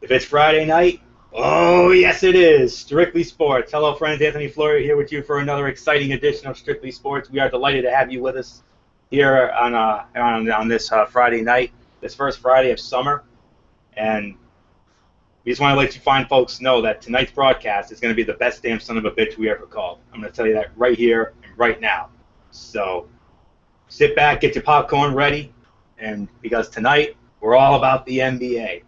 If it's Friday night, oh yes it is. Strictly Sports. Hello friends, Anthony Flory here with you for another exciting edition of Strictly Sports. We are delighted to have you with us here on this Friday night, this first Friday of summer, and we just want to let you fine folks know that tonight's broadcast is going to be the best damn son of a bitch we ever called. I'm going to tell you that right here and right now. So sit back, get your popcorn ready, and because tonight we're all about the NBA.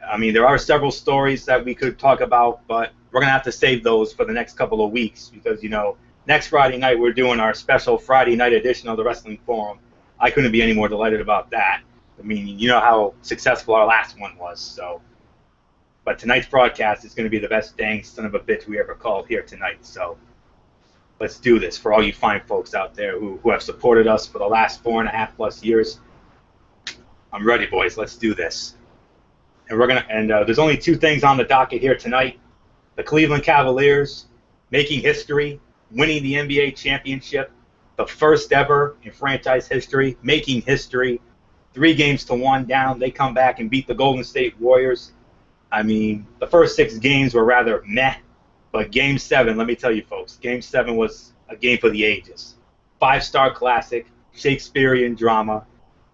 I mean, there are several stories that we could talk about, but we're going to have to save those for the next couple of weeks because, next Friday night we're doing our special Friday night edition of the Wrestling Forum. I couldn't be any more delighted about that. I mean, you know how successful our last one was, so. But tonight's broadcast is going to be the best dang son of a bitch we ever called here tonight, so let's do this for all you fine folks out there who have supported us for the last 4.5+ years. I'm ready, boys. Let's do this. And there's only two things on the docket here tonight: the Cleveland Cavaliers making history, winning the NBA championship, the first ever in franchise history, making history. 3-1 down, they come back and beat the Golden State Warriors. I mean, the first 6 games were rather meh, but Game 7, let me tell you folks, Game 7 was a game for the ages. 5-star classic, Shakespearean drama,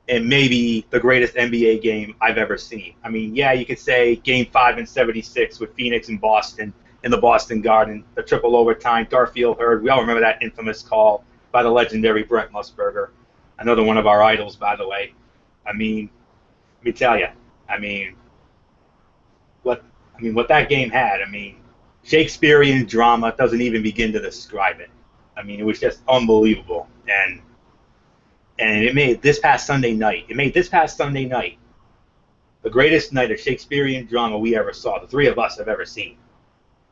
and maybe the greatest NBA game I've ever seen. I mean, yeah, you could say Game 5 in '76 with Phoenix and Boston in the Boston Garden, the triple overtime, Garfield Hurd. We all remember that infamous call by the legendary Brent Musburger, another one of our idols, by the way. I mean, let me tell you, I mean, what that game had. I mean, Shakespearean drama doesn't even begin to describe it. I mean, it was just unbelievable, and it made this past Sunday night. The greatest night of Shakespearean drama we ever saw. The three of us have ever seen.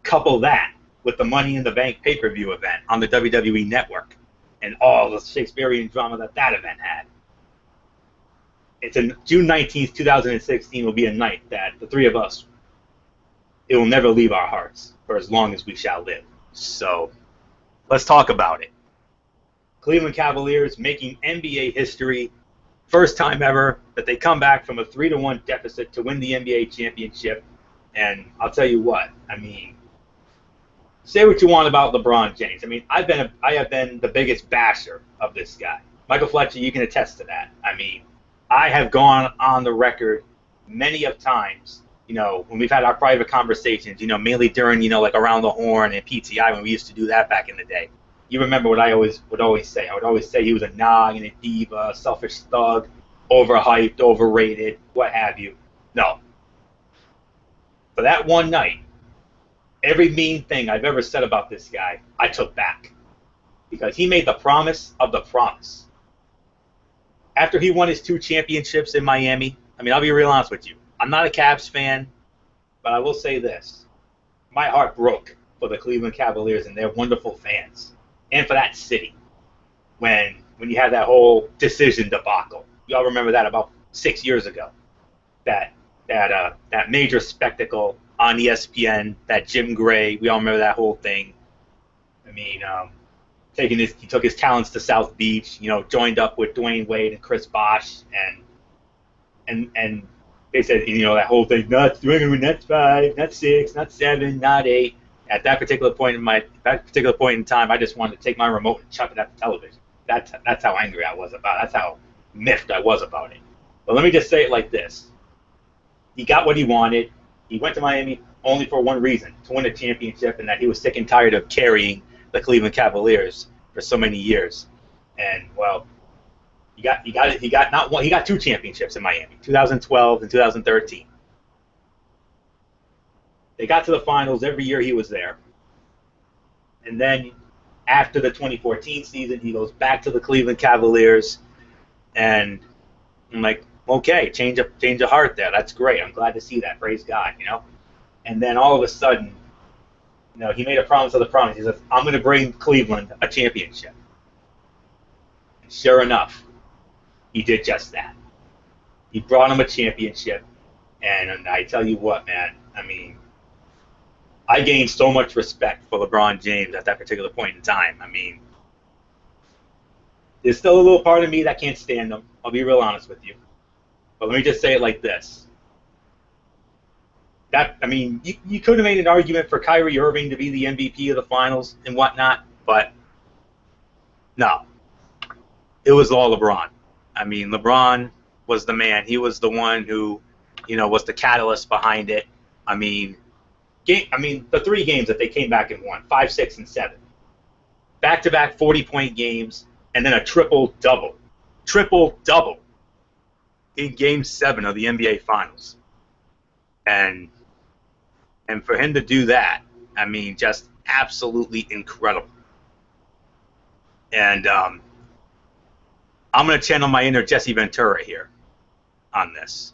Couple that with the Money in the Bank pay-per-view event on the WWE Network, and all the Shakespearean drama that event had. It's a June 19th, 2016 will be a night that the three of us, it will never leave our hearts for as long as we shall live. So let's talk about it. Cleveland Cavaliers making NBA history. First time ever that they come back from a 3-1 deficit to win the NBA championship. And I'll tell you what, I mean, say what you want about LeBron James. I mean, I have been the biggest basher of this guy. Michael Fletcher, you can attest to that. I mean, I have gone on the record many of times, when we've had our private conversations, mainly during, like Around the Horn and PTI when we used to do that back in the day. You remember what I would always say. I would always say he was a nog and a diva, a selfish thug, overhyped, overrated, what have you. No. For that one night, every mean thing I've ever said about this guy, I took back. Because he made the promise of the promise. After he won his 2 championships in Miami, I mean, I'll be real honest with you. I'm not a Cavs fan, but I will say this. My heart broke for the Cleveland Cavaliers and their wonderful fans. And for that city, when you had that whole decision debacle. Y'all remember that about 6 years ago. That major spectacle on ESPN, that Jim Gray, we all remember that whole thing. I mean, he took his talents to South Beach, joined up with Dwayne Wade and Chris Bosh, and they said, that whole thing, not 5, not 6, not 7, not 8. At that particular point in time, I just wanted to take my remote and chuck it at the television. That's how angry I was about it. That's how miffed I was about it. But let me just say it like this. He got what he wanted. He went to Miami only for one reason, to win a championship, and that he was sick and tired of carrying the Cleveland Cavaliers for so many years. And, well, he got 2 championships in Miami, 2012 and 2013. They got to the finals every year he was there. And then after the 2014 season, he goes back to the Cleveland Cavaliers. And I'm like, okay, change of heart there. That's great. I'm glad to see that. Praise God, And then all of a sudden, he made a promise of the promise. He says, I'm going to bring Cleveland a championship. And sure enough, he did just that. He brought him a championship. And I tell you what, man, I mean, I gained so much respect for LeBron James at that particular point in time. I mean, there's still a little part of me that can't stand him. I'll be real honest with you. But let me just say it like this. that, I mean, you could have made an argument for Kyrie Irving to be the MVP of the finals and whatnot, but no, it was all LeBron. I mean, LeBron was the man. He was the one who, was the catalyst behind it. I mean, the 3 games that they came back and won, 5, 6, and 7, back-to-back 40-point games, and then a triple-double in Game 7 of the NBA Finals, and for him to do that, I mean, just absolutely incredible. And I'm going to channel my inner Jesse Ventura here on this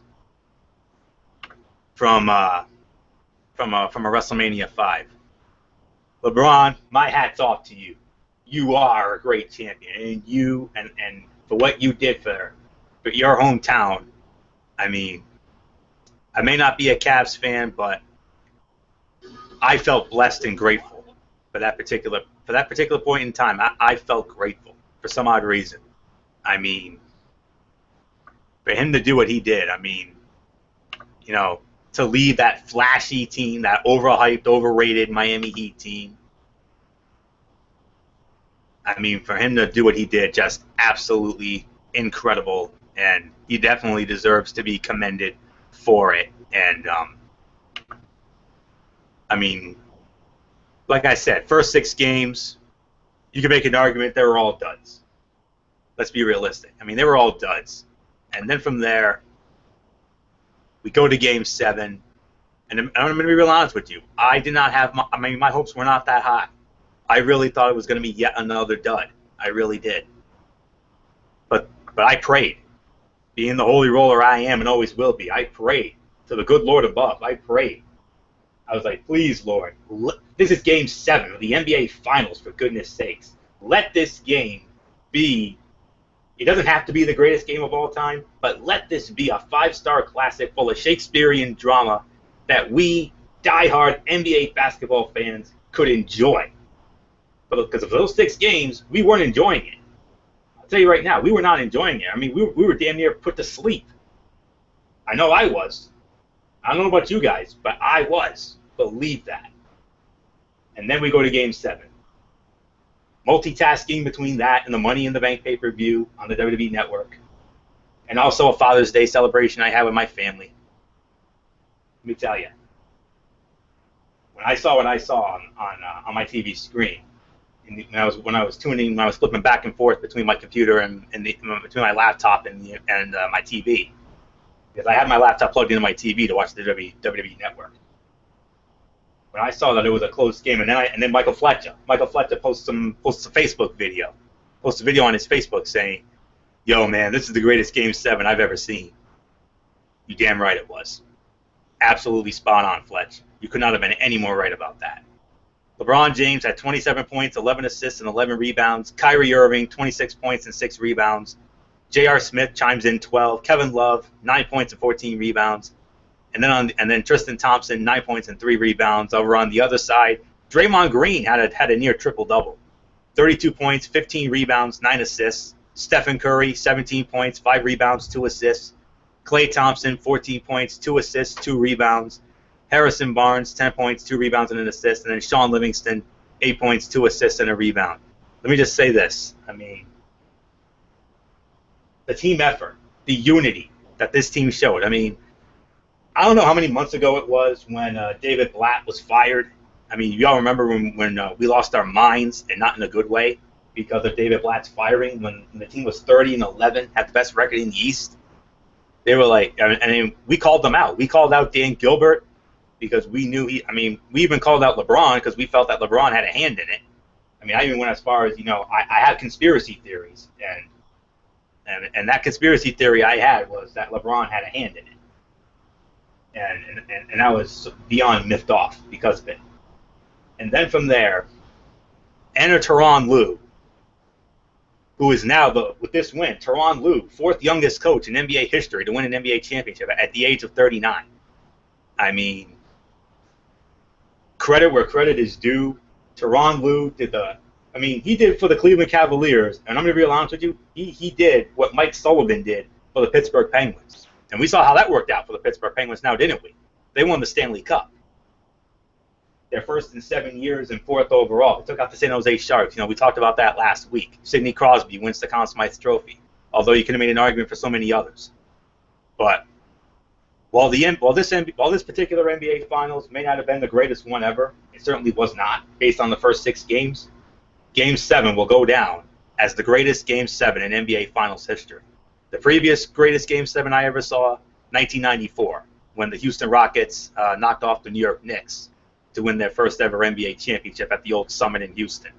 from a WrestleMania 5. LeBron, my hat's off to you. You are a great champion, and you and for what you did for your hometown. I mean, I may not be a Cavs fan, but I felt blessed and grateful for that particular point in time. I felt grateful for some odd reason. I mean, for him to do what he did, I mean, to lead that flashy team, that overhyped, overrated Miami Heat team. I mean, for him to do what he did, just absolutely incredible, and he definitely deserves to be commended for it. And I mean, like I said, first 6 games, you can make an argument they were all duds. Let's be realistic. I mean, they were all duds. And then from there, we go to Game 7, and I'm going to be real honest with you. I did not have my hopes were not that high. I really thought it was going to be yet another dud. I really did. But I prayed. Being the holy roller I am and always will be, I prayed to the good Lord above. I prayed. I was like, please, Lord, this is Game 7 of the NBA Finals, for goodness sakes. Let this game be, it doesn't have to be the greatest game of all time, but let this be a 5-star classic full of Shakespearean drama that we diehard NBA basketball fans could enjoy. But because of those 6 games, we weren't enjoying it. I'll tell you right now, we were not enjoying it. I mean, we were damn near put to sleep. I know I was. I don't know about you guys, but I was. Believe that. And then we go to Game 7. Multitasking between that and the Money in the Bank pay-per-view on the WWE Network. And also a Father's Day celebration I had with my family. Let me tell you. When I saw what I saw on my TV screen, when I was flipping back and forth between my computer and between my laptop and my TV, because I had my laptop plugged into my TV to watch the WWE Network. When I saw that it was a close game, and then Michael Fletcher posts a Facebook video, posts a video on his Facebook saying, "Yo, man, this is the greatest Game 7 I've ever seen." You damn right it was. Absolutely spot on, Fletch. You could not have been any more right about that. LeBron James had 27 points, 11 assists, and 11 rebounds. Kyrie Irving, 26 points and 6 rebounds. J.R. Smith chimes in 12. Kevin Love, 9 points and 14 rebounds. And then Tristan Thompson, 9 points and 3 rebounds. Over on the other side, Draymond Green had a near triple-double. 32 points, 15 rebounds, 9 assists. Stephen Curry, 17 points, 5 rebounds, 2 assists. Klay Thompson, 14 points, 2 assists, 2 rebounds. Harrison Barnes, 10 points, 2 rebounds, and an assist. And then Sean Livingston, 8 points, 2 assists, and a rebound. Let me just say this. I mean, the team effort, the unity that this team showed. I mean, I don't know how many months ago it was when David Blatt was fired. I mean, you all remember when we lost our minds, and not in a good way, because of David Blatt's firing, when the team was 30-11, had the best record in the East. They were like, and we called them out. We called out Dan Gilbert because we knew we even called out LeBron because we felt that LeBron had a hand in it. I mean, I even went as far as, I had conspiracy theories, and that conspiracy theory I had was that LeBron had a hand in it. And I was beyond miffed off because of it. And then from there, enter Tyronn Lue, who is now, with this win, Tyronn Lue, 4th youngest coach in NBA history to win an NBA championship at the age of 39. I mean, credit where credit is due. Tyronn Lue he did for the Cleveland Cavaliers, and I'm going to be real honest with you, he did what Mike Sullivan did for the Pittsburgh Penguins. And we saw how that worked out for the Pittsburgh Penguins now, didn't we? They won the Stanley Cup. Their first in 7 years and fourth overall. They took out the San Jose Sharks. We talked about that last week. Sidney Crosby wins the Conn Smythe Trophy, although you could have made an argument for so many others. But while this particular NBA Finals may not have been the greatest one ever, it certainly was not, based on the first 6 games. Game 7 will go down as the greatest Game 7 in NBA Finals history. The previous greatest Game 7 I ever saw, 1994, when the Houston Rockets knocked off the New York Knicks to win their first ever NBA championship at the old Summit in Houston.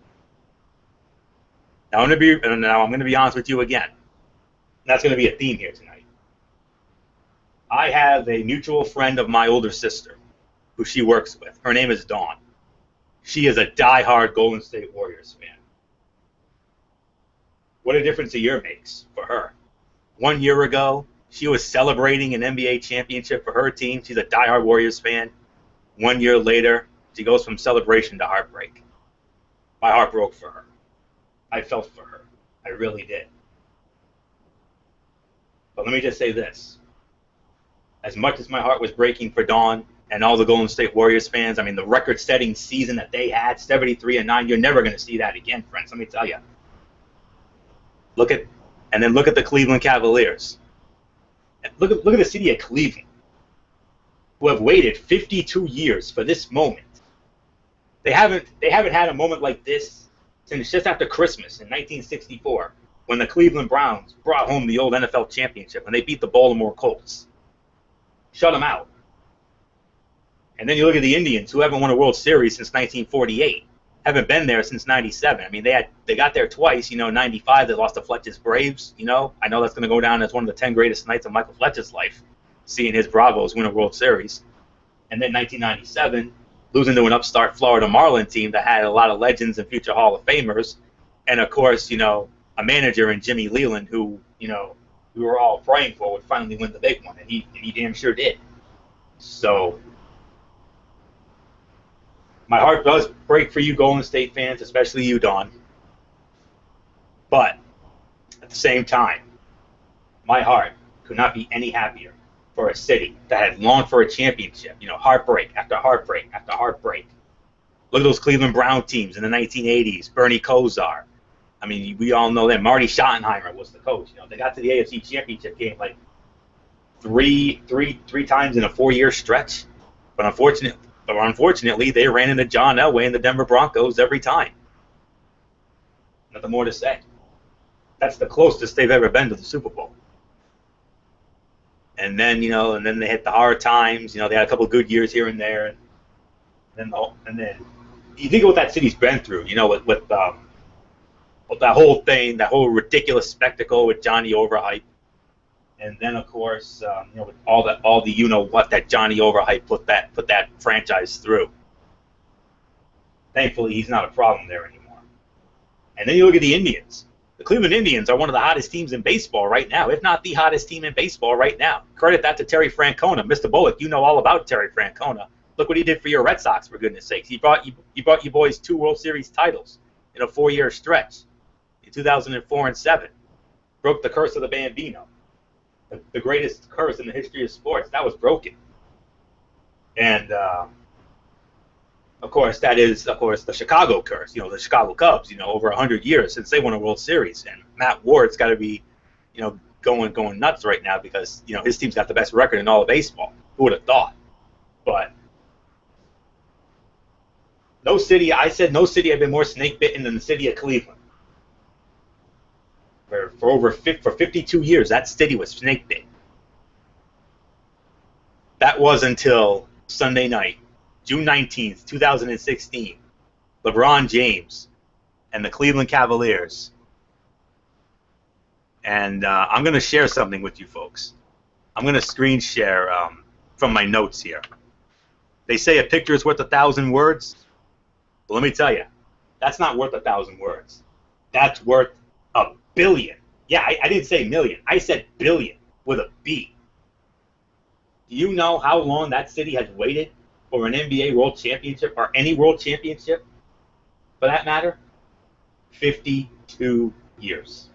Now I'm going to be honest with you again. That's going to be a theme here tonight. I have a mutual friend of my older sister who she works with. Her name is Dawn. She is a diehard Golden State Warriors fan. What a difference a year makes for her. 1 year ago, she was celebrating an NBA championship for her team. She's a diehard Warriors fan. 1 year later, she goes from celebration to heartbreak. My heart broke for her. I felt for her. I really did. But let me just say this. As much as my heart was breaking for Dawn and all the Golden State Warriors fans, I mean, the record-setting season that they had, 73-9, you're never going to see that again, friends. Let me tell you. Look at the Cleveland Cavaliers. And look at the city of Cleveland, who have waited 52 years for this moment. They haven't had a moment like this since just after Christmas in 1964, when the Cleveland Browns brought home the old NFL championship and they beat the Baltimore Colts. Shut them out. And then you look at the Indians, who haven't won a World Series since 1948. Haven't been there since 97. I mean, they got there twice. 95, they lost to Fletcher's Braves. I know that's going to go down as one of the 10 greatest nights of Michael Fletcher's life, seeing his Bravos win a World Series. And then 1997, losing to an upstart Florida Marlin team that had a lot of legends and future Hall of Famers. And, of course, a manager in Jimmy Leland who, we were all praying for would finally win the big one, and he damn sure did. So my heart does break for you Golden State fans, especially you, Dawn. But at the same time, my heart could not be any happier for a city that had longed for a championship. Heartbreak after heartbreak after heartbreak. Look at those Cleveland Brown teams in the 1980s. Bernie Kosar. I mean, we all know that. Marty Schottenheimer was the coach. They got to the AFC Championship game like three times in a 4-year stretch. But unfortunately, they ran into John Elway and the Denver Broncos every time. Nothing more to say. That's the closest they've ever been to the Super Bowl. And then, and then they hit the hard times. They had a couple of good years here and there. And then you think of what that city's been through. With that whole thing, that whole ridiculous spectacle with Johnny Overhype, and then of course, with all the what that Johnny Overhype put that franchise through. Thankfully, he's not a problem there anymore. And then you look at the Indians. The Cleveland Indians are one of the hottest teams in baseball right now, if not the hottest team in baseball right now. Credit that to Terry Francona, Mr. Bullock. You know all about Terry Francona. Look what he did for your Red Sox, for goodness sakes. He brought you boys 2 World Series titles in a 4-year stretch. In 2004 and 7, broke the curse of the Bambino, the greatest curse in the history of sports. That was broken, and of course that is the Chicago curse. The Chicago Cubs. Over 100 years since they won a World Series, and Matt Ward's got to be, going nuts right now because his team's got the best record in all of baseball. Who would have thought? But no city had been more snake bitten than the city of Cleveland. For 52 years, that city was snake bit. That was until Sunday night, June 19th, 2016. LeBron James and the Cleveland Cavaliers. And I'm going to share something with you folks. I'm going to screen share from my notes here. They say a picture is worth 1,000 words. But let me tell you, that's not worth 1,000 words. That's worth a billion. Yeah, I didn't say million. I said billion with a B. Do you know how long that city has waited for an NBA World Championship or any World Championship, for that matter? 52 years.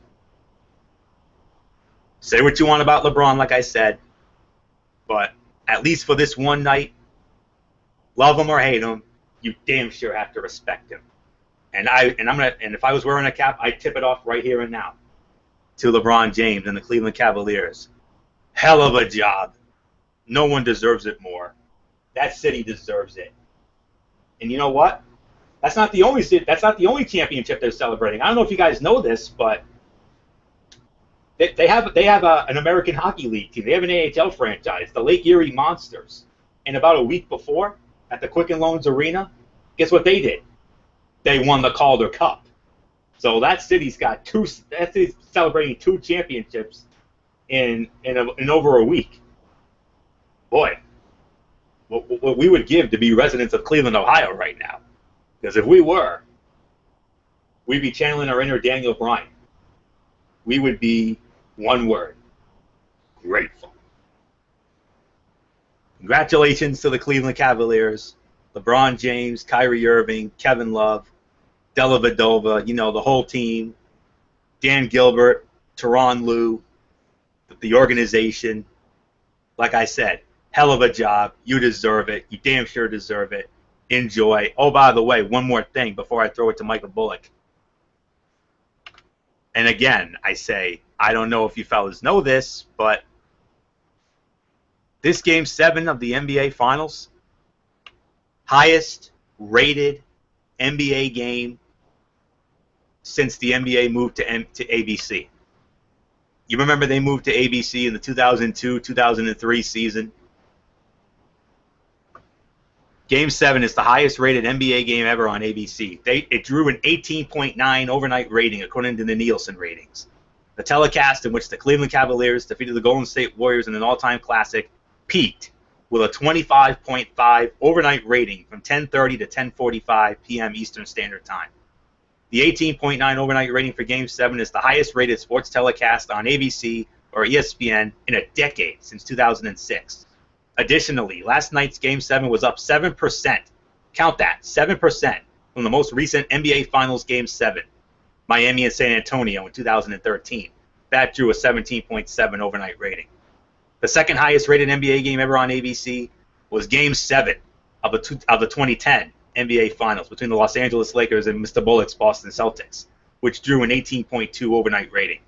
Say what you want about LeBron, like I said, but at least for this one night, love him or hate him, you damn sure have to respect him. And if I was wearing a cap, I'd tip it off right here and now to LeBron James and the Cleveland Cavaliers. Hell of a job. No one deserves it more. That city deserves it. And you know what? That's not the only championship they're celebrating. I don't know if you guys know this, but they have an American Hockey League team. They have an AHL franchise, the Lake Erie Monsters. And about a week before, at the Quicken Loans Arena, guess what they did? They won the Calder Cup. So that city's celebrating 2 championships in over a week. Boy, what we would give to be residents of Cleveland, Ohio right now. Because if we were, we'd be channeling our inner Daniel Bryan. We would be one word: grateful. Congratulations to the Cleveland Cavaliers, LeBron James, Kyrie Irving, Kevin Love, Dellavedova, the whole team, Dan Gilbert, Tyronn Lue, the organization. Like I said, hell of a job. You deserve it. You damn sure deserve it. Enjoy. Oh, by the way, one more thing before I throw it to Michael Bullock. And again, I say, I don't know if you fellas know this, but this Game 7 of the NBA Finals, highest rated NBA game since the NBA moved to ABC. You remember they moved to ABC in the 2002-2003 season? Game 7 is the highest rated NBA game ever on ABC. It drew an 18.9 overnight rating according to the Nielsen ratings. The telecast, in which the Cleveland Cavaliers defeated the Golden State Warriors in an all-time classic, peaked with a 25.5 overnight rating from 10:30 to 10:45 p.m. Eastern Standard Time. The 18.9 overnight rating for Game 7 is the highest rated sports telecast on ABC or ESPN in a decade, since 2006. Additionally, last night's Game 7 was up 7%. Count that, 7% from the most recent NBA Finals Game 7, Miami and San Antonio in 2013. That drew a 17.7 overnight rating. The second highest rated NBA game ever on ABC was Game 7 of the 2010 NBA Finals between the Los Angeles Lakers and Mr. Bullock's Boston Celtics, which drew an 18.2 overnight rating.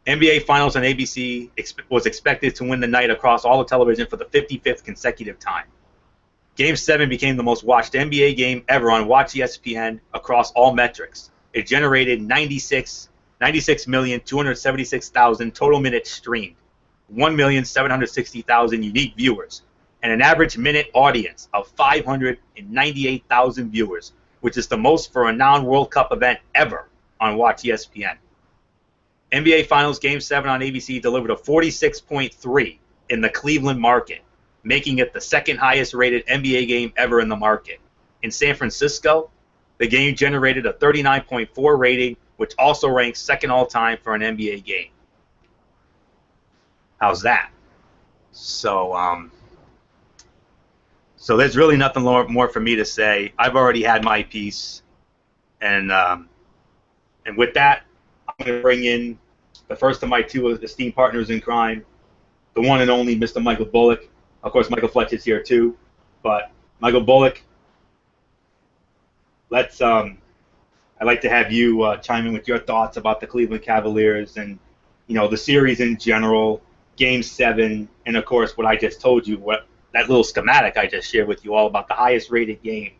NBA Finals on ABC was expected to win the night across all of television for the 55th consecutive time. Game 7 became the most watched NBA game ever on Watch ESPN across all metrics. It generated 96,276,000 total minutes streamed, 1,760,000 unique viewers, and an average minute audience of 598,000 viewers, which is the most for a non-World Cup event ever on Watch ESPN. NBA Finals Game 7 on ABC delivered a 46.3 in the Cleveland market, making it the second highest rated NBA game ever in the market. In San Francisco, the game generated a 39.4 rating, which also ranks second all-time for an NBA game. How's that? So there's really nothing more for me to say. I've already had my piece, and with that, I'm going to bring in the first of my 2 esteemed partners in crime, the one and only Mr. Michael Bullock. Of course, Michael Fletch is here too, but Michael Bullock, I'd like to have you chime in with your thoughts about the Cleveland Cavaliers and, the series in general, Game 7, and of course what I just told you, that little schematic I just shared with you all about the highest rated game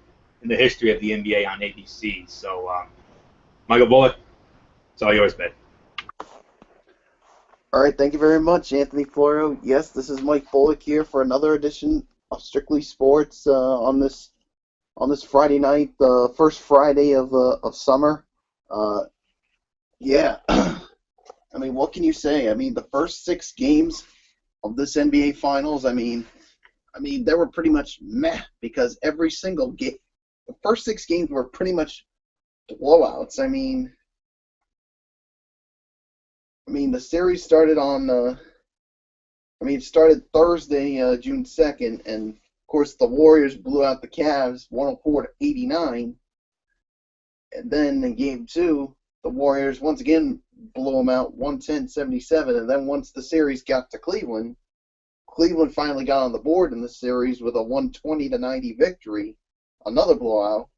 in the history of the NBA on ABC. So, Michael Bullock, it's all yours, man. All right, thank you very much, Anthony Florio. Yes, this is Mike Bullock here for another edition of Strictly Sports on this Friday night, the first Friday of summer. Yeah, I mean, what can you say? I mean, the first 6 games of this NBA Finals, I mean, they were pretty much meh because every single game, the first 6 games were pretty much blowouts. I mean, the series started it started Thursday, June 2nd, and of course the Warriors blew out the Cavs 104-89. And then in Game 2, the Warriors once again blew them out 110-77. And then once the series got to Cleveland Cleveland finally got on the board in the series with a 120-90 victory, another blowout.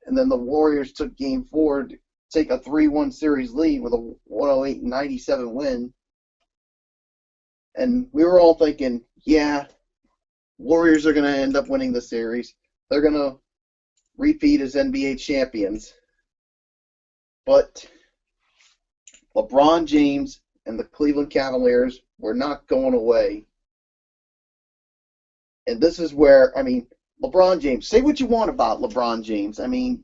And then the Warriors took Game 4 to take a 3-1 series lead with a 108-97 win. And we were all thinking, yeah, Warriors are going to end up winning the series. They're going to repeat as NBA champions. But LeBron James and the Cleveland Cavaliers were not going away. And this is where, LeBron James, say what you want about LeBron James. He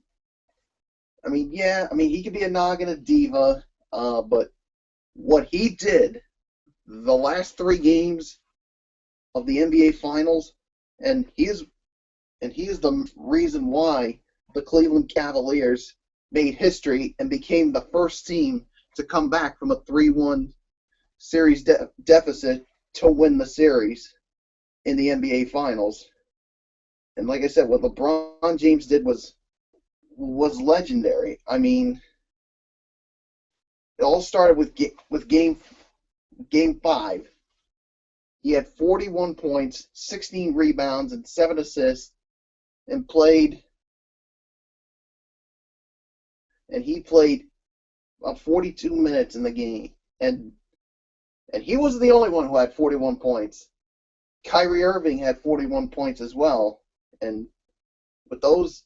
could be a nog and a diva, but what he did the last 3 games of the NBA Finals, and he is the reason why the Cleveland Cavaliers made history and became the first team to come back from a 3-1 series deficit to win the series in the NBA Finals. And like I said, what LeBron James did was legendary. It all started with game 5. He had 41 points, 16 rebounds, and 7 assists, and he played about 42 minutes in the game. And he wasn't the only one who had 41 points. Kyrie Irving had 41 points as well. But those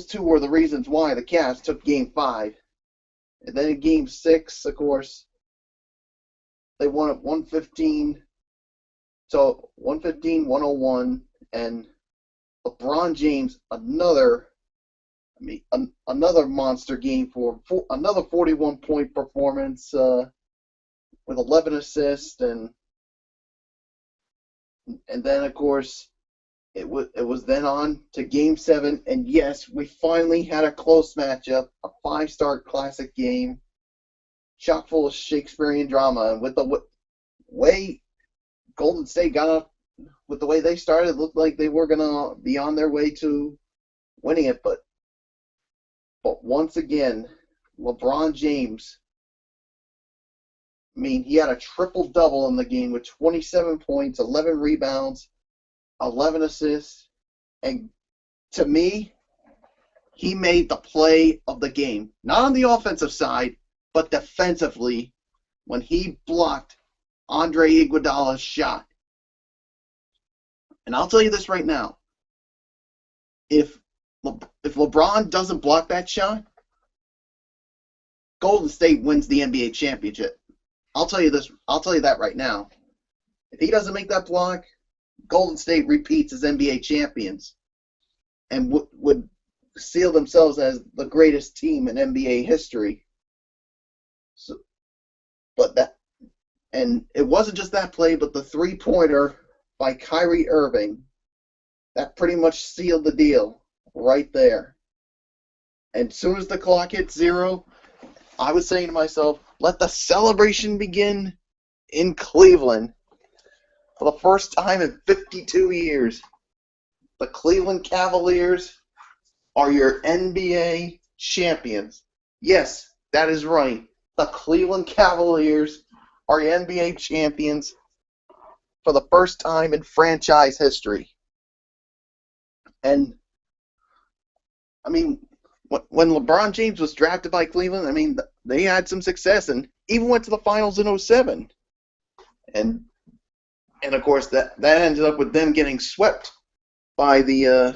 2 were the reasons why the Cavs took Game 5. And then in Game 6, of course, they won at 115. So 115-101, and LeBron James another monster game for another 41-point performance with 11 assists, and then of course it was then on to Game 7, and yes, we finally had a close matchup, a 5-star classic game, chock full of Shakespearean drama, and with the way Golden State got up, with the way they started, it looked like they were gonna be on their way to winning it, but once again, LeBron James, he had a triple-double in the game with 27 points, 11 rebounds, 11 assists, and to me, he made the play of the game. Not on the offensive side, but defensively when he blocked Andre Iguodala's shot. And I'll tell you this right now. If LeBron doesn't block that shot, Golden State wins the NBA championship. I'll tell you that right now. If he doesn't make that block, Golden State repeats as NBA champions and would seal themselves as the greatest team in NBA history. And it wasn't just that play, but the 3-pointer by Kyrie Irving, that pretty much sealed the deal right there. And as soon as the clock hit 0, I was saying to myself, let the celebration begin in Cleveland. For the first time in 52 years, the Cleveland Cavaliers are your NBA champions. Yes, that is right. The Cleveland Cavaliers are your NBA champions for the first time in franchise history. And, when LeBron James was drafted by Cleveland, they had some success and even went to the finals in 2007. And of course, that ended up with them getting swept by the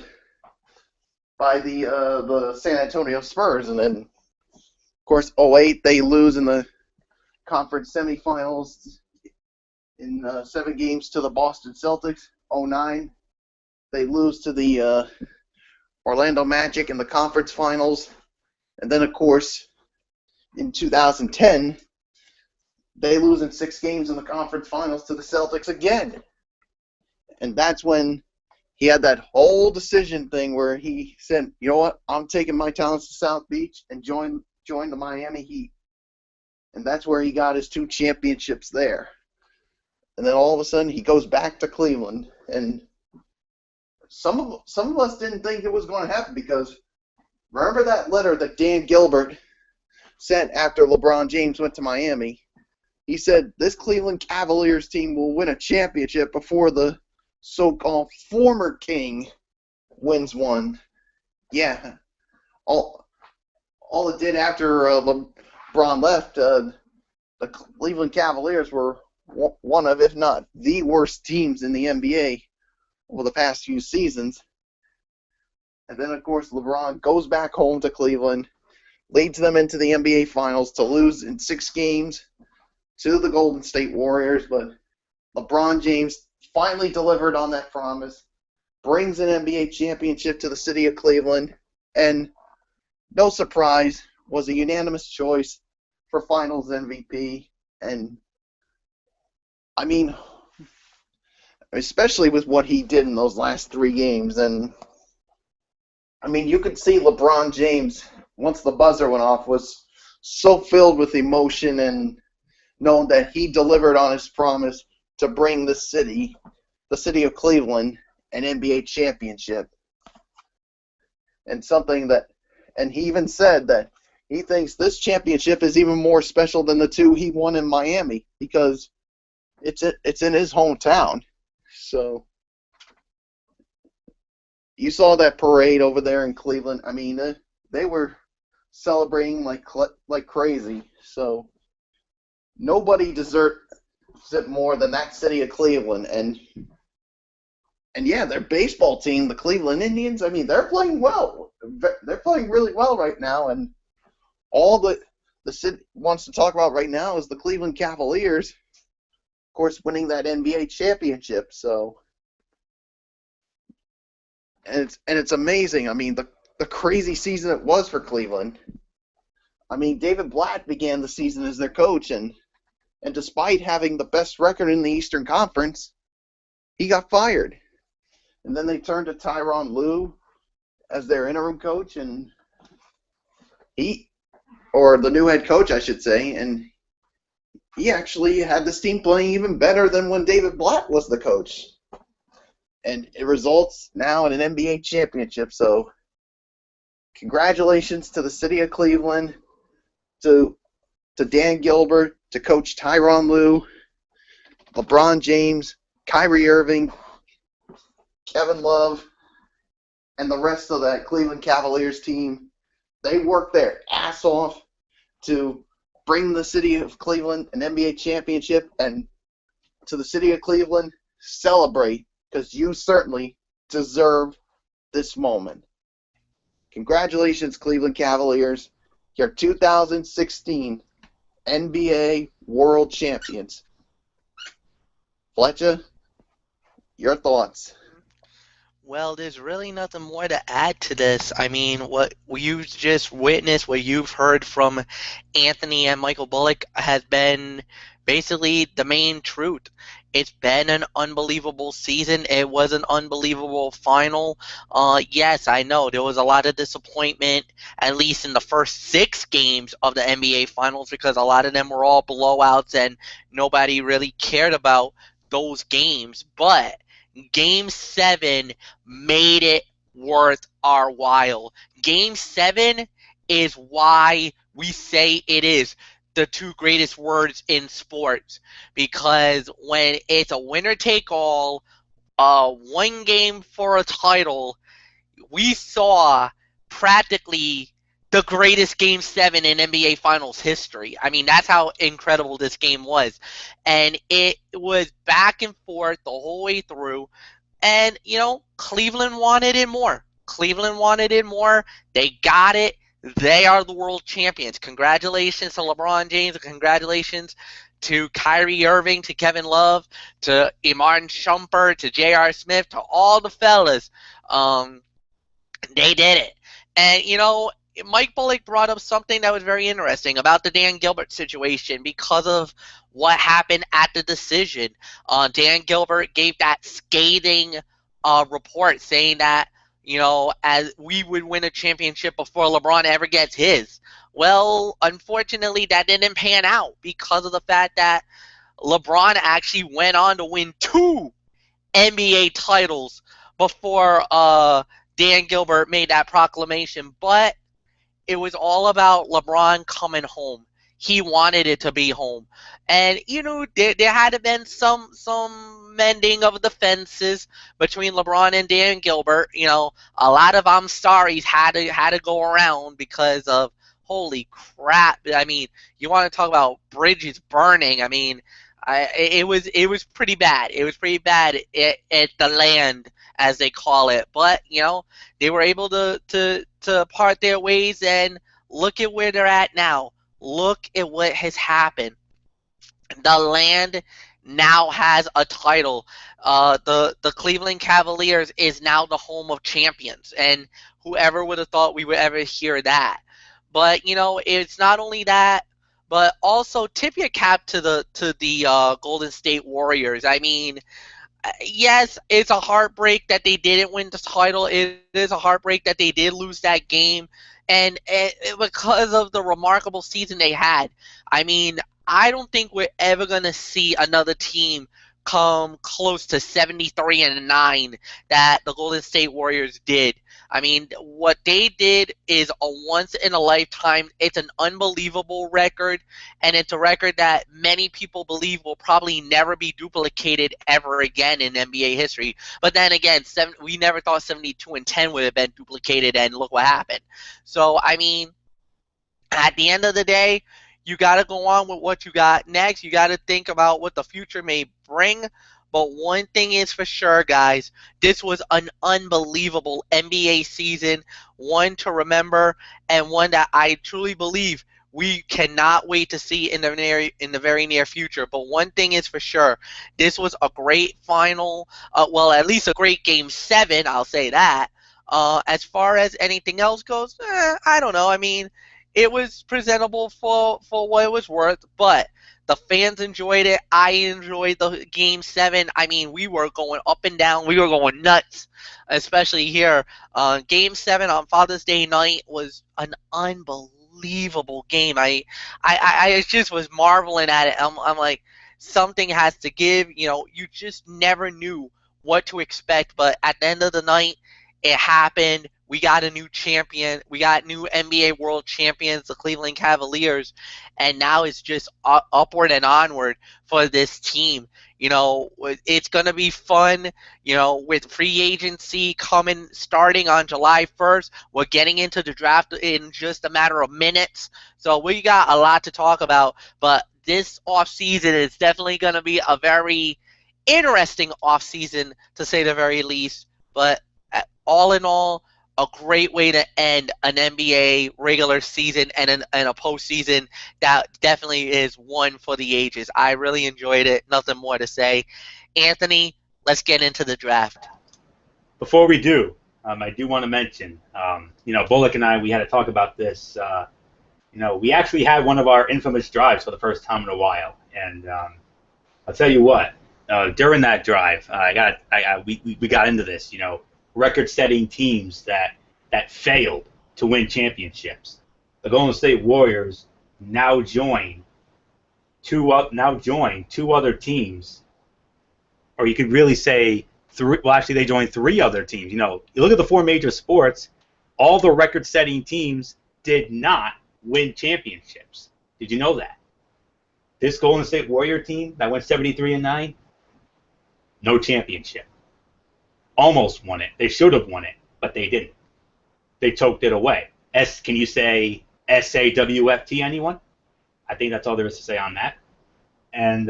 San Antonio Spurs. And then, of course, 2008, they lose in the conference semifinals in 7 games to the Boston Celtics. 2009, they lose to the Orlando Magic in the conference finals. And then, of course, in 2010, they lose in 6 games in the conference finals to the Celtics again. And that's when he had that whole decision thing where he said, you know what, I'm taking my talents to South Beach and join the Miami Heat. And that's where he got his 2 championships there. And then all of a sudden he goes back to Cleveland. And some of us didn't think it was going to happen, because remember that letter that Dan Gilbert sent after LeBron James went to Miami? he said this Cleveland Cavaliers team will win a championship before the so-called former king wins one. Yeah, all it did after LeBron left, the Cleveland Cavaliers were one of, if not the worst teams in the NBA over the past few seasons. And then, of course, LeBron goes back home to Cleveland, leads them into the NBA Finals to lose in 6 games to the Golden State Warriors. But LeBron James finally delivered on that promise, brings an NBA championship to the city of Cleveland, and no surprise, was a unanimous choice for Finals MVP. And, I mean, especially with what he did in those last 3 games. And, I mean, you could see LeBron James, once the buzzer went off, was so filled with emotion and knowing that he delivered on his promise to bring the city of Cleveland, an NBA championship. And he even said that he thinks this championship is even more special than the 2 he won in Miami because it's in his hometown. So you saw that parade over there in Cleveland. I mean, they were celebrating like crazy. So nobody deserves it more than that city of Cleveland. And yeah, their baseball team, the Cleveland Indians, I mean, they're playing well. They're playing really well right now. And all the city wants to talk about right now is the Cleveland Cavaliers, of course, winning that NBA championship. So, and it's amazing. I mean, the crazy season it was for Cleveland. I mean, David Blatt began the season as their coach, and despite having the best record in the Eastern Conference, he got fired. And then they turned to Tyronn Lue as their interim coach, and or the new head coach, I should say, and he actually had this team playing even better than when David Blatt was the coach. And it results now in an NBA championship. So congratulations to the city of Cleveland, to Dan Gilbert, to Coach Tyronn Lue, LeBron James, Kyrie Irving, Kevin Love, and the rest of that Cleveland Cavaliers team. They worked their ass off to bring the city of Cleveland an NBA championship, and to the city of Cleveland, celebrate, because you certainly deserve this moment. Congratulations, Cleveland Cavaliers. You're 2016 NBA World Champions. Fletcher, your thoughts? Well, there's really nothing more to add to this. I mean, what you've just witnessed, what you've heard from Anthony and Michael Bullock has been basically the main truth. It's been an unbelievable season. It was an unbelievable final. Yes, I know there was a lot of disappointment, at least in the first 6 games of the NBA Finals, because a lot of them were all blowouts and nobody really cared about those games. But Game 7 made it worth our while. Game 7 is why we say it is the 2 greatest words in sports, because when it's a winner-take-all, one game for a title, we saw practically the greatest Game 7 in NBA Finals history. I mean, that's how incredible this game was. And it was back and forth the whole way through. And, Cleveland wanted it more. Cleveland wanted it more. They got it. They are the world champions. Congratulations to LeBron James. Congratulations to Kyrie Irving, to Kevin Love, to Iman Shumpert, to J.R. Smith, to all the fellas. They did it. And, Mike Bullock brought up something that was very interesting about the Dan Gilbert situation because of what happened at the decision. Dan Gilbert gave that scathing report saying that, as we would win a championship before LeBron ever gets his. Well, unfortunately, that didn't pan out because of the fact that LeBron actually went on to win 2 NBA titles before Dan Gilbert made that proclamation. But it was all about LeBron coming home. he wanted it to be home. And there had to been some mending of the fences between LeBron and Dan Gilbert. A lot of I'm sorry's had to go around because of holy crap. I mean, you want to talk about bridges burning? I mean, it was pretty bad. It was pretty bad at the land, as they call it. But they were able to part their ways, and look at where they're at now. Look at what has happened. The land now has a title. The Cleveland Cavaliers is now the home of champions, and whoever would have thought we would ever hear that? But it's not only that, but also tip your cap to the Golden State Warriors. I mean, yes, it's a heartbreak that they didn't win the title. It is a heartbreak that they did lose that game, and because of the remarkable season they had. I mean, I don't think we're ever gonna see another team come close to 73-9 that the Golden State Warriors did. I mean, what they did is a once in a lifetime. It's an unbelievable record, and it's a record that many people believe will probably never be duplicated ever again in NBA history. But then again, we never thought 72-10 would have been duplicated, and look what happened. So, I mean, at the end of the day, you got to go on with what you got next. You got to think about what the future may bring. But one thing is for sure, guys, this was an unbelievable NBA season, one to remember, and one that I truly believe we cannot wait to see in the very near future. But one thing is for sure, this was a great final, well, at least a great Game 7, I'll say that. As far as anything else goes, I don't know. I mean, it was presentable for what it was worth, but the fans enjoyed it. I enjoyed the Game 7. I mean, we were going up and down. We were going nuts, especially here. Game 7 on Father's Day night was an unbelievable game. I just was marveling at it. I'm like, something has to give. You just never knew what to expect, but at the end of the night, it happened. We got a new champion. We got new NBA world champions, the Cleveland Cavaliers, and now it's just upward and onward for this team. It's going to be fun, with free agency starting on July 1st. We're getting into the draft in just a matter of minutes, so we got a lot to talk about, but this offseason is definitely going to be a very interesting offseason, to say the very least, but all in all, a great way to end an NBA regular season and a postseason that definitely is one for the ages. I really enjoyed it. Nothing more to say. Anthony, let's get into the draft. Before we do, I do want to mention, Bullock and I, we had to talk about this. We actually had one of our infamous drives for the first time in a while, and I'll tell you what. During that drive, we got into this. Record-setting teams that failed to win championships. The Golden State Warriors now join two other teams, or you could really say three. Well, actually, they joined three other teams. You look at the four major sports. All the record-setting teams did not win championships. Did you know that? This Golden State Warrior team that went 73-9, no championship. Almost won it. They should have won it, but they didn't. They choked it away. Can you say SAWFT, anyone? I think that's all there is to say on that. And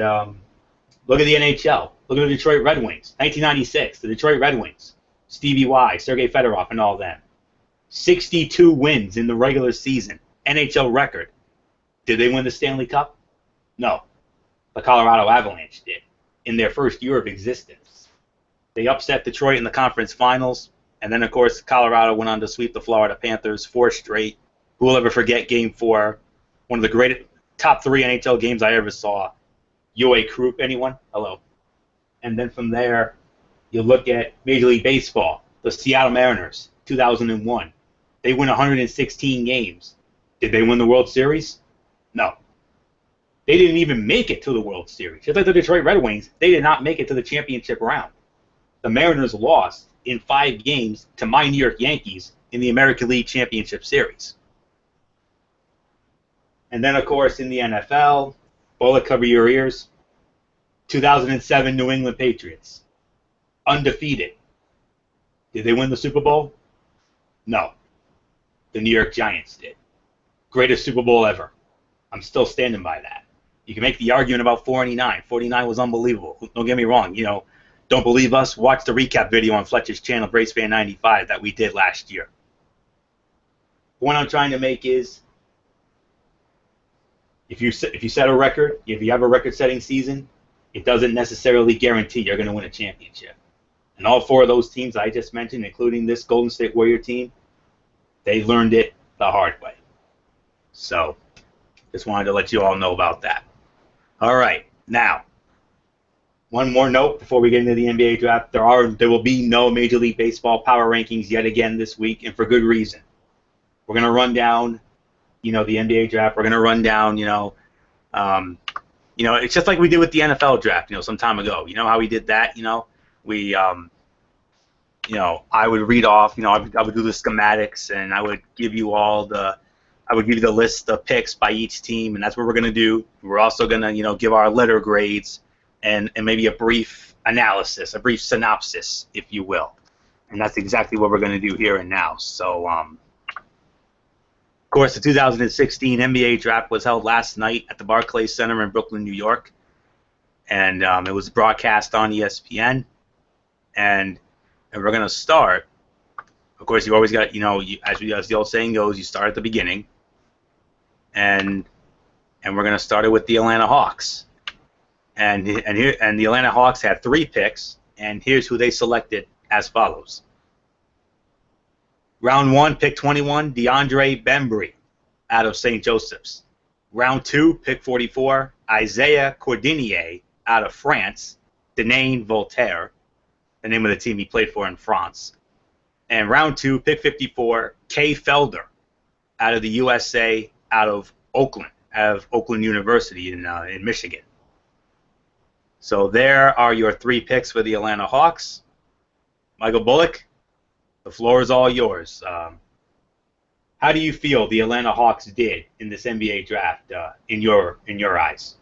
look at the NHL. Look at the Detroit Red Wings. 1996, the Detroit Red Wings. Stevie Y, Sergei Fedorov, and all them. 62 wins in the regular season. NHL record. Did they win the Stanley Cup? No. The Colorado Avalanche did in their first year of existence. They upset Detroit in the conference finals, and then, of course, Colorado went on to sweep the Florida Panthers 4 straight. Who will ever forget Game 4? One of the great top 3 NHL games I ever saw. Yoey Krupp, anyone? Hello. And then from there, you look at Major League Baseball, the Seattle Mariners, 2001. They win 116 games. Did they win the World Series? No. They didn't even make it to the World Series. Just like the Detroit Red Wings, they did not make it to the championship round. The Mariners lost in 5 games to my New York Yankees in the American League Championship Series. And then, of course, in the NFL, bullet cover your ears. 2007 New England Patriots, undefeated. Did they win the Super Bowl? No. The New York Giants did. Greatest Super Bowl ever. I'm still standing by that. You can make the argument about 49. 49 was unbelievable. Don't get me wrong. Don't believe us? Watch the recap video on Fletcher's channel, BraceFan 95, that we did last year. The point I'm trying to make is, if you set a record, if you have a record-setting season, it doesn't necessarily guarantee you're going to win a championship. And all four of those teams I just mentioned, including this Golden State Warrior team, they learned it the hard way. So, just wanted to let you all know about that. All right, now, one more note before we get into the NBA draft. There will be no Major League Baseball power rankings yet again this week, and for good reason. We're going to run down, the NBA draft. We're going to run down, it's just like we did with the NFL draft, some time ago. You know how we did that? We, I would read off, I would do the schematics, and I would give you the list of picks by each team, and that's what we're going to do. We're also going to, give our letter grades and maybe a brief analysis, a brief synopsis, if you will. And that's exactly what we're going to do here and now. So, of course, the 2016 NBA draft was held last night at the Barclays Center in Brooklyn, New York. And it was broadcast on ESPN. And we're going to start. Of course, you always got, as the old saying goes, you start at the beginning. And we're going to start it with the Atlanta Hawks. And the Atlanta Hawks had 3 picks, and here's who they selected as follows. Round 1, pick 21, DeAndre Bembry out of St. Joseph's. Round 2, pick 44, Isaiah Cordinier out of France, Denain Voltaire, the name of the team he played for in France. And round 2, pick 54, Kay Felder out of the USA, out of Oakland University in Michigan. So there are your 3 picks for the Atlanta Hawks. Michael Bullock, the floor is all yours. How do you feel the Atlanta Hawks did in this NBA draft in your eyes?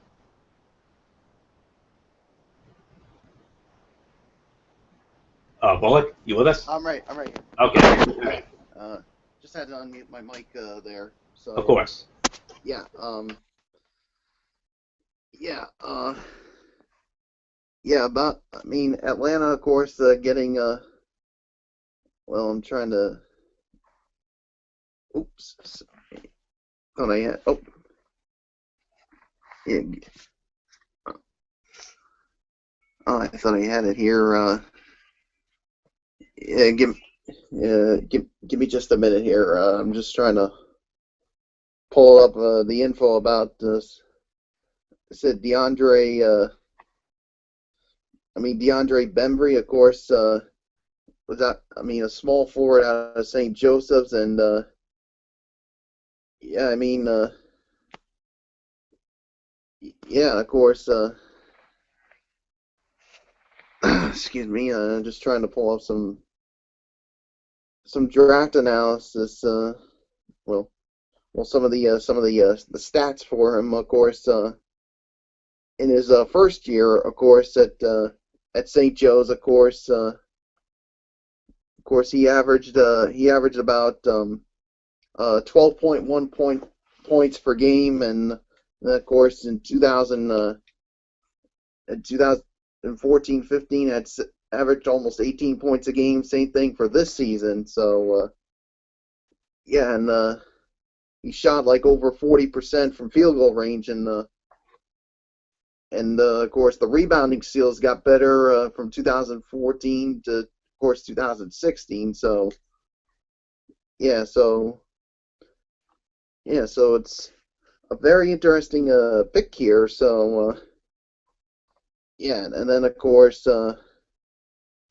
Bullock, you with us? I'm right. Okay. Just had to unmute my mic there. So. Of course. Yeah. Atlanta, of course, getting. Well, I'm trying to. Oops. Thought I had. Oh. Yeah. Oh, I thought I had it here. Yeah, give me just a minute here. I'm just trying to pull up the info about this. It said DeAndre Bembry, of course, was that, a small forward out of St. Joseph's, and of course, excuse me, just trying to pull up some draft analysis. Some of the stats for him, of course, in his first year, of course, at St. Joe's, of course, he averaged about 12.1 points per game, and of course in 2014-15 had averaged almost 18 points a game. Same thing for this season. So and he shot like over 40% from field goal range, and of course the rebounding skills got better from 2014 to, of course, 2016. So it's a very interesting pick here. So and then of course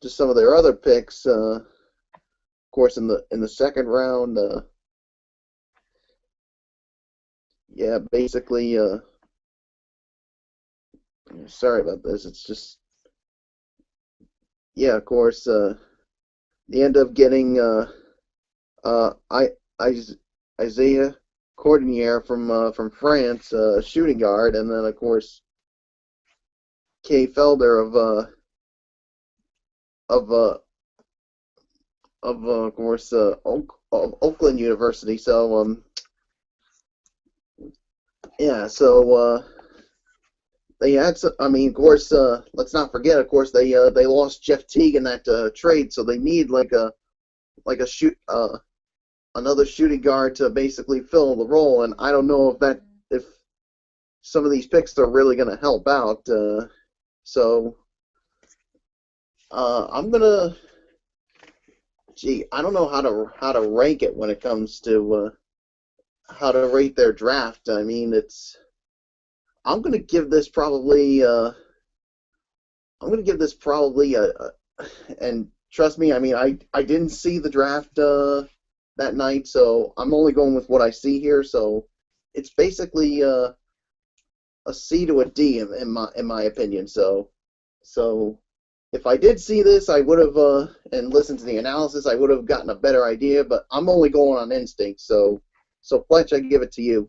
just some of their other picks. Of course, in the second round. Basically. Sorry about this. It's just. Of course. They end up getting Isaiah Cordinier from France, shooting guard, and then of course Kay Felder of course of Oakland University. So yeah, so they had some, I mean, of course, let's not forget, of course, they lost Jeff Teague in that trade, so they need like a another shooting guard to basically fill the role, and I don't know if some of these picks are really going to help out. So I'm gonna, I don't know how to rank it when it comes to how to rate their draft. I mean, I'm gonna give this probably and trust me, I mean, I didn't see the draft that night, so I'm only going with what I see here. So it's basically a C to a D in my opinion. So if I did see this, I would have and listened to the analysis, I would have gotten a better idea. But I'm only going on instinct. So Fletch, I give it to you.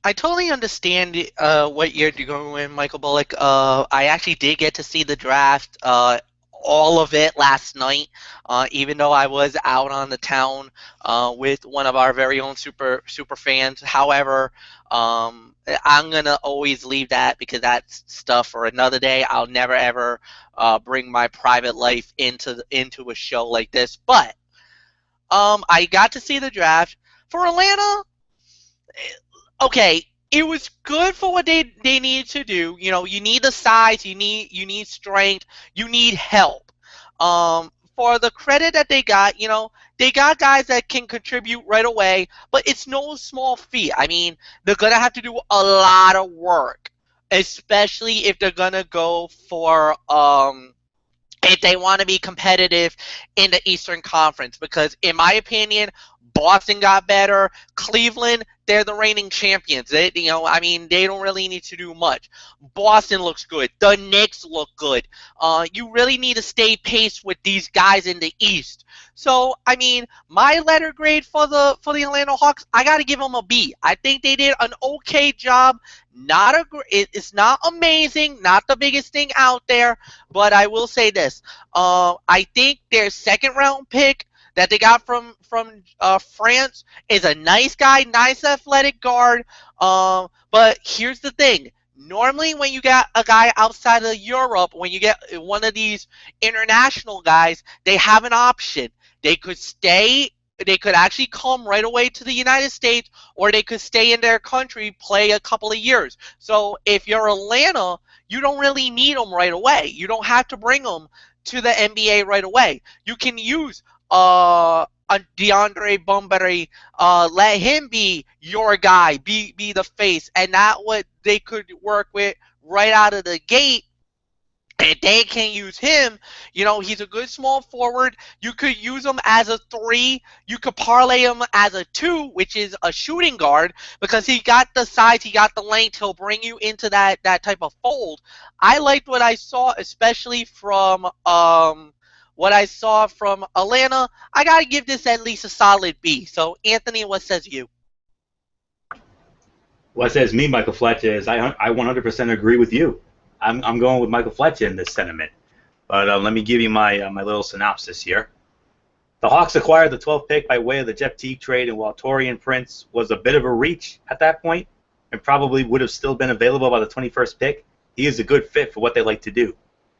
I totally understand what you're doing, Michael Bullock. I actually did get to see the draft, all of it last night, even though I was out on the town with one of our very own super fans. However, I'm gonna always leave that because that's stuff for another day. I'll never ever bring my private life into a show like this. But I got to see the draft for Atlanta. Okay, it was good for what they needed to do. You know, you need the size, you need strength, you need help. For the credit that they got, you know, they got guys that can contribute right away, but it's no small feat. I mean, they're gonna have to do a lot of work, especially if they're gonna go for if they want to be competitive in the Eastern Conference, because in my opinion, Boston got better. Cleveland, they're the reigning champions. They don't really need to do much. Boston looks good. The Knicks look good. You really need to stay pace with these guys in the East. So, I mean, my letter grade for the Atlanta Hawks, I got to give them a B. I think they did an okay job. It's not amazing, not the biggest thing out there, but I will say this. I think their second round pick that they got from France is a nice guy, nice athletic guard. But here's the thing. Normally when you get a guy outside of Europe, when you get one of these international guys, they have an option. They could actually come right away to the United States, or they could stay in their country, play a couple of years. So if you're Atlanta, you don't really need them right away. You don't have to bring them to the NBA right away. You can use a DeAndre Bumbery, let him be your guy, be the face, and that what they could work with right out of the gate. And they can use him. You know, he's a good small forward. You could use him as a 3. You could parlay him as a 2, which is a shooting guard, because he got the size, he got the length. He'll bring you into that type of fold. I liked what I saw, especially from Atlanta. I got to give this at least a solid B. So, Anthony, what says you? What says me, Michael Fletcher, is I 100% agree with you. I'm going with Michael Fletcher in this sentiment. But let me give you my little synopsis here. The Hawks acquired the 12th pick by way of the Jeff Teague trade, and while Taurean Prince was a bit of a reach at that point and probably would have still been available by the 21st pick, he is a good fit for what they like to do.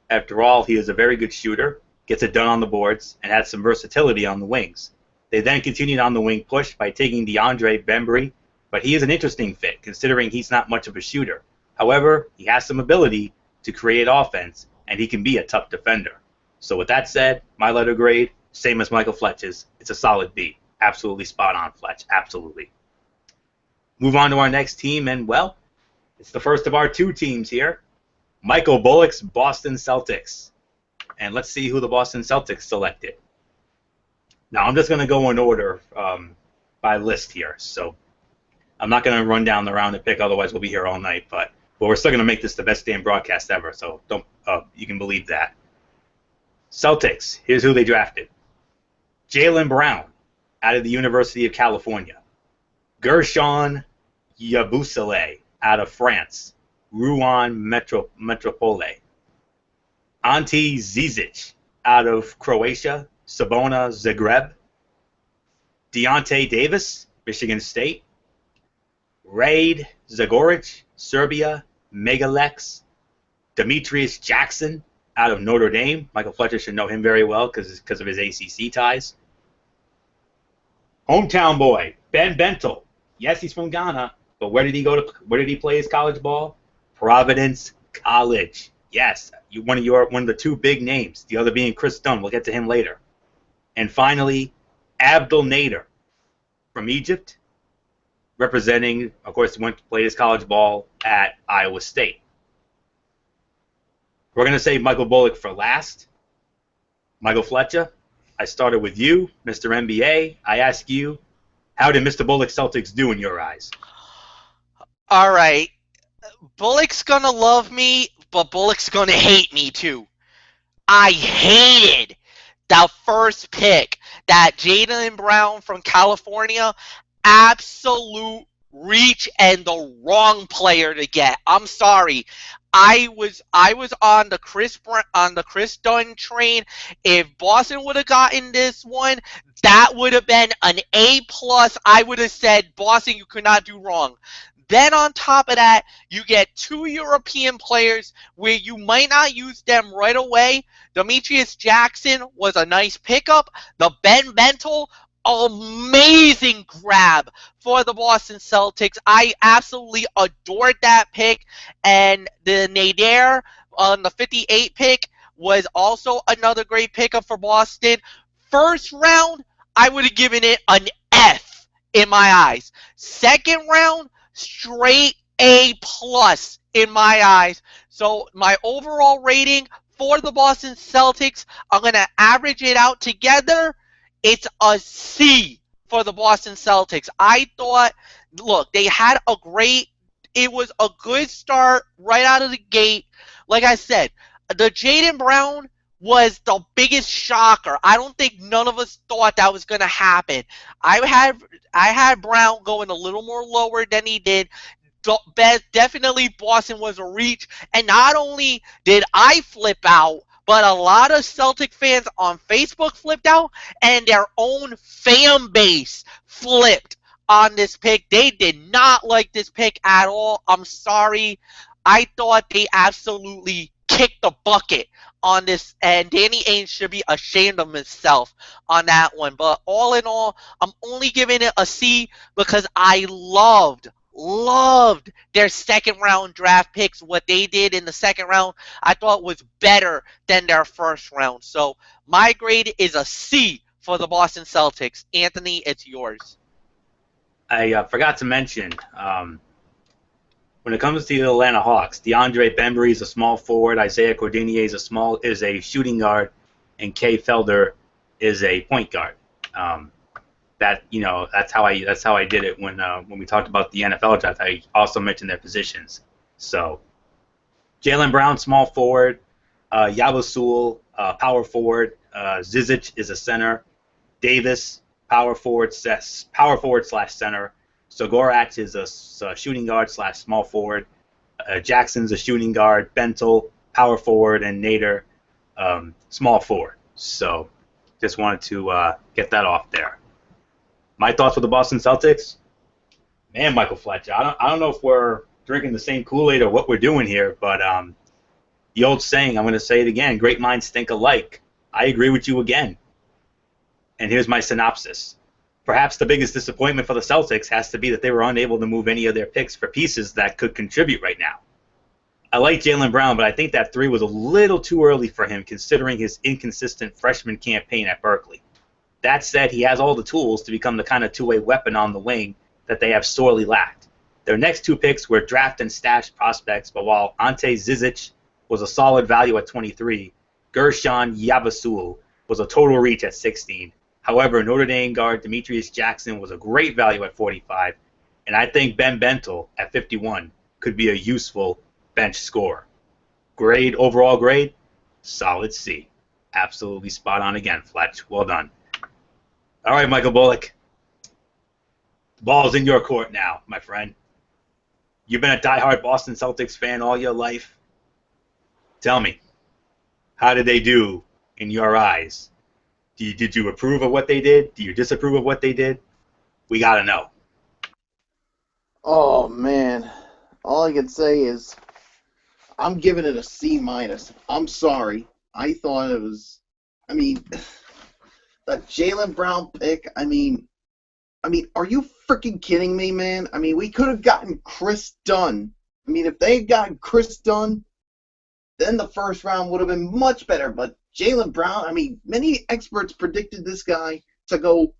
After all, he is a very good shooter, gets it done on the boards, and has some versatility on the wings. They then continued on the wing push by taking DeAndre Bembry, but he is an interesting fit considering he's not much of a shooter. However, he has some ability to create offense, and he can be a tough defender. So with that said, my letter grade, same as Michael Fletcher's, it's a solid B. Absolutely spot on, Fletch. Absolutely. Move on to our next team, and, well, it's the first of our 2 teams here. Michael Bullock's Boston Celtics. And let's see who the Boston Celtics selected. Now, I'm just going to go in order by list here. So I'm not going to run down the round and pick, otherwise we'll be here all night. But we're still going to make this the best damn broadcast ever, so you can believe that. Celtics, here's who they drafted. Jaylen Brown, out of the University of California. Gershon Yabusele out of France, Rouen Metropole. Ante Zizic out of Croatia, Cibona Zagreb. Deontay Davis, Michigan State. Raid Zagoric, Serbia, Megalex. Demetrius Jackson out of Notre Dame. Michael Fletcher should know him very well because of his ACC ties. Hometown boy, Ben Bentel. Yes, he's from Ghana, but where did he play his college ball? Providence College. Yes, one of the two big names, the other being Chris Dunn. We'll get to him later. And finally, Abdel Nader from Egypt, representing, of course, he played his college ball at Iowa State. We're going to save Michael Bullock for last. Michael Fletcher, I started with you, Mr. NBA. I ask you, how did Mr. Bullock's Celtics do in your eyes? All right. Bullock's going to love me, but Bullock's going to hate me too. I hated the first pick, that Jaylen Brown from California. Absolute reach and the wrong player to get. I'm sorry. I was on the Chris Dunn train. If Boston would have gotten this one, that would have been an A+. I would have said, Boston, you could not do wrong. Then on top of that, you get two European players where you might not use them right away. Demetrius Jackson was a nice pickup. The Ben Bentel, amazing grab for the Boston Celtics. I absolutely adored that pick. And the Nader on the 58 pick was also another great pickup for Boston. First round, I would have given it an F in my eyes. Second round, straight A+ in my eyes. So my overall rating for the Boston Celtics, I'm going to average it out together. It's a C for the Boston Celtics. I thought, look, it was a good start right out of the gate. Like I said, the Jaylen Brown was the biggest shocker. I don't think none of us thought that was going to happen. I had Brown going a little more lower than he did. Definitely Boston was a reach. And not only did I flip out, but a lot of Celtic fans on Facebook flipped out, and their own fan base flipped on this pick. They did not like this pick at all. I'm sorry. I thought they absolutely kicked the bucket on this, and Danny Ainge should be ashamed of himself on that one. But all in all, I'm only giving it a C because I loved their second round draft picks. What they did in the second round, I thought was better than their first round. So my grade is a C for the Boston Celtics. Anthony, it's yours. I forgot to mention, when it comes to the Atlanta Hawks, DeAndre Bembry is a small forward, Isaiah Cordinier is a shooting guard, and Kay Felder is a point guard. That's how I did it when we talked about the NFL draft. I also mentioned their positions. So Jaylen Brown, small forward, Yabusul, power forward, Zizic is a center, Davis, power forward / center. Zagorac is a shooting guard / small forward. Jackson's a shooting guard. Bentel, power forward, and Nader, small forward. So just wanted to get that off there. My thoughts with the Boston Celtics? Man, Michael Fletcher, I don't know if we're drinking the same Kool-Aid or what we're doing here, but the old saying, I'm going to say it again, great minds think alike. I agree with you again. And here's my synopsis. Perhaps the biggest disappointment for the Celtics has to be that they were unable to move any of their picks for pieces that could contribute right now. I like Jaylen Brown, but I think that 3 was a little too early for him considering his inconsistent freshman campaign at Berkeley. That said, he has all the tools to become the kind of two-way weapon on the wing that they have sorely lacked. Their next 2 picks were draft and stash prospects, but while Ante Zizic was a solid value at 23, Gershon Yabusul was a total reach at 16. However, Notre Dame guard Demetrius Jackson was a great value at 45, and I think Ben Bentel at 51 could be a useful bench scorer. Overall grade, solid C. Absolutely spot on again, Fletch. Well done. All right, Michael Bullock, The ball's in your court now, my friend. You've been a diehard Boston Celtics fan all your life. Tell me, how did they do in your eyes? Did you approve of what they did? Do you disapprove of what they did? We got to know. Oh man, all I can say is I'm giving it a C minus. I'm sorry. I thought it was. I mean, the Jaylen Brown pick. Are you freaking kidding me, man? I mean, we could have gotten Chris Dunn. I mean, if they had gotten Chris Dunn, then the first round would have been much better. But Jaylen Brown. I mean, many experts predicted this guy to go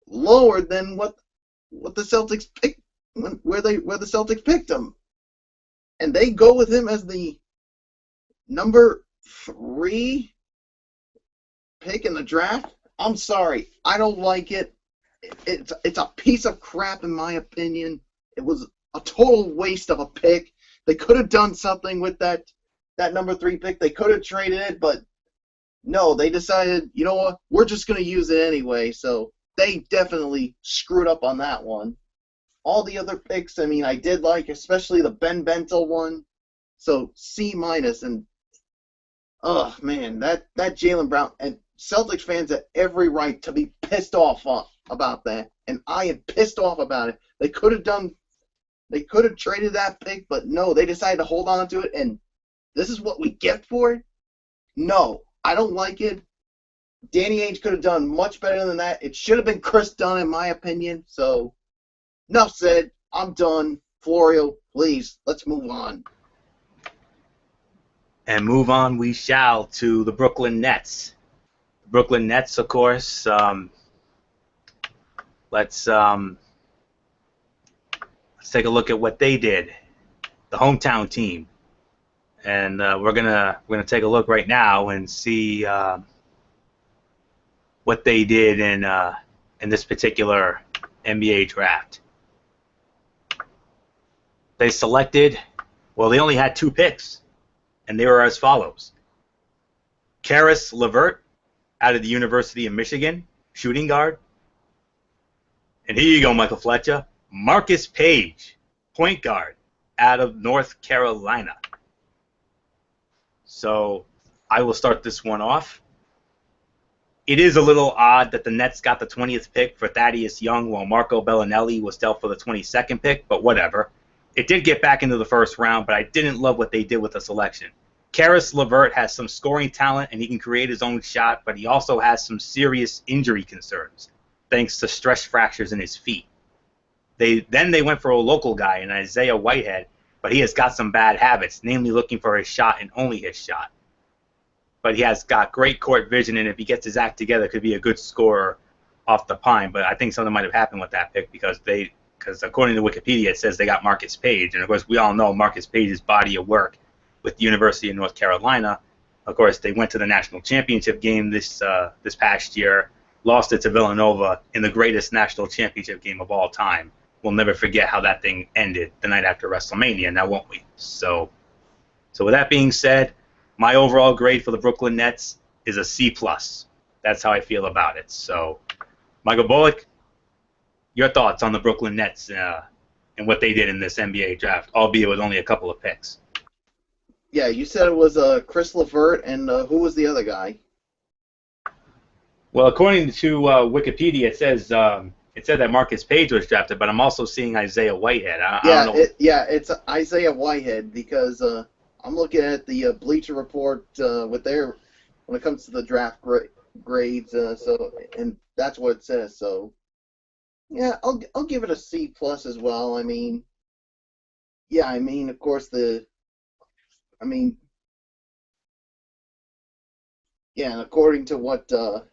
lower than what the Celtics picked. Where the Celtics picked him, and they go with him as the number 3 pick in the draft. I'm sorry, I don't like it. It's a piece of crap in my opinion. It was a total waste of a pick. They could have done something with that number 3 pick. They could have traded it, but no, they decided, you know what, we're just going to use it anyway. So they definitely screwed up on that one. All the other picks, I mean, I did like, especially the Ben Bentil one. So C minus, and oh man, that Jaylen Brown, and Celtics fans have every right to be pissed off about that, and I am pissed off about it. They could have traded that pick, but no, they decided to hold on to it, and this is what we get for it. No, I don't like it. Danny Ainge could have done much better than that. It should have been Chris Dunn, in my opinion. So. Enough said. I'm done. Florio, please, let's move on. And move on we shall to the Brooklyn Nets. The Brooklyn Nets, of course. Let's take a look at what they did. The hometown team, and we're gonna take a look right now and see what they did in this particular NBA draft. They selected, well, they only had 2 picks, and they were as follows. Caris LeVert out of the University of Michigan, shooting guard. And here you go, Michael Fletcher. Marcus Page, point guard, out of North Carolina. So I will start this one off. It is a little odd that the Nets got the 20th pick for Thaddeus Young while Marco Bellinelli was dealt for the 22nd pick, but whatever. It did get back into the first round, but I didn't love what they did with the selection. Caris LeVert has some scoring talent, and he can create his own shot, but he also has some serious injury concerns, thanks to stress fractures in his feet. They went for a local guy, an Isaiah Whitehead, but he has got some bad habits, namely looking for his shot and only his shot. But he has got great court vision, and if he gets his act together, could be a good scorer off the pine. But I think something might have happened with that pick because according to Wikipedia, it says they got Marcus Page. And, of course, we all know Marcus Page's body of work with the University of North Carolina. Of course, they went to the national championship game this past year, lost it to Villanova in the greatest national championship game of all time. We'll never forget how that thing ended the night after WrestleMania, now won't we? So with that being said, my overall grade for the Brooklyn Nets is a C+. That's how I feel about it. So, Michael Bullock, your thoughts on the Brooklyn Nets and what they did in this NBA draft, albeit with only a couple of picks. Yeah, you said it was Chris LeVert, and who was the other guy? Well, according to Wikipedia, it said that Marcus Page was drafted, but I'm also seeing Isaiah Whitehead. I don't know. It's Isaiah Whitehead because I'm looking at the Bleacher Report when it comes to the draft grades, and that's what it says. So, yeah, I'll give it a C+ as well. I mean, of course and according to what the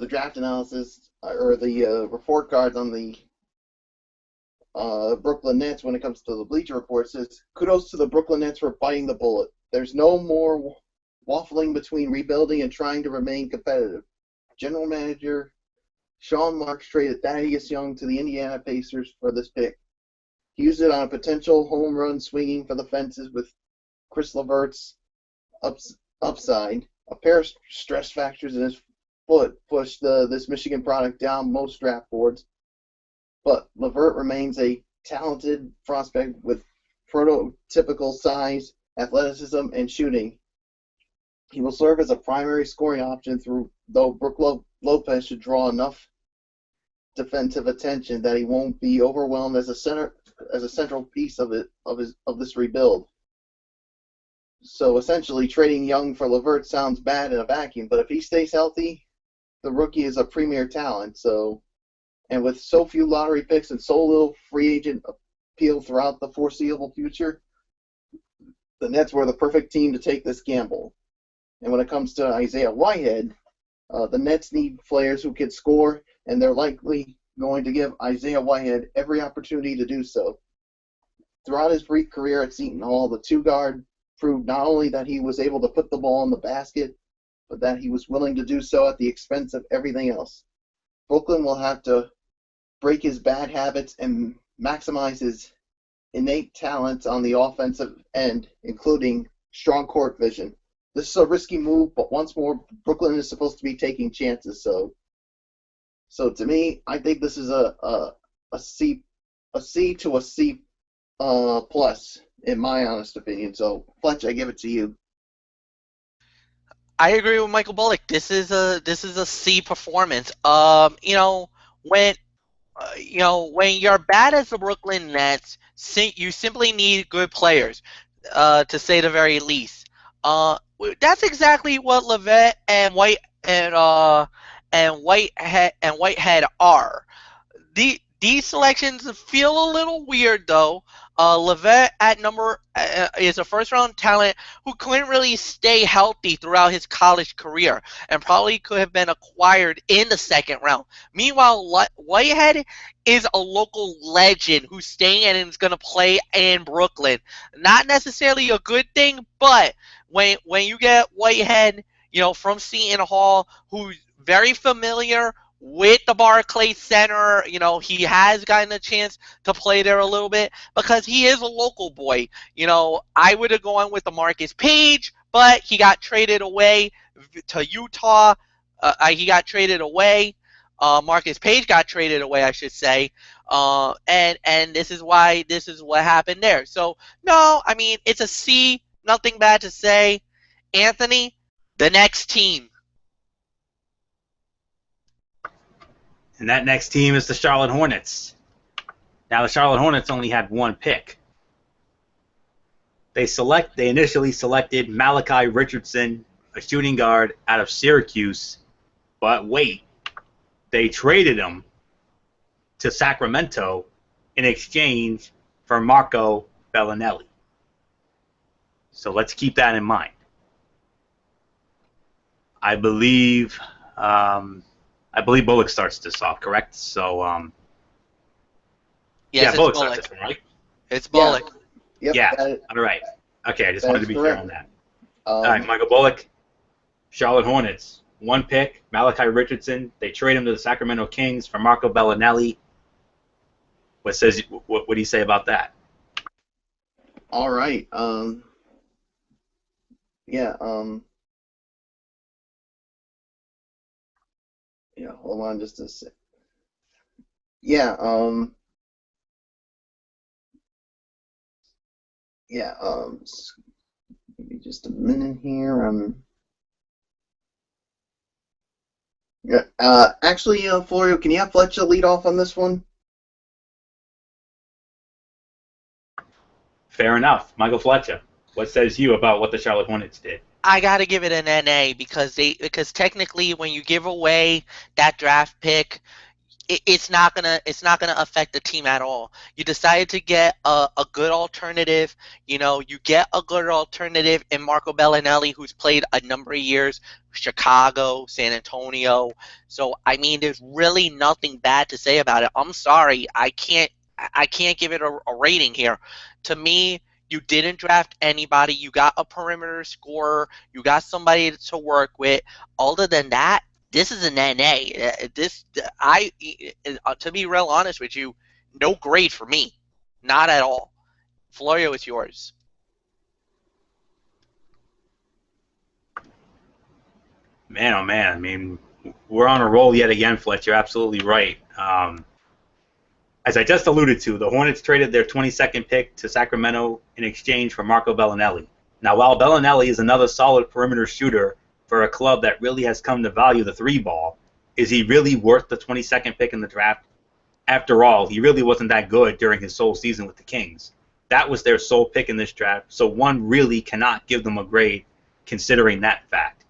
draft analysis or the report cards on the Brooklyn Nets when it comes to the Bleacher Report says, kudos to the Brooklyn Nets for biting the bullet. There's no more waffling between rebuilding and trying to remain competitive. General Manager Sean Marks traded Thaddeus Young to the Indiana Pacers for this pick. He used it on a potential home run swinging for the fences with Chris LeVert's upside, a pair of stress fractures in his push this Michigan product down most draft boards. But LeVert remains a talented prospect with prototypical size, athleticism, and shooting. He will serve as a primary scoring option though Brook Lopez should draw enough defensive attention that he won't be overwhelmed as a central piece of this rebuild. So essentially, trading Young for LeVert sounds bad in a vacuum, but if he stays healthy, the rookie is a premier talent. So, and with so few lottery picks and so little free agent appeal throughout the foreseeable future, the Nets were the perfect team to take this gamble. And when it comes to Isaiah Whitehead, the Nets need players who can score, and they're likely going to give Isaiah Whitehead every opportunity to do so. Throughout his brief career at Seton Hall, the two-guard proved not only that he was able to put the ball in the basket, but that he was willing to do so at the expense of everything else. Brooklyn will have to break his bad habits and maximize his innate talents on the offensive end, including strong court vision. This is a risky move, but once more, Brooklyn is supposed to be taking chances. So to me, I think this is a C to a C plus, in my honest opinion. So Fletch, I give it to you. I agree with Michael Bullock. This is a C performance. When you're bad as the Brooklyn Nets, you simply need good players, to say the very least. That's exactly what Levert and Whitehead are. These selections feel a little weird though. Levert at number is a first-round talent who couldn't really stay healthy throughout his college career and probably could have been acquired in the second round. Meanwhile, Whitehead is a local legend who's staying and is going to play in Brooklyn. Not necessarily a good thing, but when you get Whitehead, from Seton Hall, who's very familiar with the Barclays Center, he has gotten a chance to play there a little bit because he is a local boy. I would have gone with the Marcus Page, but he got traded away to Utah. He got traded away. Marcus Page got traded away, I should say. And this is what happened there. So no, I mean it's a C. Nothing bad to say. Anthony, the next team. And that next team is the Charlotte Hornets. Now, the Charlotte Hornets only had one pick. They initially selected Malachi Richardson, a shooting guard out of Syracuse. But wait, they traded him to Sacramento in exchange for Marco Bellinelli. So let's keep that in mind. I believe Bullock starts this off, correct? So, yes, yeah, Bullock starts this one, right? It's Bullock. Yep, Yeah, all right. Okay, I just wanted to be clear on that. All right, Um, Michael Bullock, Charlotte Hornets, one pick, Malachi Richardson. They trade him to the Sacramento Kings for Marco Bellinelli. What do you say about that? all right. Yeah. Yeah. Hold on, just a sec. Yeah. Yeah. Give me just a minute here. Yeah. Actually, Florio, can you have Fletcher lead off on this one? Fair enough. Michael Fletcher, what says you about what the Charlotte Hornets did? I gotta give it an NA because technically when you give away that draft pick, it's not gonna affect the team at all. You decided to get a good alternative. You get a good alternative in Marco Bellinelli, who's played a number of years, Chicago, San Antonio. So I mean, there's really nothing bad to say about it. I'm sorry, I can't give it a rating here. To me, you didn't draft anybody. You got a perimeter scorer. You got somebody to work with. Other than that, this is an NA. To be real honest with you, no grade for me, not at all. Florio, it's yours. Man, oh man, I mean, We're on a roll yet again, Fletch. You're absolutely right. As I just alluded to, the Hornets traded their 22nd pick to Sacramento in exchange for Marco Bellinelli. Now, while Bellinelli is another solid perimeter shooter for a club that really has come to value the three ball, is he really worth the 22nd pick in the draft? After all, he really wasn't that good during his sole season with the Kings. That was their sole pick in this draft, so one really cannot give them a grade considering that fact.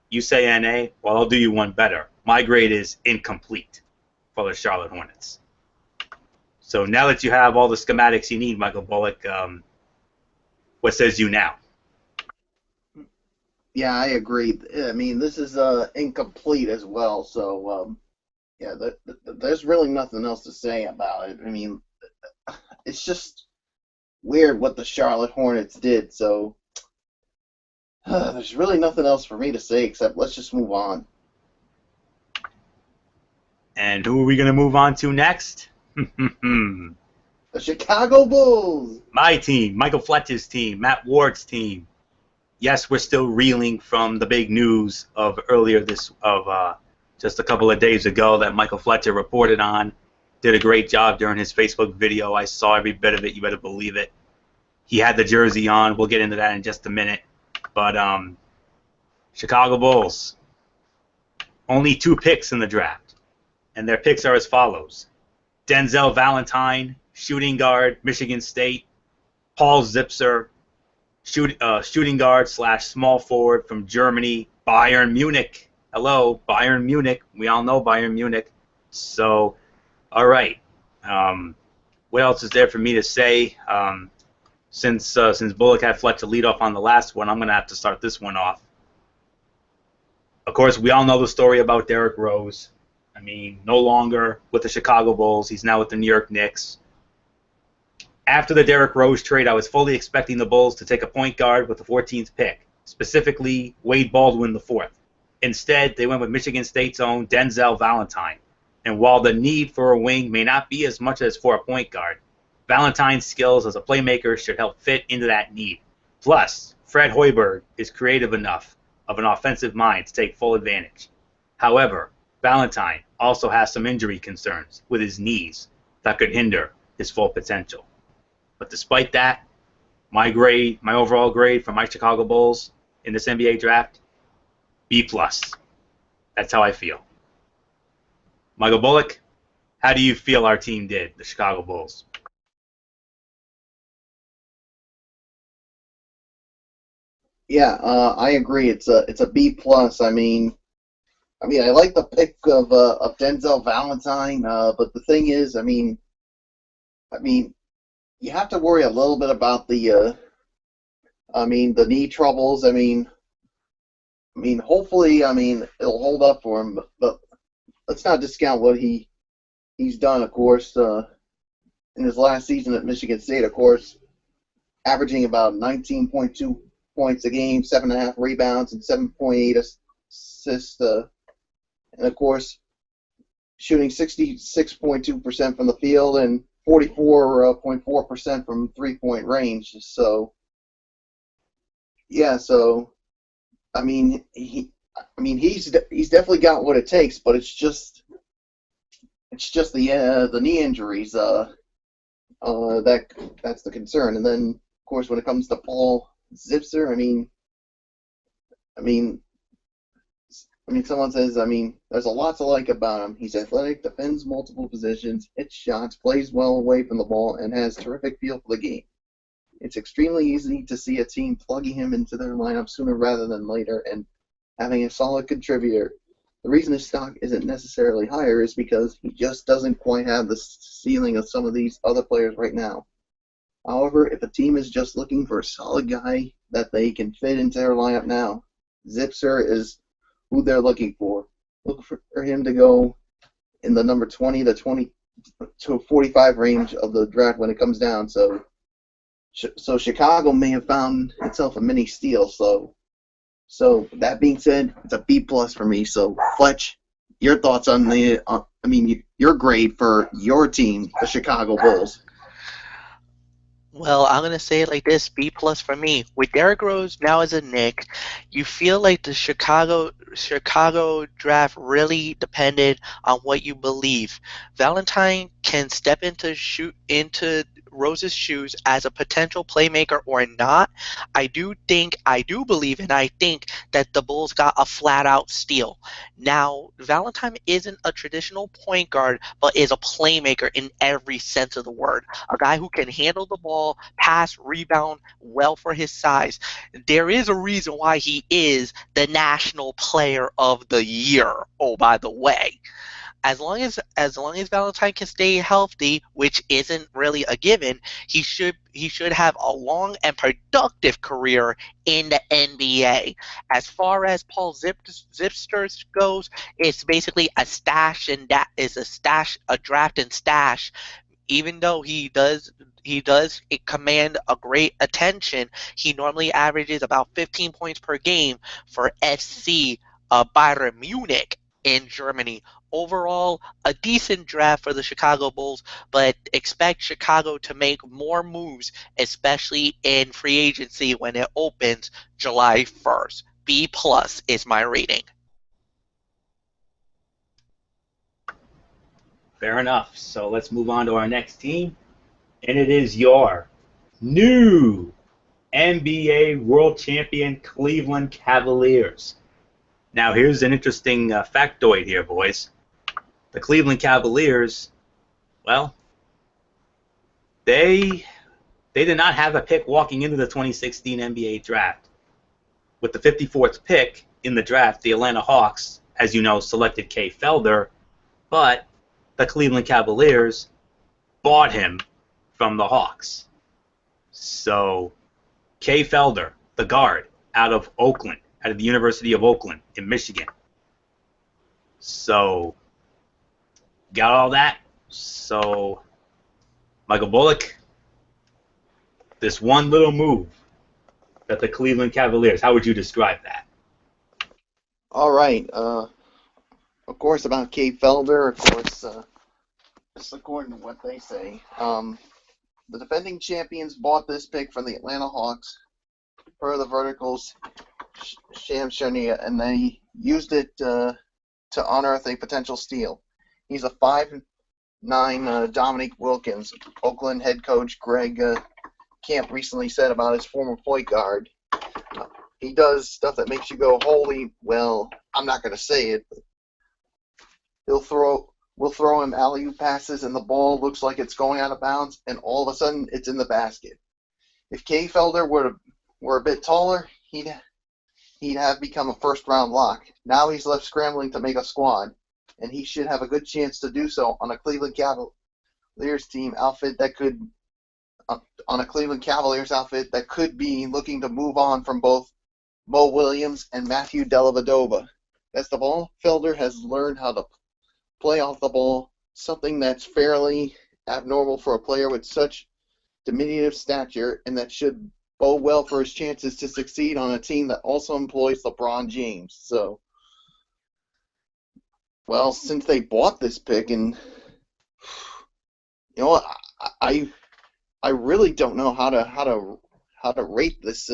You say NA, well, I'll do you one better. My grade is incomplete for the Charlotte Hornets. So now that you have all the schematics you need, Michael Bullock, what says you now? Yeah, I agree. I mean, this is incomplete as well. So, yeah, there's really nothing else to say about it. I mean, it's just weird what the Charlotte Hornets did. So, there's really nothing else for me to say except let's just move on. And who are we going to move on to next? The Chicago Bulls. My team, Michael Fletcher's team, Matt Ward's team. Yes, we're still reeling from the big news of just a couple of days ago that Michael Fletcher reported on. Did a great job during his Facebook video. I saw every bit of it. You better believe it. He had the jersey on. We'll get into that in just a minute. But Chicago Bulls, only 2 picks in the draft, and their picks are as follows: Denzel Valentine, shooting guard, Michigan State; Paul Zipser, shooting guard / small forward from Germany, Bayern Munich. Hello, Bayern Munich. We all know Bayern Munich. So, all right. What else is there for me to say? Since Bullock had Fletcher lead off on the last one, I'm going to have to start this one off. Of course, we all know the story about Derrick Rose. I mean, no longer with the Chicago Bulls. He's now with the New York Knicks. After the Derrick Rose trade, I was fully expecting the Bulls to take a point guard with the 14th pick, specifically Wade Baldwin IV. Instead, they went with Michigan State's own Denzel Valentine. And while the need for a wing may not be as much as for a point guard, Valentine's skills as a playmaker should help fit into that need. Plus, Fred Hoiberg is creative enough of an offensive mind to take full advantage. However, Valentine also has some injury concerns with his knees that could hinder his full potential. But despite that, my overall grade for my Chicago Bulls in this NBA draft, B+. That's how I feel. Michael Bullock, how do you feel our team did, the Chicago Bulls? Yeah, I agree. It's a B+. I mean, I like the pick of Denzel Valentine, but the thing is, I mean, you have to worry a little bit about the knee troubles. I mean, hopefully, it'll hold up for him. But let's not discount what he's done. Of course, in his last season at Michigan State, of course, averaging about 19.2 points a game, 7.5 rebounds, and 7.8 assists. And of course, shooting 66.2% from the field and 44.4% from 3-point range. So, yeah. So, he's definitely got what it takes, but it's just the knee injuries. That's the concern. And then, of course, when it comes to Paul Zipser, someone says, there's a lot to like about him. He's athletic, defends multiple positions, hits shots, plays well away from the ball, and has terrific feel for the game. It's extremely easy to see a team plugging him into their lineup sooner rather than later and having a solid contributor. The reason his stock isn't necessarily higher is because he just doesn't quite have the ceiling of some of these other players right now. However, if a team is just looking for a solid guy that they can fit into their lineup now, Zipser is who they're looking for. Look for him to go in the number 20 to 45 range of the draft when it comes down. So Chicago may have found itself a mini steal. So that being said, it's a B+ for me. So Fletch, your thoughts on your grade for your team, the Chicago Bulls? Well, I'm gonna say it like this: B plus for me. With Derrick Rose now as a Knick, you feel like the Chicago draft really depended on what you believe. Valentine can step into Rose's shoes as a potential playmaker or not. I do believe, and I think that the Bulls got a flat out steal. Now, Valentine isn't a traditional point guard, but is a playmaker in every sense of the word, a guy who can handle the ball, pass, rebound well for his size. There is a reason why he is the National Player of the Year. Oh, by the way, as long as Valentine can stay healthy, which isn't really a given, he should have a long and productive career in the NBA. As far as Paul Zipster goes, it's basically a stash, and that is a draft and stash. Even though he does command a great attention, he normally averages about 15 points per game for FC Bayern Munich in Germany. Overall, a decent draft for the Chicago Bulls, but expect Chicago to make more moves, especially in free agency when it opens July 1st. B plus is my rating. Fair enough. So let's move on to our next team, and it is your new NBA World Champion Cleveland Cavaliers. Now, here's an interesting factoid here, boys. The Cleveland Cavaliers, well, they did not have a pick walking into the 2016 NBA draft. With the 54th pick in the draft, the Atlanta Hawks, as you know, selected Kay Felder, but the Cleveland Cavaliers bought him from the Hawks. So, Kay Felder, the guard, out of the University of Oakland in Michigan. So, got all that? So, Michael Bullock, this one little move that the Cleveland Cavaliers, how would you describe that? All right. Of course, about Kate Felder, of course, just according to what they say, the defending champions bought this pick from the Atlanta Hawks per the Verticals Shams Charania, and they used it to unearth a potential steal. He's a 5'9" Dominique Wilkins. Oakland head coach Greg Camp recently said about his former point guard. He does stuff that makes you go, holy, well, I'm not going to say it. We'll throw him alley-oop passes, and the ball looks like it's going out of bounds, and all of a sudden it's in the basket. If Kay Felder were a bit taller, he'd have become a first-round lock. Now he's left scrambling to make a squad, and he should have a good chance to do so on a Cleveland Cavaliers outfit that could be looking to move on from both Mo Williams and Matthew Dellavedova. Best of all, Felder has learned how to play off the ball, something that's fairly abnormal for a player with such diminutive stature, and that should bode well for his chances to succeed on a team that also employs LeBron James. So, well, since they bought this pick, and you know, I really don't know how to rate this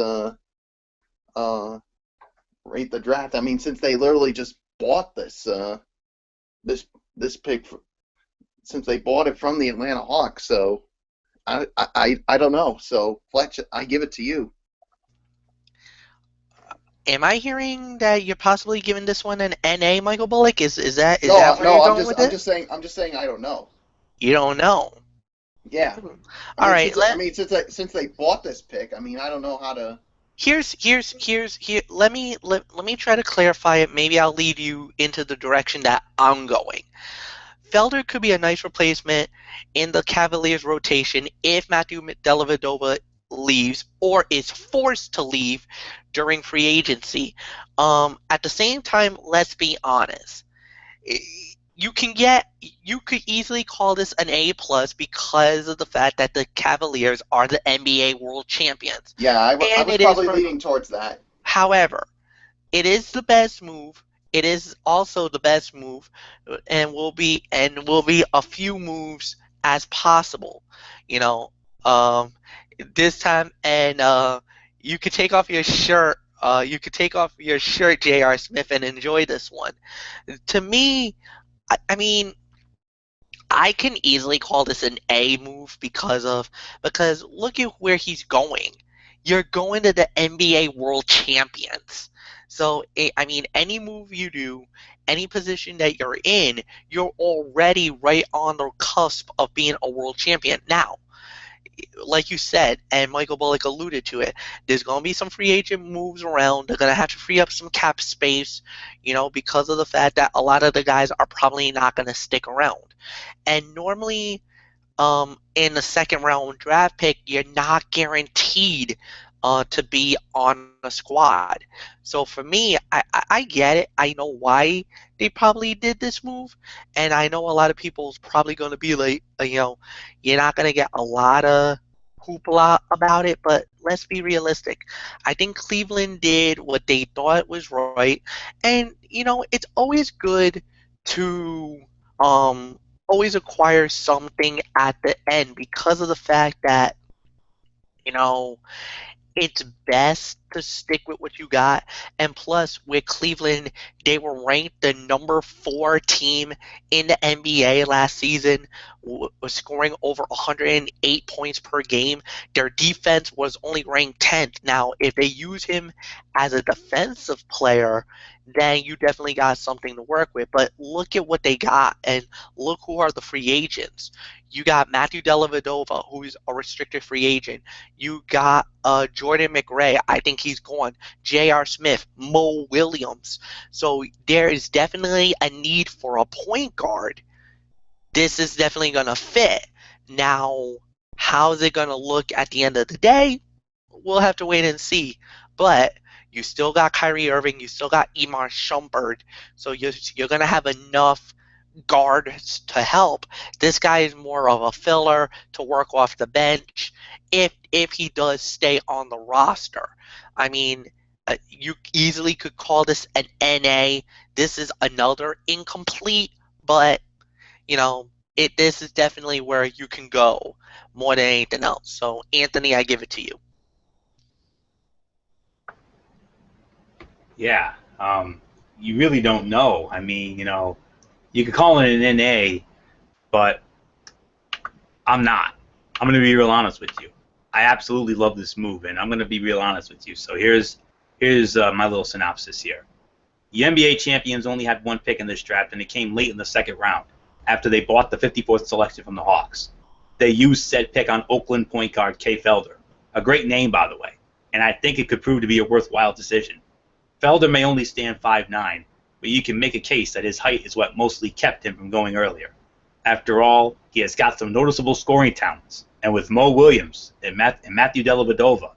rate the draft. I mean, since they literally just bought this pick, since they bought it from the Atlanta Hawks, so I don't know. So Fletch, I give it to you. Am I hearing that you're possibly giving this one an NA, Michael Bullock? Is that No, where no, you're I'm going with I'm it? just saying I don't know. You don't know. Yeah. All right. Since they bought this pick, I mean, I don't know how to. Here. Let me try to clarify it. Maybe I'll lead you into the direction that I'm going. Felder could be a nice replacement in the Cavaliers rotation if Matthew Dellavedova leaves or is forced to leave during free agency. At the same time, let's be honest. You could easily call this an A plus because of the fact that the Cavaliers are the NBA World Champions. Yeah, I was probably leaning towards that. However, it is the best move. It is also the best move, and will be a few moves as possible. You know, this time, and you could take off your shirt. You could take off your shirt, J.R. Smith, and enjoy this one. To me, I mean, I can easily call this an A move because look at where he's going. You're going to the NBA World Champions. So I mean, any move you do, any position that you're in, you're already right on the cusp of being a world champion. Now, like you said, and Michael Bullock alluded to it, there's going to be some free agent moves around. They're going to have to free up some cap space, because of the fact that a lot of the guys are probably not going to stick around. And normally, in the second round draft pick, you're not guaranteed to be on a squad. So for me, I get it. I know why they probably did this move, and I know a lot of people's probably going to be like, you're not going to get a lot of hoopla about it, but let's be realistic. I think Cleveland did what they thought was right, and it's always good to always acquire something at the end because of the fact that you know it's best to stick with what you got. And plus, with Cleveland, they were ranked the number 4 team in the NBA last season, was scoring over 108 points per game. Their defense was only ranked 10th. Now, if they use him as a defensive player, then you definitely got something to work with. But look at what they got, and look who are the free agents. You got Matthew Dellavedova, who's a restricted free agent. You got Jordan McRae. I think he's gone. J.R. Smith, Mo Williams. So there is definitely a need for a point guard. This is definitely going to fit. Now, how's it going to look at the end of the day? We'll have to wait and see. But you still got Kyrie Irving. You still got Iman Shumpert. So you're going to have enough guards to help. This guy is more of a filler to work off the bench if he does stay on the roster. I mean, you easily could call this an NA. This is another incomplete, but this is definitely where you can go more than anything else. So Anthony, I give it to you. Yeah, you really don't know. I mean, you could call it an NA, but I'm not. I'm going to be real honest with you. I absolutely love this move, and I'm going to be real honest with you. So here's my little synopsis here. The NBA champions only had 1 pick in this draft, and it came late in the second round after they bought the 54th selection from the Hawks. They used said pick on Oakland point guard Kay Felder, a great name, by the way, and I think it could prove to be a worthwhile decision. Felder may only stand 5'9", but you can make a case that his height is what mostly kept him from going earlier. After all, he has got some noticeable scoring talents, and with Mo Williams and Matthew Dellavedova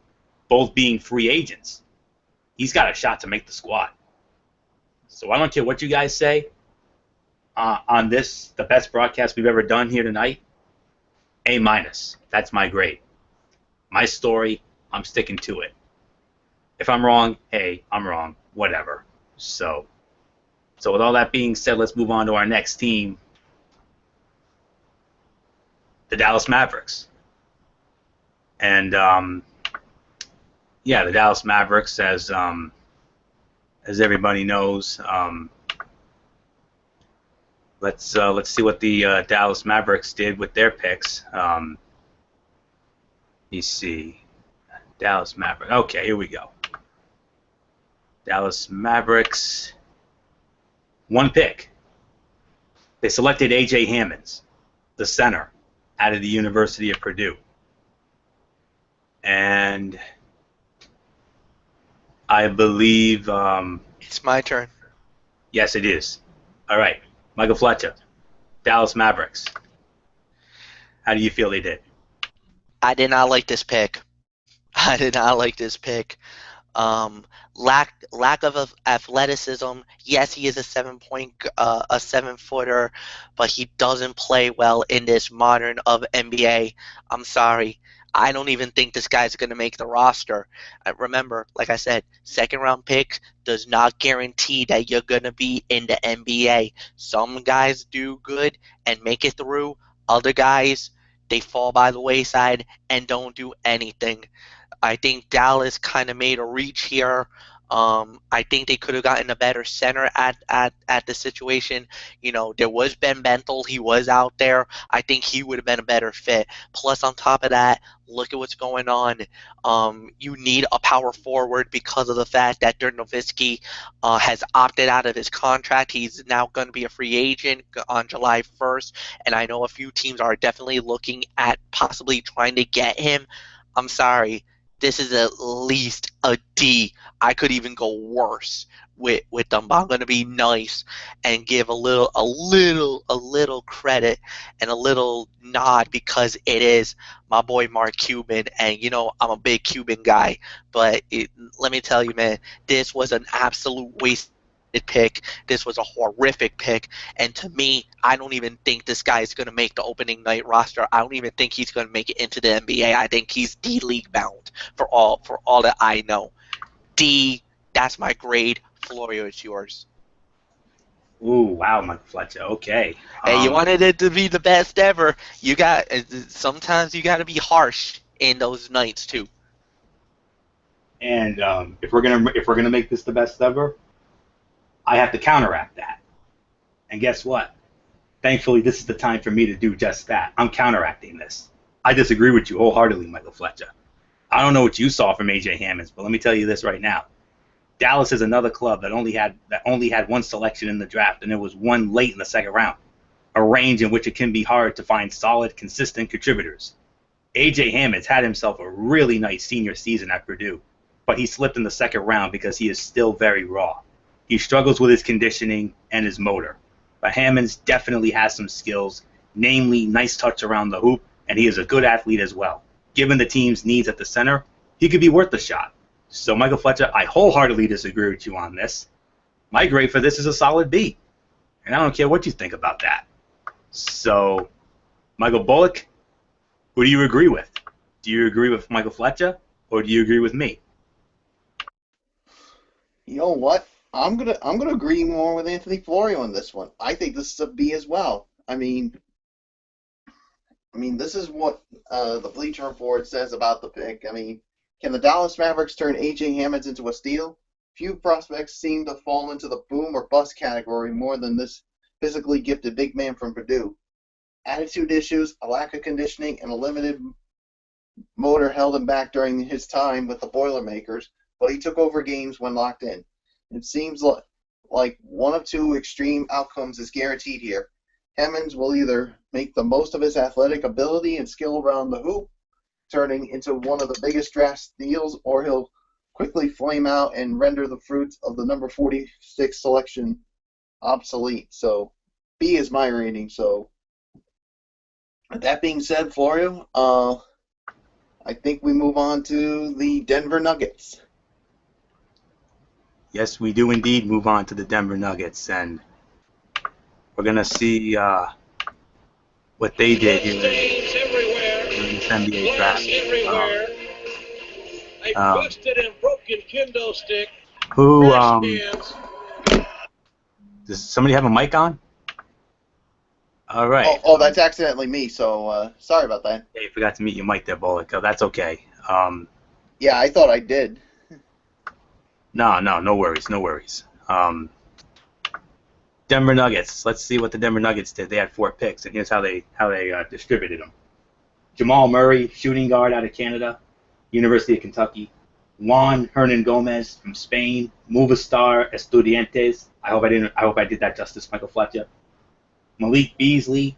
both being free agents, he's got a shot to make the squad. So I don't care what you guys say on this, the best broadcast we've ever done here tonight. A-. That's my grade. My story, I'm sticking to it. If I'm wrong, hey, I'm wrong. Whatever. So with all that being said, let's move on to our next team, the Dallas Mavericks. And the Dallas Mavericks, as everybody knows, let's see what the Dallas Mavericks did with their picks. You see, Dallas Mavericks. Okay, here we go. Dallas Mavericks. 1 pick. They selected A.J. Hammonds, the center, out of the University of Purdue. And I believe... It's my turn. Yes, it is. All right. Michael Fletcher, Dallas Mavericks. How do you feel they did? I did not like this pick. Lack of athleticism. Yes, he is a 7-footer, but he doesn't play well in this modern of NBA. I'm sorry. I don't even think this guy's going to make the roster. Remember, like I said, second-round pick does not guarantee that you're going to be in the NBA. Some guys do good and make it through. Other guys, they fall by the wayside and don't do anything. I think Dallas kind of made a reach here. I think they could have gotten a better center at the situation. There was Ben Benthel. He was out there. I think he would have been a better fit. Plus, on top of that, look at what's going on. You need a power forward because of the fact that Dirk Nowitzki has opted out of his contract. He's now going to be a free agent on July 1st, and I know a few teams are definitely looking at possibly trying to get him. I'm sorry. This is at least a D. I could even go worse with them, but I'm going to be nice and give a little credit and a little nod because it is my boy Mark Cuban, and I'm a big Cuban guy. But let me tell you, man, this was an absolute waste pick. This was a horrific pick, and to me, I don't even think this guy is going to make the opening night roster. I don't even think he's going to make it into the NBA. I think he's D league bound for all that I know. D, that's my grade. Florio, it's yours. Ooh, wow, Michael Fletcher. Okay. Hey, you wanted it to be the best ever. Sometimes you got to be harsh in those nights too. And if we're gonna make this the best ever, I have to counteract that. And guess what? Thankfully, this is the time for me to do just that. I'm counteracting this. I disagree with you wholeheartedly, Michael Fletcher. I don't know what you saw from A.J. Hammonds, but let me tell you this right now. Dallas is another club that only had one selection in the draft, and it was one late in the second round, a range in which it can be hard to find solid, consistent contributors. A.J. Hammonds had himself a really nice senior season at Purdue, but he slipped in the second round because he is still very raw. He struggles with his conditioning and his motor. But Hammonds definitely has some skills, namely nice touch around the hoop, and he is a good athlete as well. Given the team's needs at the center, he could be worth a shot. So, Michael Fletcher, I wholeheartedly disagree with you on this. My grade for this is a solid B, and I don't care what you think about that. So, Michael Bullock, who do you agree with? Do you agree with Michael Fletcher, or do you agree with me? You know what? I'm gonna agree more with Anthony Florio on this one. I think this is a B as well. I mean, this is what the Bleacher Report says about the pick. I mean, can the Dallas Mavericks turn A.J. Hammonds into a steal? Few prospects seem to fall into the boom or bust category more than this physically gifted big man from Purdue. Attitude issues, a lack of conditioning, and a limited motor held him back during his time with the Boilermakers, but he took over games when locked in. It seems like one of two extreme outcomes is guaranteed here. Hammonds will either make the most of his athletic ability and skill around the hoop, turning into one of the biggest draft steals, or he'll quickly flame out and render the fruits of the number 46 selection obsolete. So B is my rating. So that being said, Florio, I think we move on to the Denver Nuggets. Yes, we do indeed move on to the Denver Nuggets, and we're going to see what they did in this NBA draft. Does somebody have a mic on? All right. Oh, that's accidentally me, so sorry about that. Yeah, you forgot to mute your mic there, Bullock. Oh, that's okay. Yeah, I thought I did. No worries. Denver Nuggets. Let's see what the Denver Nuggets did. They had 4 picks, and here's how they distributed them. Jamal Murray, shooting guard out of Canada, University of Kentucky. Juan Hernan Gomez from Spain, Movistar Estudiantes. I hope I did that justice, Michael Fletcher. Malik Beasley,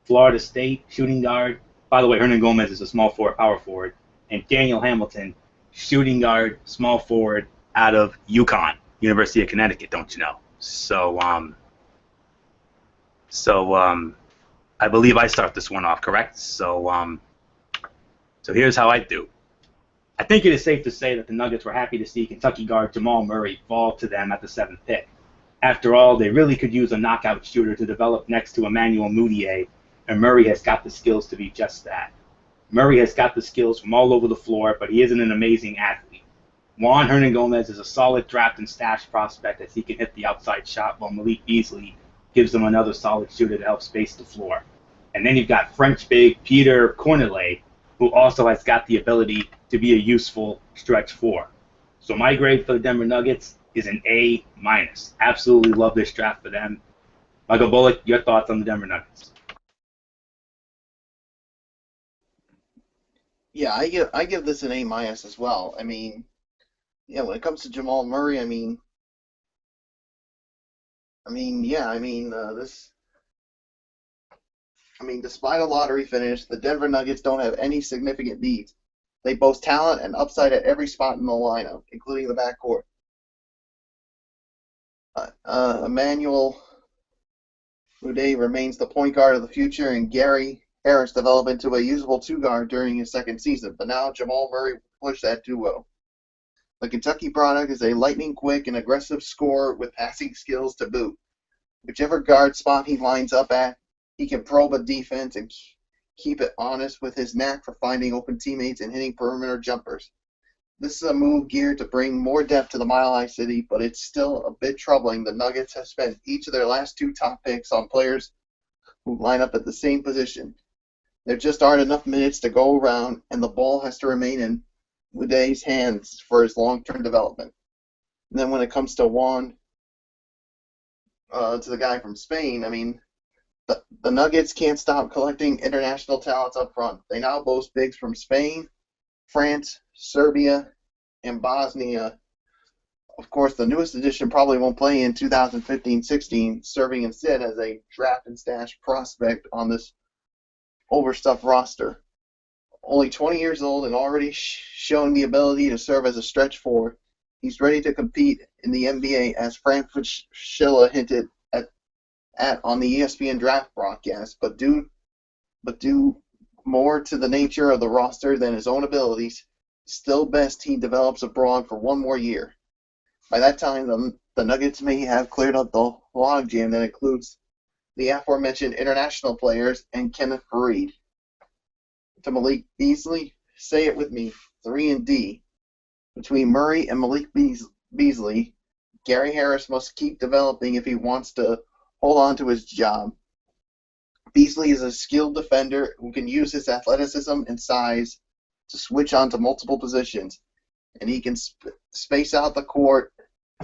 Florida State, shooting guard. By the way, Hernan Gomez is a small forward, power forward. And Daniel Hamilton, shooting guard, small forward, out of UConn, University of Connecticut, don't you know? So I believe I start this one off, correct? So here's how I do. I think it is safe to say that the Nuggets were happy to see Kentucky guard Jamal Murray fall to them at the 7th pick. After all, they really could use a knockout shooter to develop next to Emmanuel Mudiay, and Murray has got the skills to be just that. Murray has got the skills from all over the floor, but he isn't an amazing athlete. Juan Hernan Gomez is a solid draft and stash prospect as he can hit the outside shot, while Malik Beasley gives them another solid shooter to help space the floor. And then you've got French big Peter Cornelet, who also has got the ability to be a useful stretch four. So my grade for the Denver Nuggets is an A minus. Absolutely love this draft for them. Michael Bullock, your thoughts on the Denver Nuggets? Yeah, I give this an A minus as well. I mean, yeah, when it comes to Jamal Murray, yeah, despite a lottery finish, the Denver Nuggets don't have any significant needs. They boast talent and upside at every spot in the lineup, including the backcourt. Emmanuel Mudiay remains the point guard of the future, and Gary Harris developed into a usable two guard during his second season. But now Jamal Murray pushed that duo. The Kentucky product is a lightning quick and aggressive scorer with passing skills to boot. Whichever guard spot he lines up at, he can probe a defense and keep it honest with his knack for finding open teammates and hitting perimeter jumpers. This is a move geared to bring more depth to the Mile High City, but it's still a bit troubling. The Nuggets have spent each of their last two top picks on players who line up at the same position. There just aren't enough minutes to go around, and the ball has to remain in Muday's hands for his long-term development. And then when it comes to Juan, to the guy from Spain, the Nuggets can't stop collecting international talents up front. They now boast bigs from Spain, France, Serbia, and Bosnia. Of course, the newest addition probably won't play in 2015-16, serving instead as a draft and stash prospect on this overstuffed roster. Only 20 years old and already showing the ability to serve as a stretch four, he's ready to compete in the NBA, as Frank Fraschilla hinted at on the ESPN draft broadcast, but due more to the nature of the roster than his own abilities, still best he develops abroad for one more year. By that time, the Nuggets may have cleared up the logjam that includes the aforementioned international players and Kenneth Faried. To Malik Beasley, say it with me, 3 and D. Between Murray and Malik Beasley, Gary Harris must keep developing if he wants to hold on to his job. Beasley is a skilled defender who can use his athleticism and size to switch onto multiple positions, and he can space out the court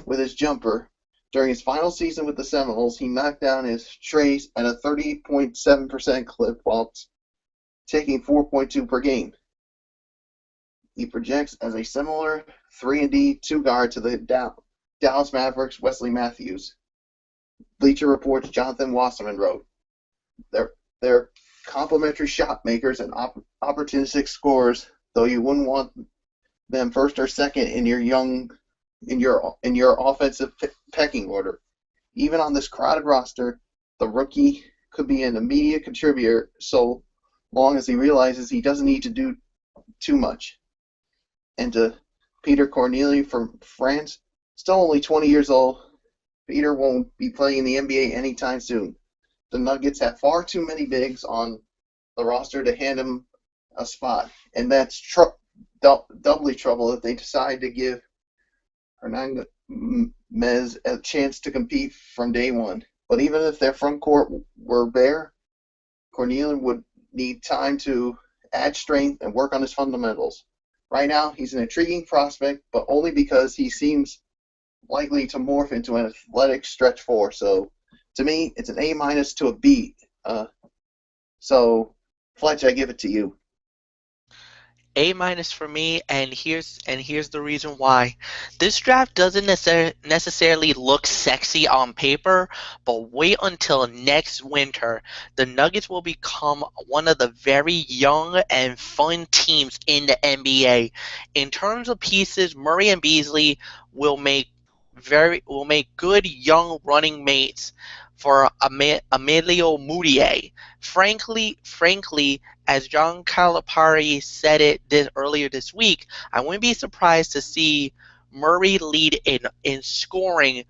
with his jumper. During his final season with the Seminoles, he knocked down his trays at a 30.7% clip while taking 4.2 per game. He projects as a similar 3-and-D two-guard to the Dallas Mavericks' Wesley Matthews. Bleacher Report's Jonathan Wasserman wrote, They're complementary shot makers and opportunistic scorers, though you wouldn't want them first or second in your offensive pecking order. Even on this crowded roster, the rookie could be an immediate contributor so long as he realizes he doesn't need to do too much. And to Peter Cornelie from France, still only 20 years old, Peter won't be playing in the NBA anytime soon. The Nuggets have far too many bigs on the roster to hand him a spot, and that's doubly trouble if they decide to give Hernangomez a chance to compete from day one. But even if their front court were bare, Cornelia would need time to add strength and work on his fundamentals. Right now, he's an intriguing prospect, but only because he seems likely to morph into an athletic stretch four. So, to me, it's an A minus to a B. So, Fletch, I give it to you. A minus for me, and here's the reason why. This draft doesn't necessarily look sexy on paper, but wait until next winter. The Nuggets will become one of the very young and fun teams in the NBA. In terms of pieces, Murray and Beasley will make good young running mates for Emilio Mudiay. Frankly, as John Calipari said it earlier this week, I wouldn't be surprised to see Murray lead in scoring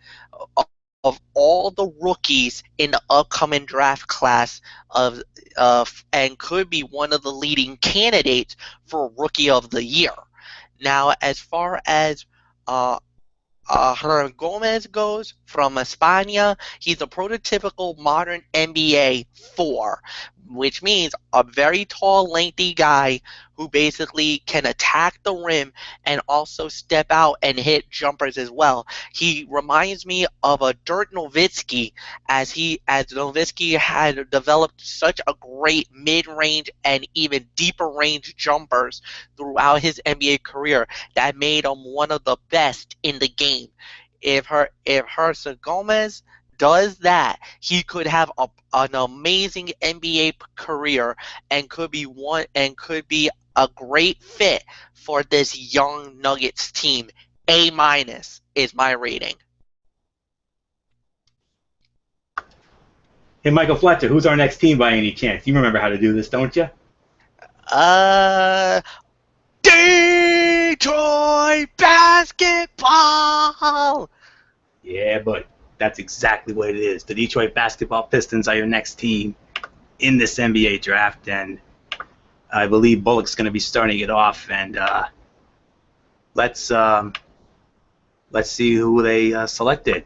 of all the rookies in the upcoming draft class and could be one of the leading candidates for Rookie of the Year. Now, as far as Hernan Gomez goes from España, he's a prototypical modern NBA 4. which means a very tall, lengthy guy who basically can attack the rim and also step out and hit jumpers as well. He reminds me of a Dirk Nowitzki, as Nowitzki had developed such a great mid-range and even deeper range jumpers throughout his NBA career that made him one of the best in the game. If Herson Gomez does that, he could have an amazing NBA career and could be a great fit for this young Nuggets team. A minus is my rating. Hey, Michael Fletcher, who's our next team by any chance? You remember how to do this, don't you? Detroit basketball. Yeah, but that's exactly what it is. The Detroit Basketball Pistons are your next team in this NBA draft, and I believe Bullock's going to be starting it off. And let's see who they selected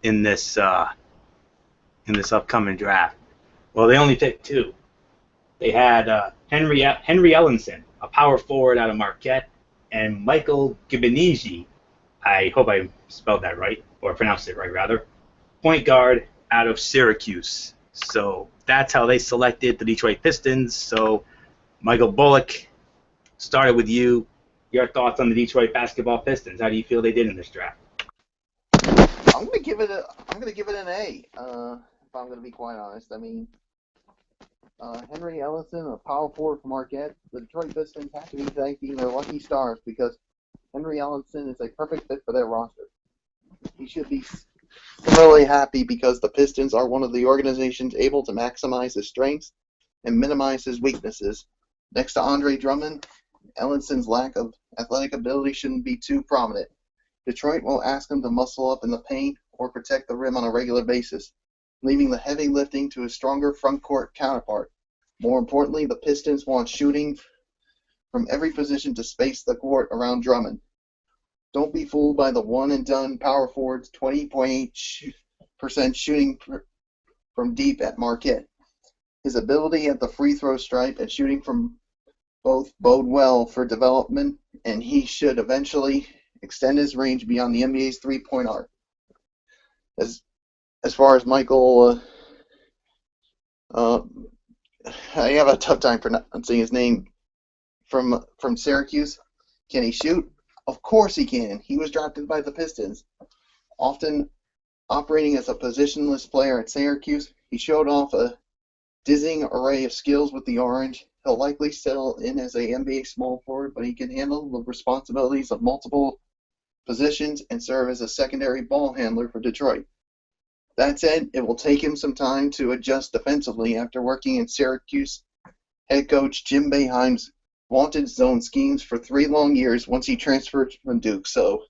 in this upcoming draft. Well, they only picked two. They had Henry Ellenson, a power forward out of Marquette, and Michael Gibonigi. I hope I spelled that right, or pronounced it right, rather. Point guard out of Syracuse. So that's how they selected the Detroit Pistons. So, Michael Bullock, started with you. Your thoughts on the Detroit Basketball Pistons? How do you feel they did in this draft? I'm gonna give it an A. If I'm gonna be quite honest, I mean, Henry Ellison, a power forward from Marquette. The Detroit Pistons have to be thanking their lucky stars because Henry Ellison is a perfect fit for their roster. He should be really happy because the Pistons are one of the organizations able to maximize his strengths and minimize his weaknesses. Next to Andre Drummond, Ellison's lack of athletic ability shouldn't be too prominent. Detroit won't ask him to muscle up in the paint or protect the rim on a regular basis, leaving the heavy lifting to his stronger front court counterpart. More importantly, the Pistons want shooting from every position to space the court around Drummond. Don't be fooled by the one-and-done power forward's 20.8% shooting from deep at Marquette. His ability at the free throw stripe and shooting from both bode well for development, and he should eventually extend his range beyond the NBA's three-point arc. As far as Michael, I have a tough time pronouncing his name. From Syracuse, can he shoot? Of course he can. He was drafted by the Pistons. Often operating as a positionless player at Syracuse, he showed off a dizzying array of skills with the Orange. He'll likely settle in as a NBA small forward, but he can handle the responsibilities of multiple positions and serve as a secondary ball handler for Detroit. That said, it will take him some time to adjust defensively after working in Syracuse head coach Jim Boeheim's vaunted zone schemes for 3 long years once he transferred from Duke. So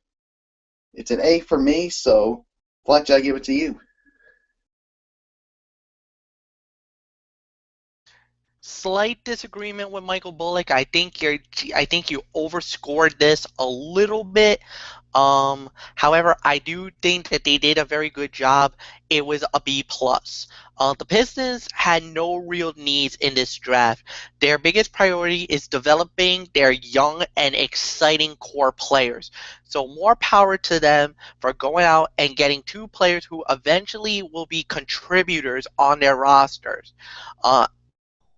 it's an A for me, so Fletch, I give it to you. Slight disagreement with Michael Bullock. I think you overscored this a little bit. However, I do think that they did a very good job. It was a B plus. The Pistons had no real needs in this draft. Their biggest priority is developing their young and exciting core players. So more power to them for going out and getting 2 players who eventually will be contributors on their rosters.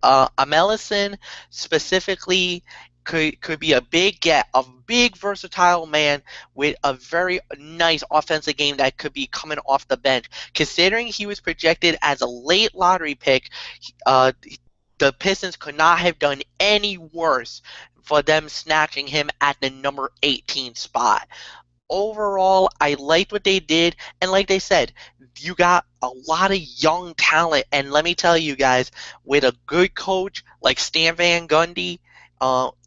Ellison specifically could be a big versatile man with a very nice offensive game that could be coming off the bench. Considering he was projected as a late lottery pick, the Pistons could not have done any worse for them snatching him at the number 18 spot. Overall, I liked what they did, and like they said, you got a lot of young talent, and let me tell you guys, with a good coach like Stan Van Gundy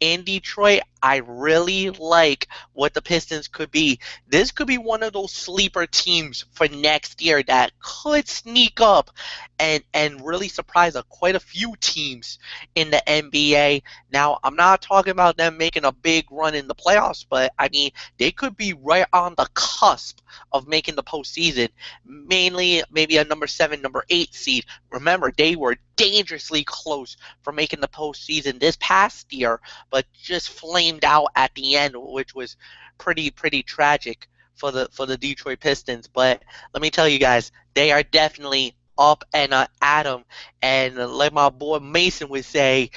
in Detroit, I really like what the Pistons could be. This could be one of those sleeper teams for next year that could sneak up and really surprise quite a few teams in the NBA. Now, I'm not talking about them making a big run in the playoffs, but I mean, they could be right on the cusp of making the postseason, mainly maybe a number 7, number 8 seed. Remember, they were dangerously close for making the postseason this past year, but just flamed out at the end, which was pretty tragic for the Detroit Pistons. But let me tell you guys, they are definitely up and at 'em, and like my boy Mason would say,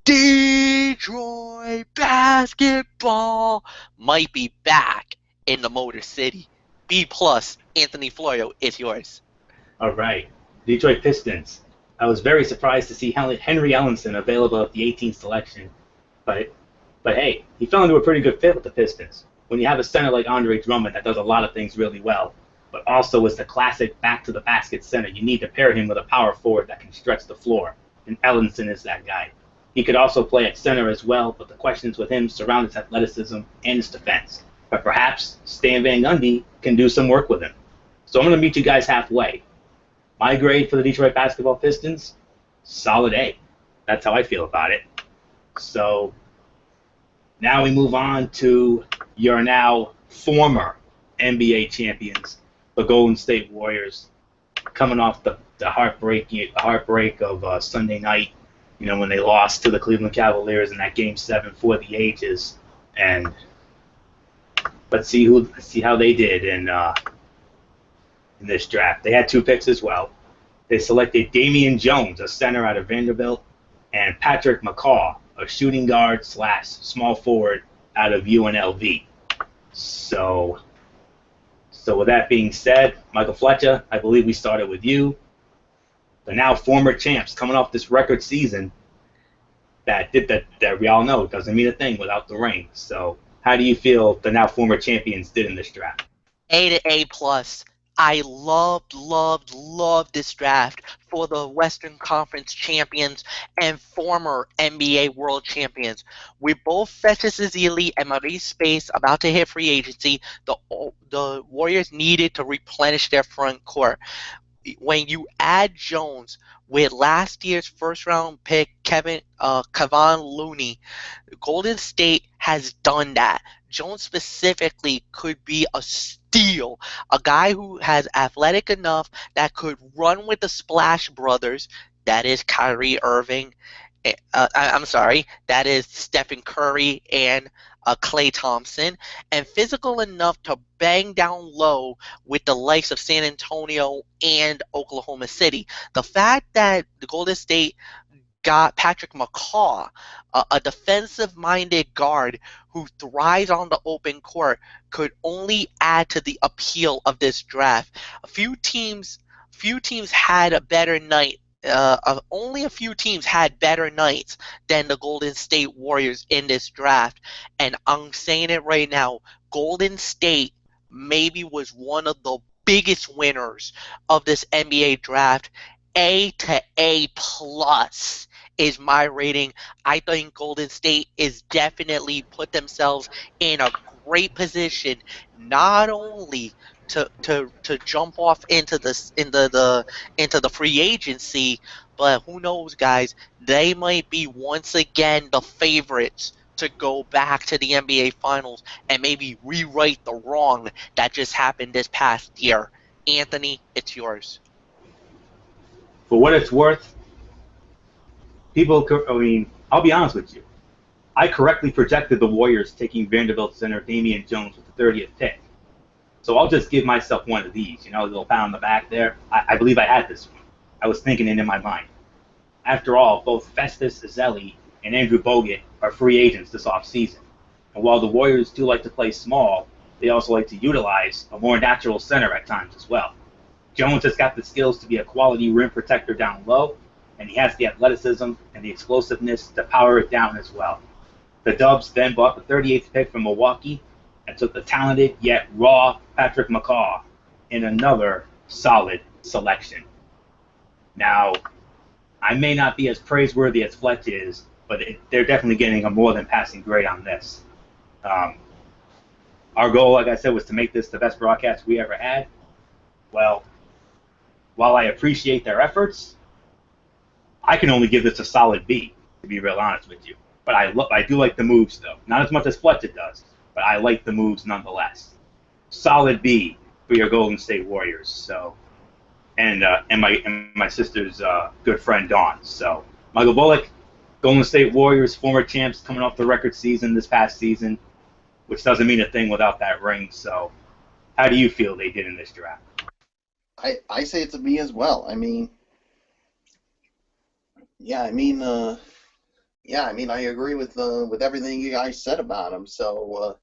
Detroit basketball might be back in the Motor City. B plus, Anthony Florio, it's yours. All right. Detroit Pistons. I was very surprised to see Henry Ellenson available at the 18th selection, but hey, he fell into a pretty good fit with the Pistons. When you have a center like Andre Drummond that does a lot of things really well, but also is the classic back-to-the-basket center, you need to pair him with a power forward that can stretch the floor, and Ellenson is that guy. He could also play at center as well, but the questions with him surround his athleticism and his defense. But perhaps Stan Van Gundy can do some work with him. So I'm going to meet you guys halfway. My grade for the Detroit Basketball Pistons, solid A. That's how I feel about it. So now we move on to your now former NBA champions, the Golden State Warriors, coming off the heartbreak of Sunday night, when they lost to the Cleveland Cavaliers in that Game 7 for the ages. And let's see how they did in this draft. They had 2 picks as well. They selected Damian Jones, a center out of Vanderbilt, and Patrick McCaw, a shooting guard / small forward out of UNLV. So with that being said, Michael Fletcher, I believe we started with you. The now former champs coming off this record season that we all know doesn't mean a thing without the ring. So how do you feel the now former champions did in this draft? A to A plus. I loved this draft for the Western Conference champions and former NBA world champions. With both Festus Ezeli and Maurice Space about to hit free agency, the Warriors needed to replenish their front court. When you add Jones with last year's first-round pick Kevon Looney, Golden State has done that. Jones specifically could be a steal, a guy who has athletic enough that could run with the Splash Brothers, that is Kyrie Irving, that is Stephen Curry and Klay Thompson, and physical enough to bang down low with the likes of San Antonio and Oklahoma City. The fact that the Golden State got Patrick McCaw, a defensive-minded guard who thrives on the open court, could only add to the appeal of this draft. Few teams had a better night. Only a few teams had better nights than the Golden State Warriors in this draft, and I'm saying it right now, Golden State maybe was one of the biggest winners of this NBA draft. A to A plus is my rating. I think Golden State is definitely put themselves in a great position, not only to jump off into the free agency, but who knows, guys? They might be once again the favorites to go back to the NBA Finals and maybe rewrite the wrong that just happened this past year. Anthony, it's yours. For what it's worth, I'll be honest with you. I correctly projected the Warriors taking Vanderbilt center Damian Jones with the 30th pick. So I'll just give myself one of these, a little pat on the back there. I believe I had this one. I was thinking it in my mind. After all, both Festus Ezeli and Andrew Bogut are free agents this offseason. And while the Warriors do like to play small, they also like to utilize a more natural center at times as well. Jones has got the skills to be a quality rim protector down low, and he has the athleticism and the explosiveness to power it down as well. The Dubs then bought the 38th pick from Milwaukee and took the talented yet raw Patrick McCaw in another solid selection. Now, I may not be as praiseworthy as Fletch is, but they're definitely getting a more than passing grade on this. Um, our goal, like I said, was to make this the best broadcast we ever had. Well, while I appreciate their efforts, I can only give this a solid B, to be real honest with you. But I do like the moves, though. Not as much as Fletcher does, but I like the moves nonetheless. Solid B for your Golden State Warriors. So, and my sister's good friend Dawn. So, Michael Bullock, Golden State Warriors, former champs, coming off the record season this past season, which doesn't mean a thing without that ring. So, how do you feel they did in this draft? I say it's a B as well. I mean, yeah, I mean, I agree with everything you guys said about him. So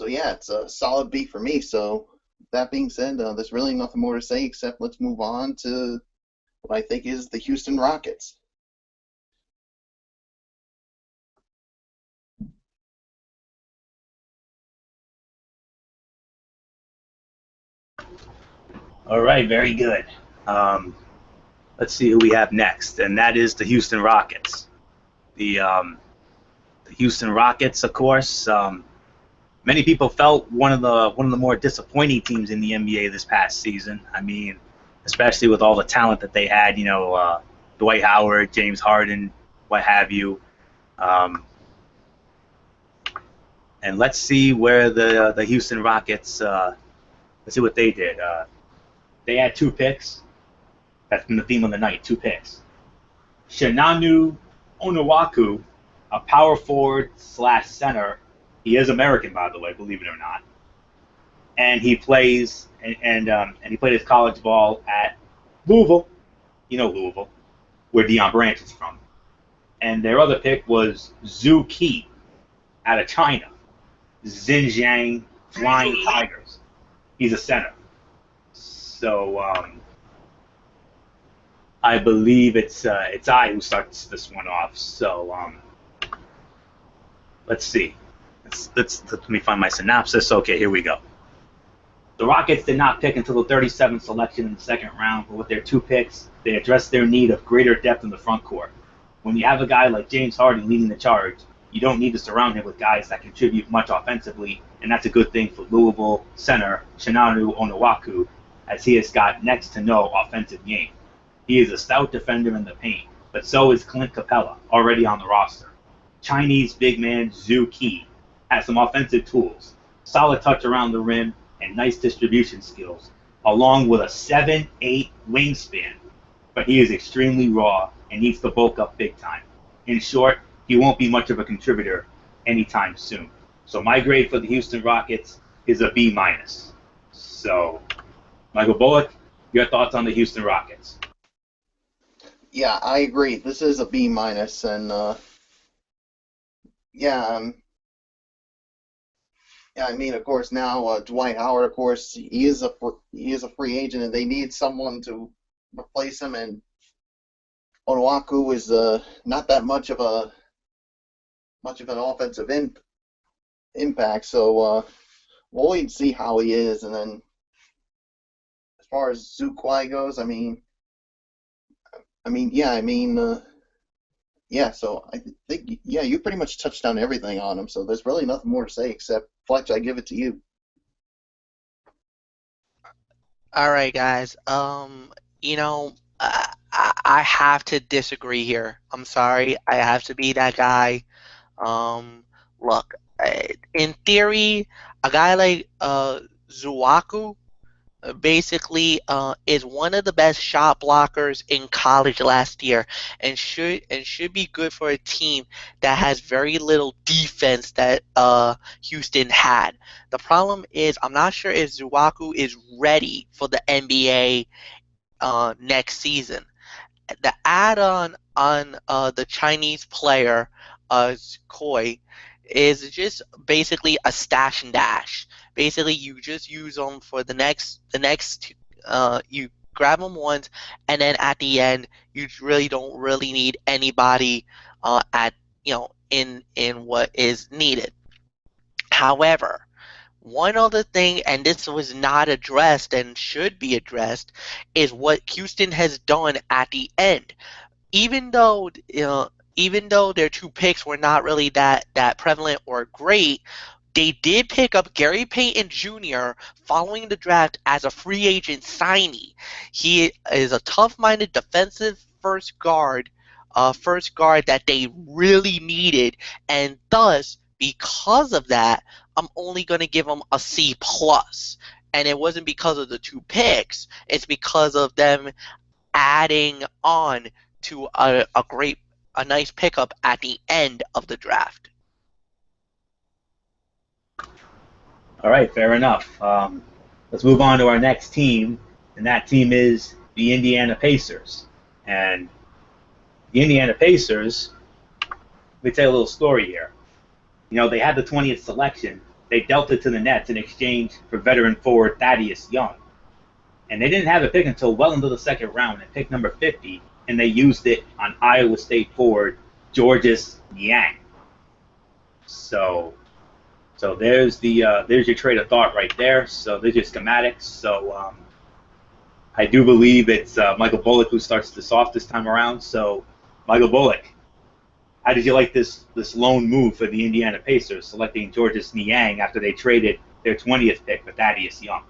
yeah, it's a solid B for me. So that being said, there's really nothing more to say except let's move on to what I think is the Houston Rockets. All right, very good. Um, let's see who we have next, and that is the Houston Rockets. The Houston Rockets, of course. Many people felt one of the more disappointing teams in the NBA this past season. I mean, especially with all the talent that they had. Dwight Howard, James Harden, what have you. Um, and let's see where the Houston Rockets. Let's see what they did. They had 2 picks. That's been the theme of the night. 2 picks. Shinanu Onuaku, a power forward slash center. He is American, by the way, believe it or not. And he plays and he played his college ball at Louisville. You know Louisville, where Deion Branch is from. And their other pick was Zhu Qi out of China. Xinjiang Flying Tigers. He's a center. So I believe it's I who starts this one off. So let's see. Let me find my synopsis. Okay, here we go. The Rockets did not pick until the 37th selection in the second round, but with their 2 picks, they addressed their need of greater depth in the front court. When you have a guy like James Harden leading the charge, you don't need to surround him with guys that contribute much offensively, and that's a good thing for Louisville center Shinanu Onuaku, as he has got next to no offensive game. He is a stout defender in the paint, but so is Clint Capella, already on the roster. Chinese big man Zhu Qi has some offensive tools, solid touch around the rim, and nice distribution skills, along with a 7'8" wingspan. But he is extremely raw and needs to bulk up big time. In short, he won't be much of a contributor anytime soon. So my grade for the Houston Rockets is a B minus. So, Michael Bullock, your thoughts on the Houston Rockets? Yeah, I agree. This is a B minus, and yeah, yeah. I mean, of course, now Dwight Howard, of course, he is a free agent, and they need someone to replace him. And Onuaku is not that much of an offensive impact. So we'll wait and see how he is. And then as far as Zhu Kwai goes, yeah, yeah. So I think, yeah, you pretty much touched on everything on him. So there's really nothing more to say except Fletch. I give it to you. All right, guys. I have to disagree here. I'm sorry. I have to be that guy. Um, Look, in theory, a guy like Zuaku basically is one of the best shot blockers in college last year, and should be good for a team that has very little defense that Houston had. The problem is I'm not sure if Zuaku is ready for the NBA next season. The add-on on the Chinese player, Koi, is just basically a stash and dash. Basically, you just use them for you grab them once, and then at the end, you really don't really need anybody at in what is needed. However, one other thing, and this was not addressed and should be addressed, is what Houston has done at the end. Even though even though their two picks were not really that prevalent or great, they did pick up Gary Payton Jr. following the draft as a free agent signee. He is a tough-minded defensive first guard that they really needed, and thus, because of that, I'm only going to give him a C plus. And it wasn't because of the two picks; it's because of them adding on to a nice pickup at the end of the draft. All right, fair enough. Let's move on to our next team, and that team is the Indiana Pacers. And the Indiana Pacers, let me tell you a little story here. You know, they had the 20th selection. They dealt it to the Nets in exchange for veteran forward Thaddeus Young. And they didn't have a pick until well into the second round at pick number 50, and they used it on Iowa State forward Georges Niang. So there's your trade of thought right there. So there's your schematics. So I do believe it's Michael Bullock who starts this off this time around. So Michael Bullock, how did you like this lone move for the Indiana Pacers, selecting Georges Niang after they traded their 20th pick for Thaddeus Young?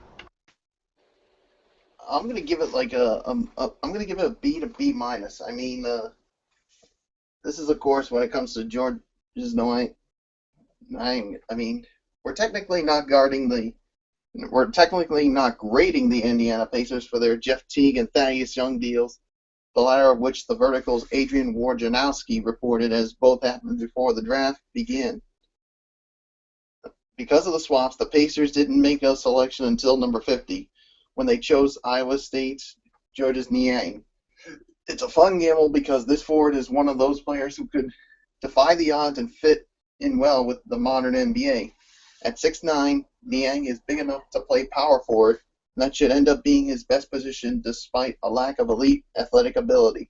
I'm gonna give it like I'm gonna give it a B to B minus. I mean, this is of course when it comes to Georges Niang. I mean, we're technically not grading the Indiana Pacers for their Jeff Teague and Thaddeus Young deals, the latter of which the Vertical's Adrian Wojnarowski reported as both happened before the draft began. Because of the swaps, the Pacers didn't make a selection until number 50, when they chose Iowa State's Georges Niang. It's a fun gamble because this forward is one of those players who could defy the odds and fit in well with the modern NBA. At 6'9", Niang is big enough to play power forward, and that should end up being his best position despite a lack of elite athletic ability.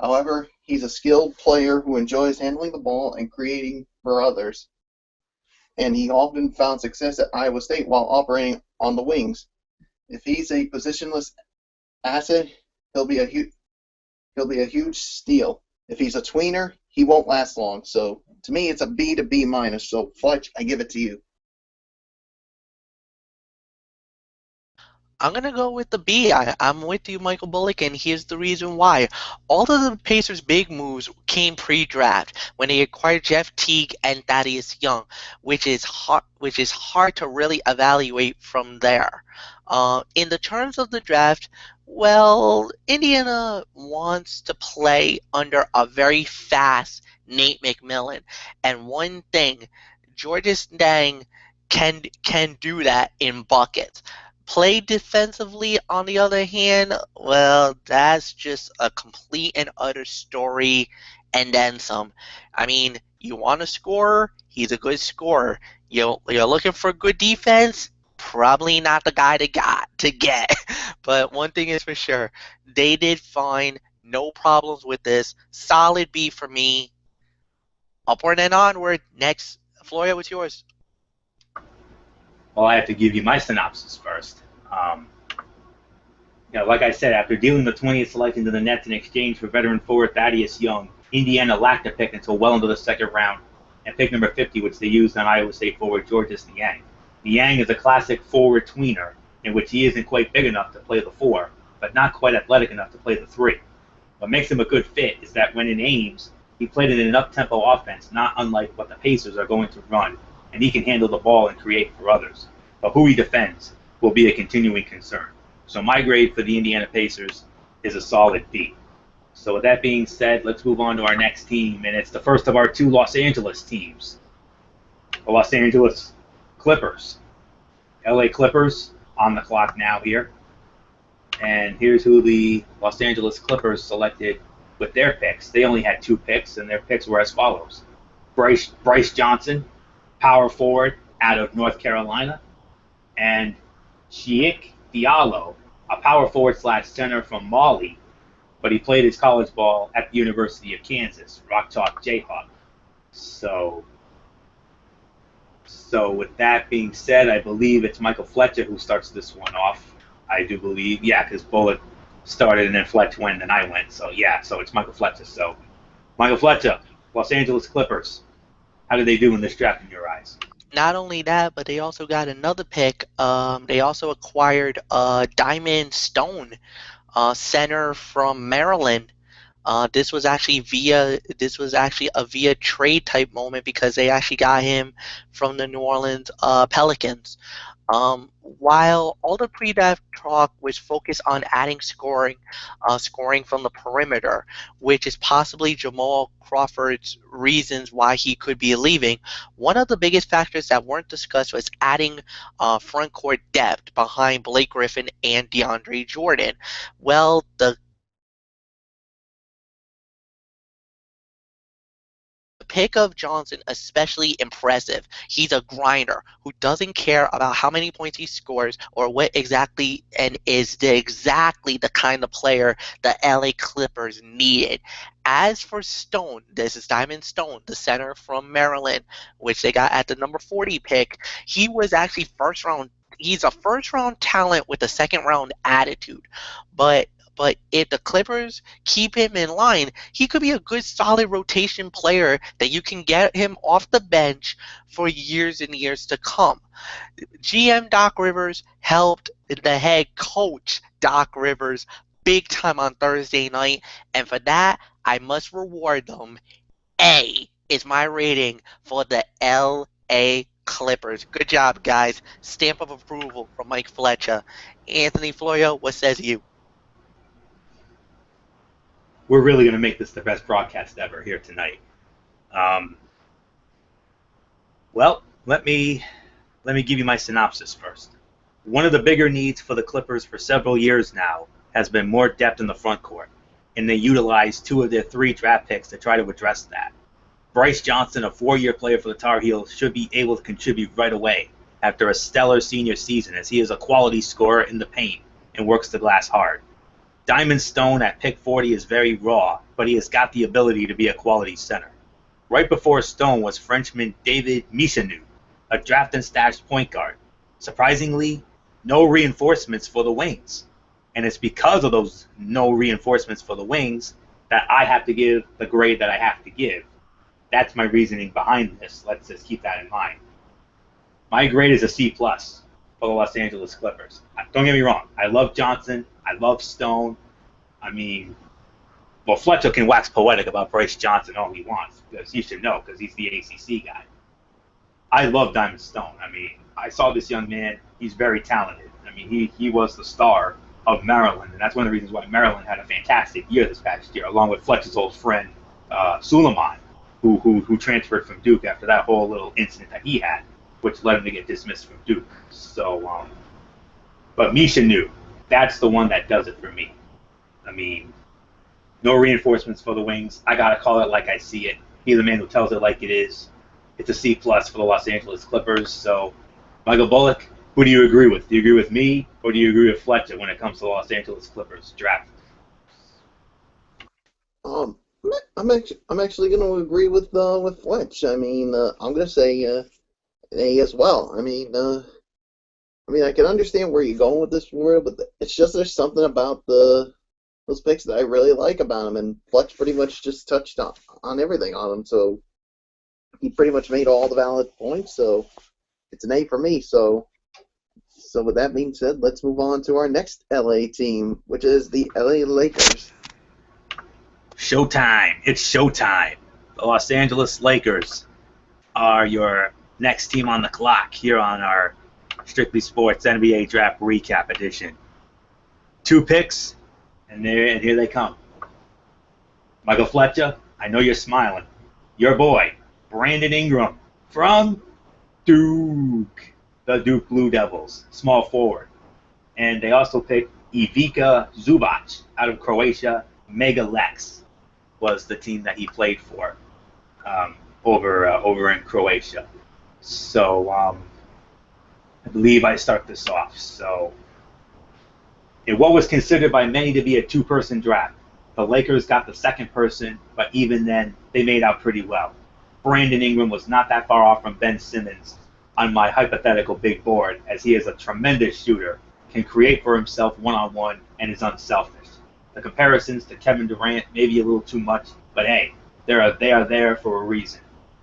However, he's a skilled player who enjoys handling the ball and creating for others, and he often found success at Iowa State while operating on the wings. If he's a positionless asset, he'll be a huge steal. If he's a tweener, he won't last long. So to me, it's a B to B minus. So Fletch, I give it to you. I'm going to go with the B. I'm with you, Michael Bullock, and here's the reason why. All of the Pacers' big moves came pre-draft when they acquired Jeff Teague and Thaddeus Young, which is hard to really evaluate from there. In the terms of the draft, well, Indiana wants to play under a very fast Nate McMillan, and one thing, Georges Niang can do that in buckets. Play defensively, on the other hand, well, that's just a complete and utter story and then some. I mean, you want a scorer? He's a good scorer. You're looking for good defense? Probably not the guy to get. But one thing is for sure, they did fine. No problems with this. Solid B for me. Upward and onward. Next, Floria, what's yours? Well, I have to give you my synopsis first. Like I said, after dealing the 20th selection to the Nets in exchange for veteran forward Thaddeus Young, Indiana lacked a pick until well into the second round, and pick number 50, which they used on Iowa State forward Georges Niang. Niang is a classic forward tweener, in which he isn't quite big enough to play the 4, but not quite athletic enough to play the 3. What makes him a good fit is that when in Ames, he played in an up-tempo offense, not unlike what the Pacers are going to run, and he can handle the ball and create for others. But who he defends will be a continuing concern. So my grade for the Indiana Pacers is a solid B. So with that being said, let's move on to our next team, and it's the first of our two Los Angeles teams. The Los Angeles Clippers. LA Clippers on the clock now here. And here's who the Los Angeles Clippers selected with their picks. They only had 2 picks, and their picks were as follows. Bryce Johnson, power forward out of North Carolina, and Sheik Diallo, a power forward / center from Mali, but he played his college ball at the University of Kansas, Rock Chalk Jayhawk. So with that being said, I believe it's Michael Fletcher who starts this one off. I do believe, because Bullock started and then Fletch went and then I went. So it's Michael Fletcher. So Michael Fletcher, Los Angeles Clippers. How did they do in this draft in your eyes? Not only that, but they also got another pick. They also acquired Diamond Stone, center from Maryland. This was actually a via trade type moment because they actually got him from the New Orleans Pelicans. While all the pre-draft talk was focused on adding scoring from the perimeter, which is possibly Jamal Crawford's reasons why he could be leaving, one of the biggest factors that weren't discussed was adding front court depth behind Blake Griffin and DeAndre Jordan. Well, the pick of Johnson especially impressive. He's a grinder who doesn't care about how many points he scores or what exactly, and is exactly the kind of player the LA Clippers needed. As for Stone, this is Diamond Stone, the center from Maryland, which they got at the number 40 pick. He was actually first round. He's a first round talent with a second round attitude, but if the Clippers keep him in line, he could be a good solid rotation player that you can get him off the bench for years and years to come. GM Doc Rivers helped the head coach Doc Rivers big time on Thursday night, and for that, I must reward them. A is my rating for the LA Clippers. Good job, guys. Stamp of approval from Mike Fletcher. Anthony Florio, what says you? We're really going to make this the best broadcast ever here tonight. Well, let me give you my synopsis first. One of the bigger needs for the Clippers for several years now has been more depth in the front court, and they utilized 2 of their 3 draft picks to try to address that. Bryce Johnson, a 4-year player for the Tar Heels, should be able to contribute right away after a stellar senior season, as he is a quality scorer in the paint and works the glass hard. Diamond Stone at pick 40 is very raw, but he has got the ability to be a quality center. Right before Stone was Frenchman David Michanu, a draft and stashed point guard. Surprisingly, no reinforcements for the wings. And it's because of those no reinforcements for the wings that I have to give the grade that I have to give. That's my reasoning behind this. Let's just keep that in mind. My grade is a C+ for the Los Angeles Clippers. Don't get me wrong. I love Johnson. I love Stone. I mean, well, Fletcher can wax poetic about Bryce Johnson all he wants, because he should know, because he's the ACC guy. I love Diamond Stone. I mean, I saw this young man. He's very talented. I mean, he was the star of Maryland, and that's one of the reasons why Maryland had a fantastic year this past year, along with Fletcher's old friend, Suleiman, who transferred from Duke after that whole little incident that he had, which led him to get dismissed from Duke. So, but Misha knew. That's the one that does it for me. I mean, no reinforcements for the wings. I got to call it like I see it. He's the man who tells it like it is. It's a C+ for the Los Angeles Clippers. So, Michael Bullock, who do you agree with? Do you agree with me, or do you agree with Fletcher when it comes to the Los Angeles Clippers draft? I'm actually going to agree with Fletch. I mean, I'm going to say A as well. I mean, I can understand where you're going with this, but it's just there's something about those picks that I really like about him, and Fletch pretty much just touched on everything on him. So he pretty much made all the valid points. So it's an A for me. So with that being said, let's move on to our next LA team, which is the LA Lakers. Showtime. It's showtime. The Los Angeles Lakers are your next team on the clock here on our Strictly Sports NBA Draft Recap Edition. 2 picks, and here they come. Michael Fletcher, I know you're smiling. Your boy, Brandon Ingram from Duke, the Duke Blue Devils, small forward. And they also picked Ivica Zubac out of Croatia. Mega Lex was the team that he played for over in Croatia. So I believe I start this off. So in what was considered by many to be a 2-person draft, the Lakers got the second person, but even then, they made out pretty well. Brandon Ingram was not that far off from Ben Simmons on my hypothetical big board, as he is a tremendous shooter, can create for himself one-on-one, and is unselfish. The comparisons to Kevin Durant may be a little too much, but hey, They are there for a reason.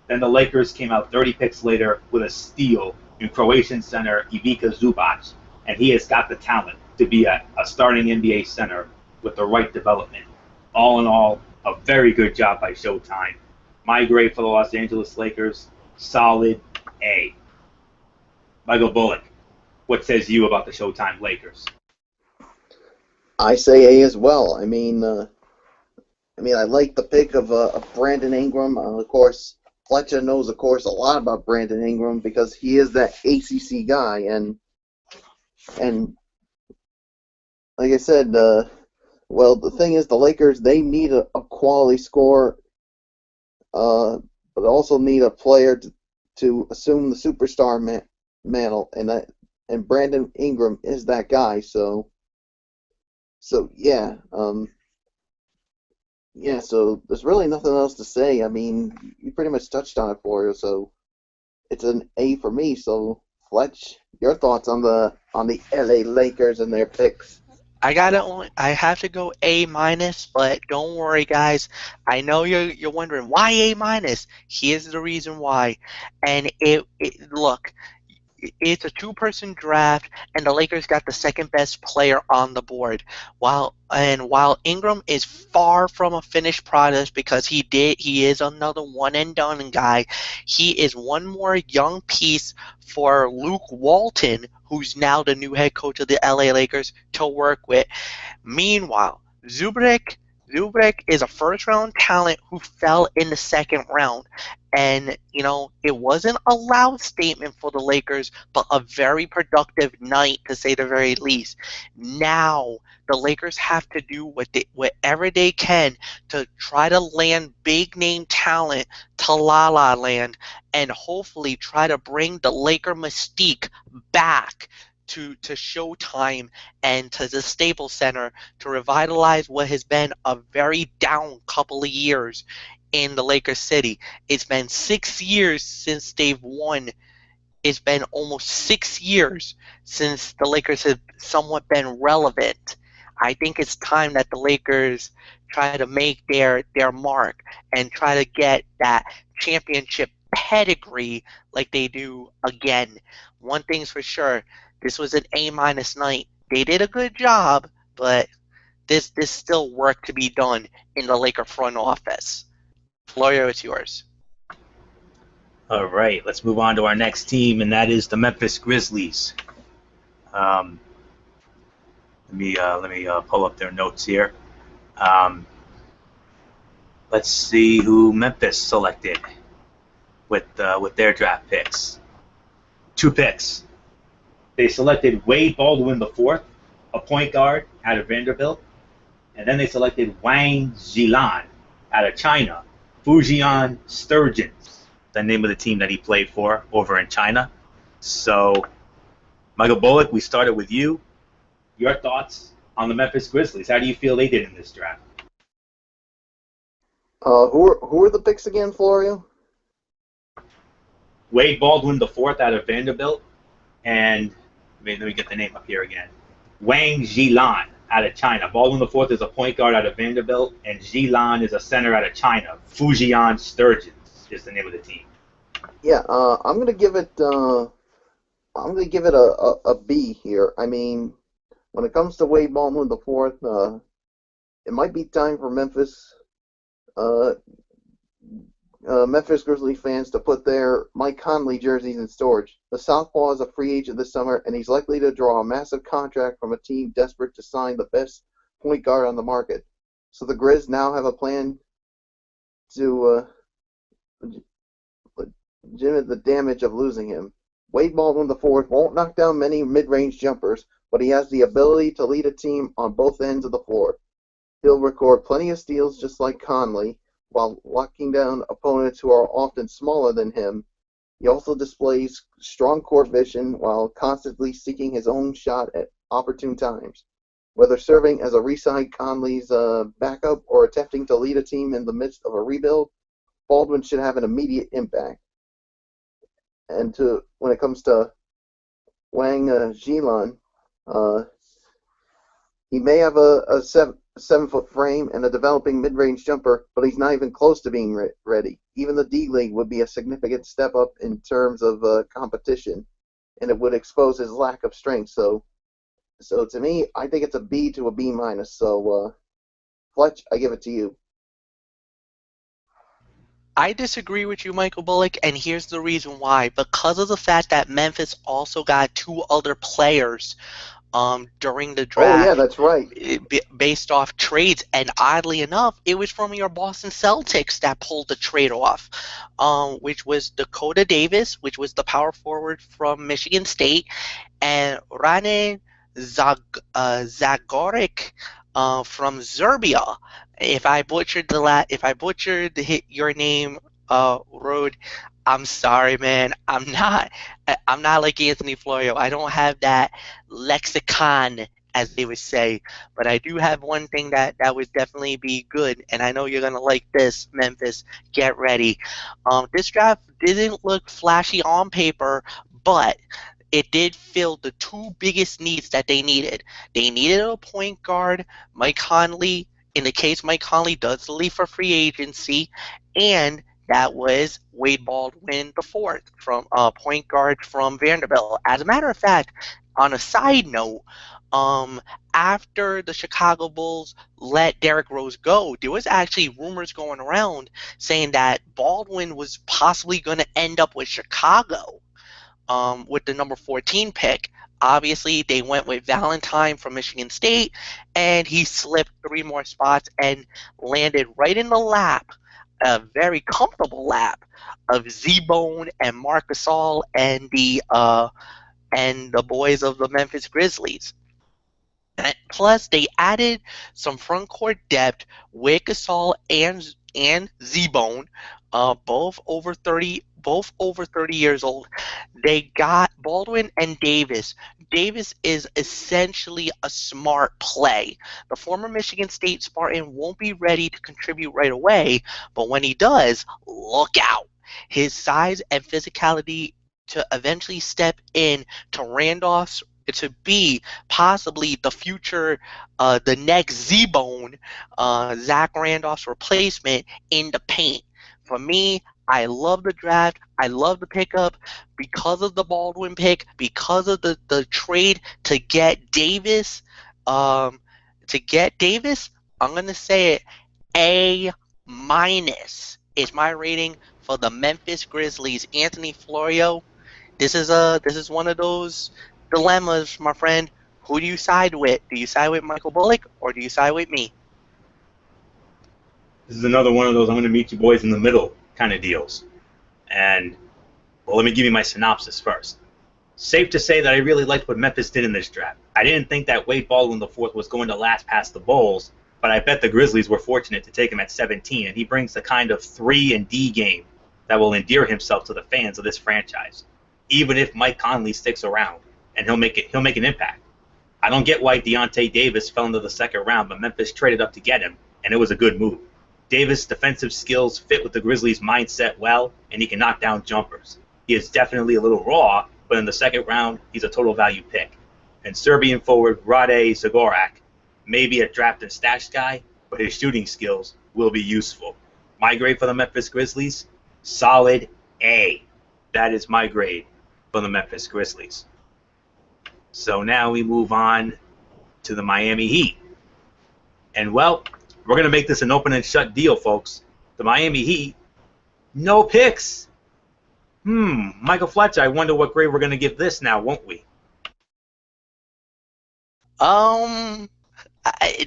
Then the Lakers came out 30 picks later with a steal in Croatian center Ivica Zubac, and he has got the talent to be a starting NBA center with the right development. All in all, a very good job by Showtime. My grade for the Los Angeles Lakers, solid A. Michael Bullock, what says you about the Showtime Lakers? I say A as well. I like the pick of Brandon Ingram. Of course, Fletcher knows, of course, a lot about Brandon Ingram because he is that ACC guy. And like I said, well, the thing is, the Lakers, they need a quality scorer, but also need a player to assume the superstar mantle, and Brandon Ingram is that guy. So yeah. Yeah, so there's really nothing else to say. I mean, you pretty much touched on it for you, so it's an A for me. So, Fletch, your thoughts on the LA Lakers and their picks? I have to go A minus, but don't worry, guys. I know you're wondering why A minus. Here's the reason why, and it look. It's a two-person draft, and the Lakers got the second best player on the board. While Ingram is far from a finished product because he is another one and done guy. He is one more young piece for Luke Walton, who's now the new head coach of the LA Lakers, to work with. Meanwhile, Zubrik is a first round talent who fell in the second round. And, it wasn't a loud statement for the Lakers, but a very productive night, to say the very least. Now, the Lakers have to do whatever they can to try to land big name talent to La La Land and hopefully try to bring the Laker mystique back to Showtime and to the Staples Center to revitalize what has been a very down couple of years in the Lakers city. It's been 6 years since they've won. It's been almost 6 years since the Lakers have somewhat been relevant. I think it's time that the Lakers try to make their mark and try to get that championship pedigree like they do again. One thing's for sure, this was an A minus night. They did a good job, but there's still work to be done in the Laker front office. Florio, it's yours. All right, let's move on to our next team, and that is the Memphis Grizzlies. Um, let me pull up their notes here. Um, let's see who Memphis selected with their draft picks. 2 picks. They selected Wade Baldwin IV, a point guard out of Vanderbilt, and then they selected Wang Jilan out of China, Fujian Sturgeons, the name of the team that he played for over in China. So, Michael Bullock, we started with you. Your thoughts on the Memphis Grizzlies? How do you feel they did in this draft? Who are the picks again, Florio? Wade Baldwin IV out of Vanderbilt, and let me get the name up here again. Wang Jilan out of China. Baldwin IV is a point guard out of Vanderbilt, and Jilan is a center out of China. Fujian Sturgeons is the name of the team. Yeah, I'm gonna give it a B here. I mean, when it comes to Wade Baldwin IV, it might be time for Memphis Grizzlies fans to put their Mike Conley jerseys in storage. The Southpaw is a free agent this summer, and he's likely to draw a massive contract from a team desperate to sign the best point guard on the market. So the Grizz now have a plan to limit the damage of losing him. Wade Baldwin IV won't knock down many mid-range jumpers, but he has the ability to lead a team on both ends of the floor. He'll record plenty of steals just like Conley, while locking down opponents who are often smaller than him. He also displays strong court vision while constantly seeking his own shot at opportune times. Whether serving as a re-signed Conley's backup or attempting to lead a team in the midst of a rebuild, Baldwin should have an immediate impact. And when it comes to Wang Jilan, he may have a 7-foot frame and a developing mid-range jumper, but he's not even close to being ready. Even the D-League would be a significant step up in terms of competition, and it would expose his lack of strength. So to me, I think it's a B to a B minus. So Fletch, I give it to you. I disagree with you, Michael Bullock, and here's the reason why. Because of the fact that Memphis also got two other players during the Oh yeah, draft that's right. based off trades, and oddly enough, it was from your Boston Celtics that pulled the trade off, which was Dakota Davis, which was the power forward from Michigan State, and Rane Zagorik from Serbia. If I butchered your name, Rode, I'm sorry, man. I'm not like Anthony Florio. I don't have that lexicon, as they would say. But I do have one thing that would definitely be good, and I know you're gonna like this, Memphis. Get ready. This draft didn't look flashy on paper, but it did fill the two biggest needs that they needed. They needed a point guard, Mike Conley, in the case Mike Conley does leave for free agency, and that was Wade Baldwin the fourth, from point guard from Vanderbilt. As a matter of fact, on a side note, um, after the Chicago Bulls let Derrick Rose go, there was actually rumors going around saying that Baldwin was possibly going to end up with Chicago with the number 14 pick. Obviously, they went with Valentine from Michigan State, and he slipped 3 more spots and landed right in the lap, a very comfortable lap, of Z-Bone and Marc Gasol and the boys of the Memphis Grizzlies. Plus, they added some front court depth with Gasol and Z-Bone, both over 30 years old. They got Baldwin and Davis. Davis is essentially a smart play. The former Michigan State Spartan won't be ready to contribute right away, but when he does, look out. His size and physicality to eventually step in to Randolph's to be possibly the future, the next Z-Bone, Zach Randolph's replacement in the paint. For me, I love the draft. I love the pickup because of the Baldwin pick, because of the trade to get Davis. I'm gonna say it. A minus is my rating for the Memphis Grizzlies. Anthony Florio. This is one of those dilemmas, my friend. Who do you side with? Do you side with Michael Bullock or do you side with me? This is another one of those I'm going to meet you boys in the middle kind of deals. And, well, let me give you my synopsis first. Safe to say that I really liked what Memphis did in this draft. I didn't think that Wade Baldwin IV was going to last past the Bulls, but I bet the Grizzlies were fortunate to take him at 17, and he brings the kind of 3 and D game that will endear himself to the fans of this franchise, even if Mike Conley sticks around, and he'll make an impact. I don't get why Deontay Davis fell into the second round, but Memphis traded up to get him, and it was a good move. Davis' defensive skills fit with the Grizzlies' mindset well, and he can knock down jumpers. He is definitely a little raw, but in the second round, he's a total value pick. And Serbian forward Rade Zagorak may be a draft and stash guy, but his shooting skills will be useful. My grade for the Memphis Grizzlies? Solid A. That is my grade for the Memphis Grizzlies. So now we move on to the Miami Heat. And, well, we're going to make this an open and shut deal, folks. The Miami Heat, no picks. Michael Fletcher, I wonder what grade we're going to give this now, won't we?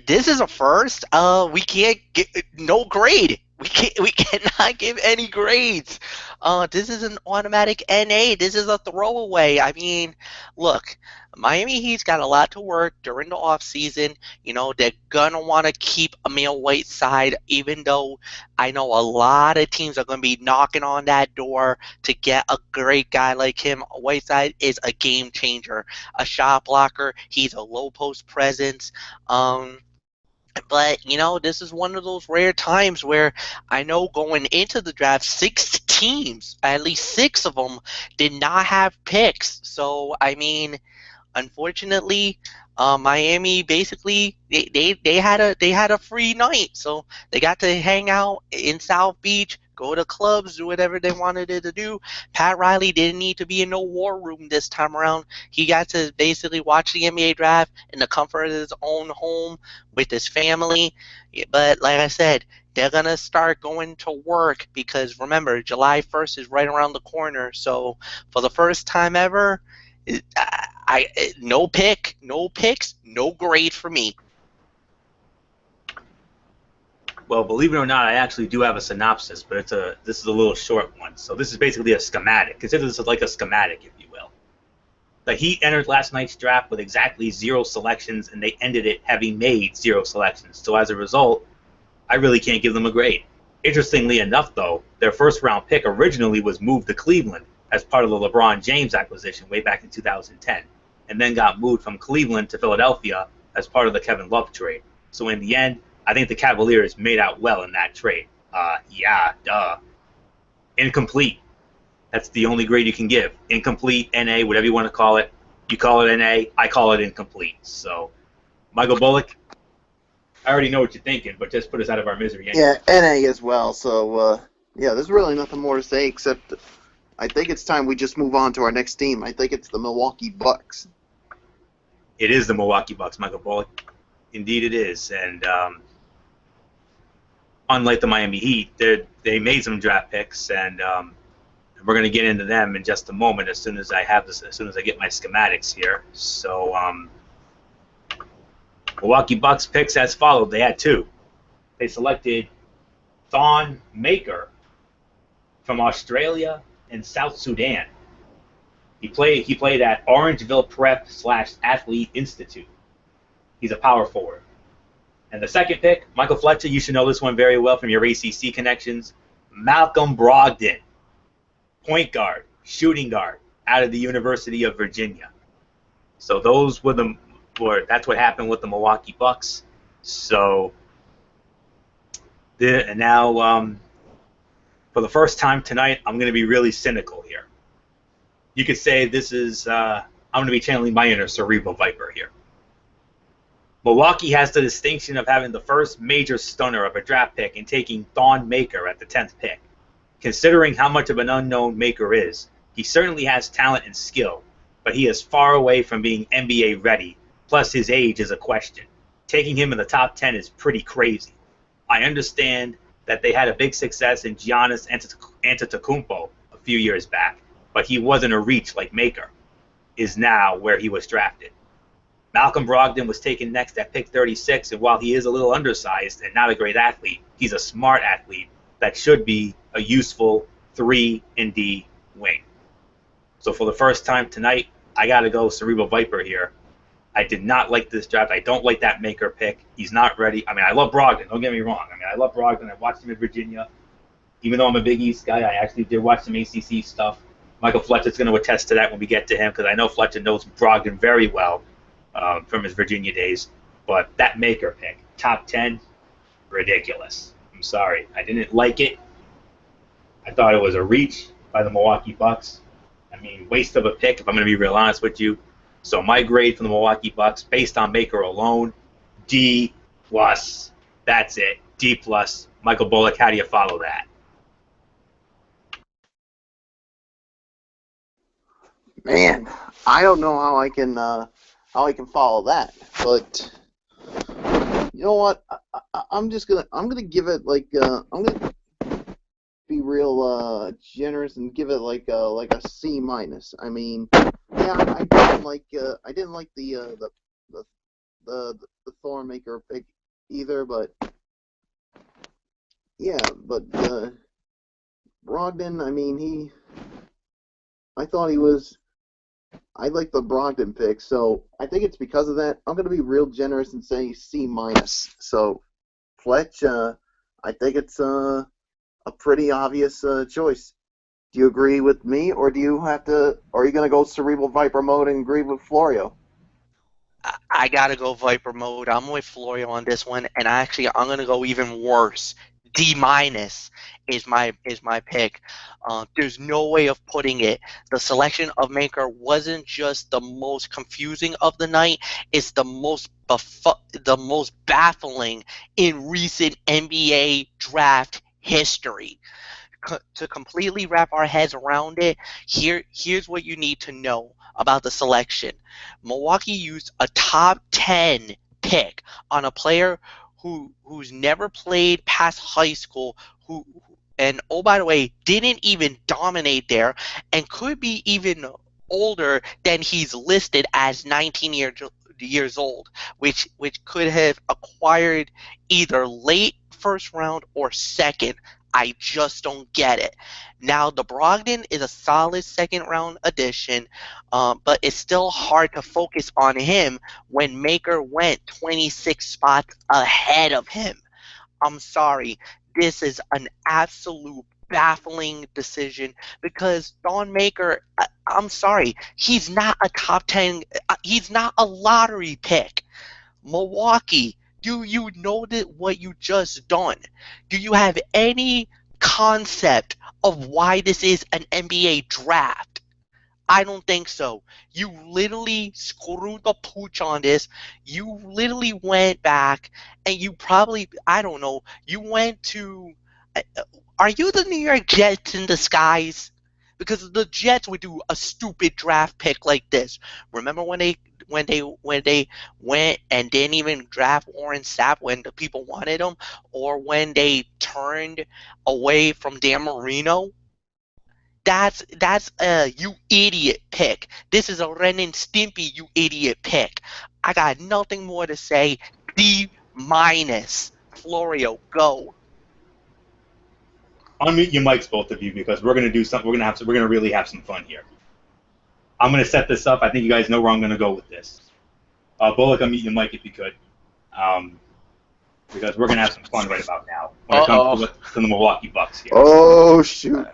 This is a first. We can't get no grade. We cannot give any grades. This is an automatic NA. This is a throwaway. I mean, look, Miami Heat's got a lot to work during the offseason. You know, they're gonna want to keep Emil Whiteside, even though I know a lot of teams are gonna be knocking on that door to get a great guy like him. Whiteside is a game changer, a shot blocker. He's a low post presence. But, you know, this is one of those rare times where I know going into the draft, 6 teams, at least 6 of them, did not have picks. So, I mean, unfortunately, Miami basically they had a free night, so they got to hang out in South Beach, go to clubs, do whatever they wanted to do. Pat Riley didn't need to be in no war room this time around. He got to basically watch the NBA draft in the comfort of his own home with his family. But like I said, they're gonna start going to work because remember, July 1st is right around the corner. So for the first time ever, no picks, no grade for me. Well, believe it or not, I actually do have a synopsis, but this is a little short one. So this is basically a schematic. Consider this like a schematic, if you will. The Heat entered last night's draft with exactly 0 selections, and they ended it having made 0 selections. So as a result, I really can't give them a grade. Interestingly enough, though, their first-round pick originally was moved to Cleveland as part of the LeBron James acquisition way back in 2010, and then got moved from Cleveland to Philadelphia as part of the Kevin Love trade. So in the end, I think the Cavaliers made out well in that trade. Incomplete. That's the only grade you can give. Incomplete, NA, whatever you want to call it. You call it NA, I call it incomplete. So, Michael Bullock, I already know what you're thinking, but just put us out of our misery. Yeah, NA as well. So, yeah, there's really nothing more to say except I think it's time we just move on to our next team. I think it's the Milwaukee Bucks. It is the Milwaukee Bucks, Michael Bullock. Indeed it is. And unlike the Miami Heat, they made some draft picks, and we're going to get into them in just a moment as soon as I get my schematics here. So, Milwaukee Bucks picks as followed. They had 2. They selected Thon Maker from Australia and South Sudan. He played at Orangeville Prep / Athlete Institute. He's a power forward. And the second pick, Michael Fletcher, you should know this one very well from your ACC connections. Malcolm Brogdon, point guard, shooting guard, out of the University of Virginia. So that's what happened with the Milwaukee Bucks. So now, for the first time tonight, I'm going to be really cynical here. You could say this is I'm going to be channeling my inner Cerebral Viper here. Milwaukee has the distinction of having the first major stunner of a draft pick in taking Thon Maker at the 10th pick. Considering how much of an unknown Maker is, he certainly has talent and skill, but he is far away from being NBA ready, plus his age is a question. Taking him in the top 10 is pretty crazy. I understand that they had a big success in Giannis Antetokounmpo a few years back, but he wasn't a reach like Maker is now where he was drafted. Malcolm Brogdon was taken next at pick 36, and while he is a little undersized and not a great athlete, he's a smart athlete that should be a useful 3-and-D wing. So for the first time tonight, I got to go Cerebral Viper here. I did not like this draft. I don't like that Maker pick. He's not ready. I mean, I love Brogdon. Don't get me wrong. I mean, I love Brogdon. I watched him in Virginia. Even though I'm a Big East guy, I actually did watch some ACC stuff. Michael Fletcher's going to attest to that when we get to him because I know Fletcher knows Brogdon very well. From his Virginia days, but that Maker pick, top 10, ridiculous. I'm sorry. I didn't like it. I thought it was a reach by the Milwaukee Bucks. I mean, waste of a pick, if I'm going to be real honest with you. So my grade for the Milwaukee Bucks, based on Maker alone, D+. That's it. D+. Michael Bullock, how do you follow that? Man, I don't know how I can follow that, but you know what? I'm gonna give it like I'm gonna be real generous and give it like a C-. I mean, yeah, I didn't like the Thor Maker pick either, but yeah, but Brogdon, I mean, I like the Brogdon pick, so I think it's because of that. I'm going to be real generous and say C-. So, Fletch, I think it's a pretty obvious choice. Do you agree with me, or are you going to go Cerebral Viper mode and agree with Florio? I gotta go Viper mode. I'm with Florio on this one, and I'm gonna go even worse. D minus is my pick. There's no way of putting it. The selection of Maker wasn't just the most confusing of the night; it's the most baffling in recent NBA draft history. To completely wrap our heads around it, here's what you need to know about the selection. Milwaukee used a top 10 pick on a player who's never played past high school, who and oh by the way, didn't even dominate there and could be even older than he's listed as 19 years old, which could have acquired either late first round or second. I just don't get it. Now, the Brogdon is a solid second round addition, but it's still hard to focus on him when Maker went 26 spots ahead of him. I'm sorry. This is an absolute baffling decision because Don Maker, I'm sorry, he's not a top 10, he's not a lottery pick. Milwaukee, do you know that what you just done? Do you have any concept of why this is an NBA draft? I don't think so. You literally screwed the pooch on this. You literally went back and you probably, I don't know, you went to. Are you the New York Jets in disguise? Because the Jets would do a stupid draft pick like this. Remember when they went and didn't even draft Warren Sapp when the people wanted him, or when they turned away from Dan Marino? That's a you idiot pick. This is a Ren and Stimpy you idiot pick. I got nothing more to say. D minus. Florio, go. Unmute your mics, both of you, because we're gonna do something. We're gonna really have some fun here. I'm gonna set this up. I think you guys know where I'm gonna go with this. Bullock, unmute your mic if you could, because we're gonna have some fun right about now when it comes to the Milwaukee Bucks here. Oh shoot!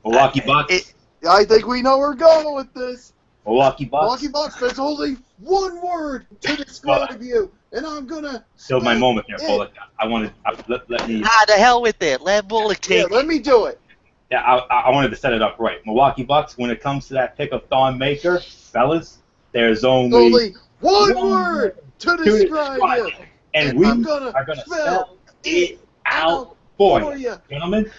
Milwaukee Bucks. I think we know where we're going with this. Milwaukee Bucks. Milwaukee Bucks. There's only one word to describe you, and I'm gonna. Still my moment here, Bullock. I wanted let me. The hell with it. Let Bullock take let me do it. Yeah, I wanted to set it up right. Milwaukee Bucks. When it comes to that pick of Thon Maker, fellas, there's only one word to describe you, and we I'm gonna are gonna spell it out for you, gentlemen.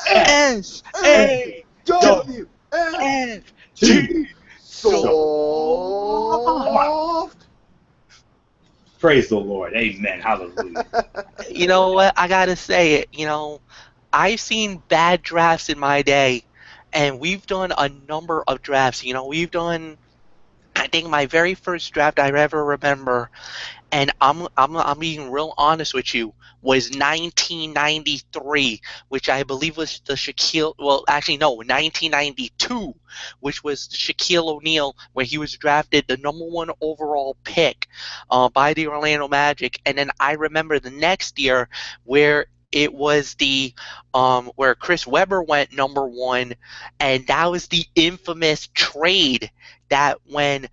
S-A-W-F-T. Soft. Praise the Lord. Amen. Hallelujah. You know what? I gotta say it. I've seen bad drafts in my day, and we've done a number of drafts. We've done. I think my very first draft I ever remember, and I'm being real honest with you, was 1993, which I believe was the Shaquille. Well, actually no, 1992, which was Shaquille O'Neal, where he was drafted the #1 overall pick by the Orlando Magic, and then I remember the next year where it was the where Chris Webber went #1, and that was the infamous trade that when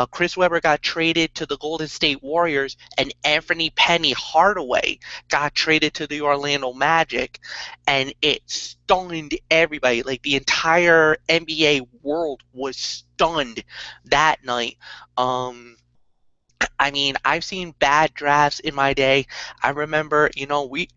Chris Webber got traded to the Golden State Warriors and Anthony Penny Hardaway got traded to the Orlando Magic, and it stunned everybody. Like the entire NBA world was stunned that night. I mean, I've seen bad drafts in my day. I remember, we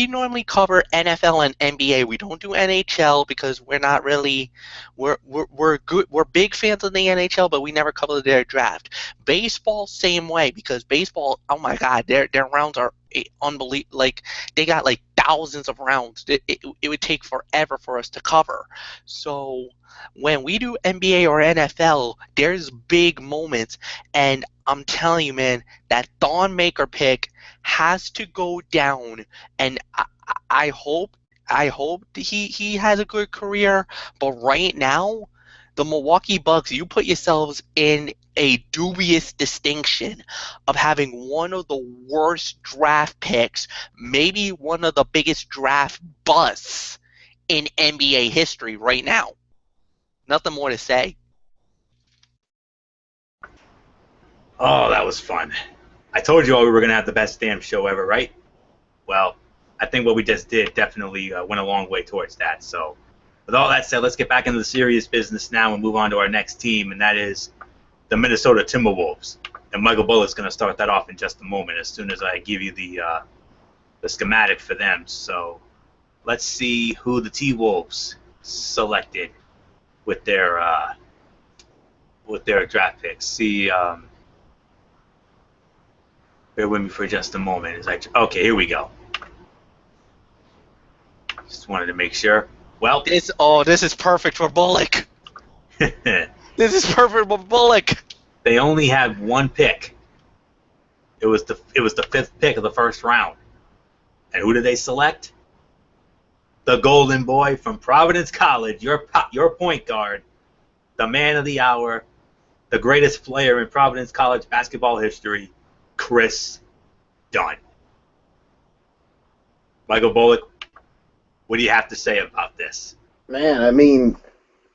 normally cover NFL and NBA. We don't do NHL because we're not really we're good. We're big fans of the NHL, but we never cover their draft. Baseball, same way, because baseball, oh my God, their rounds are unbelievable. Like they got like thousands of rounds. It would take forever for us to cover. So when we do NBA or NFL, there's big moments, and I'm telling you, man, that Thon Maker pick has to go down, and I hope he has a good career, but right now, the Milwaukee Bucks, you put yourselves in a dubious distinction of having one of the worst draft picks, maybe one of the biggest draft busts in NBA history right now. Nothing more to say. Oh, that was fun. I told you all we were going to have the best damn show ever, right? well, I think what we just did definitely went a long way towards that. So, with all that said, let's get back into the serious business now and move on to our next team, and that is the Minnesota Timberwolves. And Michael Bullock's going to start that off in just a moment as soon as I give you the schematic for them. So, let's see who the T-Wolves selected with their draft picks. See, bear with me for just a moment. Okay, here we go. Just wanted to make sure. Well, This is perfect for Bullock. This is perfect for Bullock. they only had one pick. It was the 5th pick of the first round. And who did they select? The Golden Boy from Providence College, your point guard, the man of the hour, the greatest player in Providence College basketball history, Chris Dunn. Michael Bullock, what do you have to say about this? Man, I mean,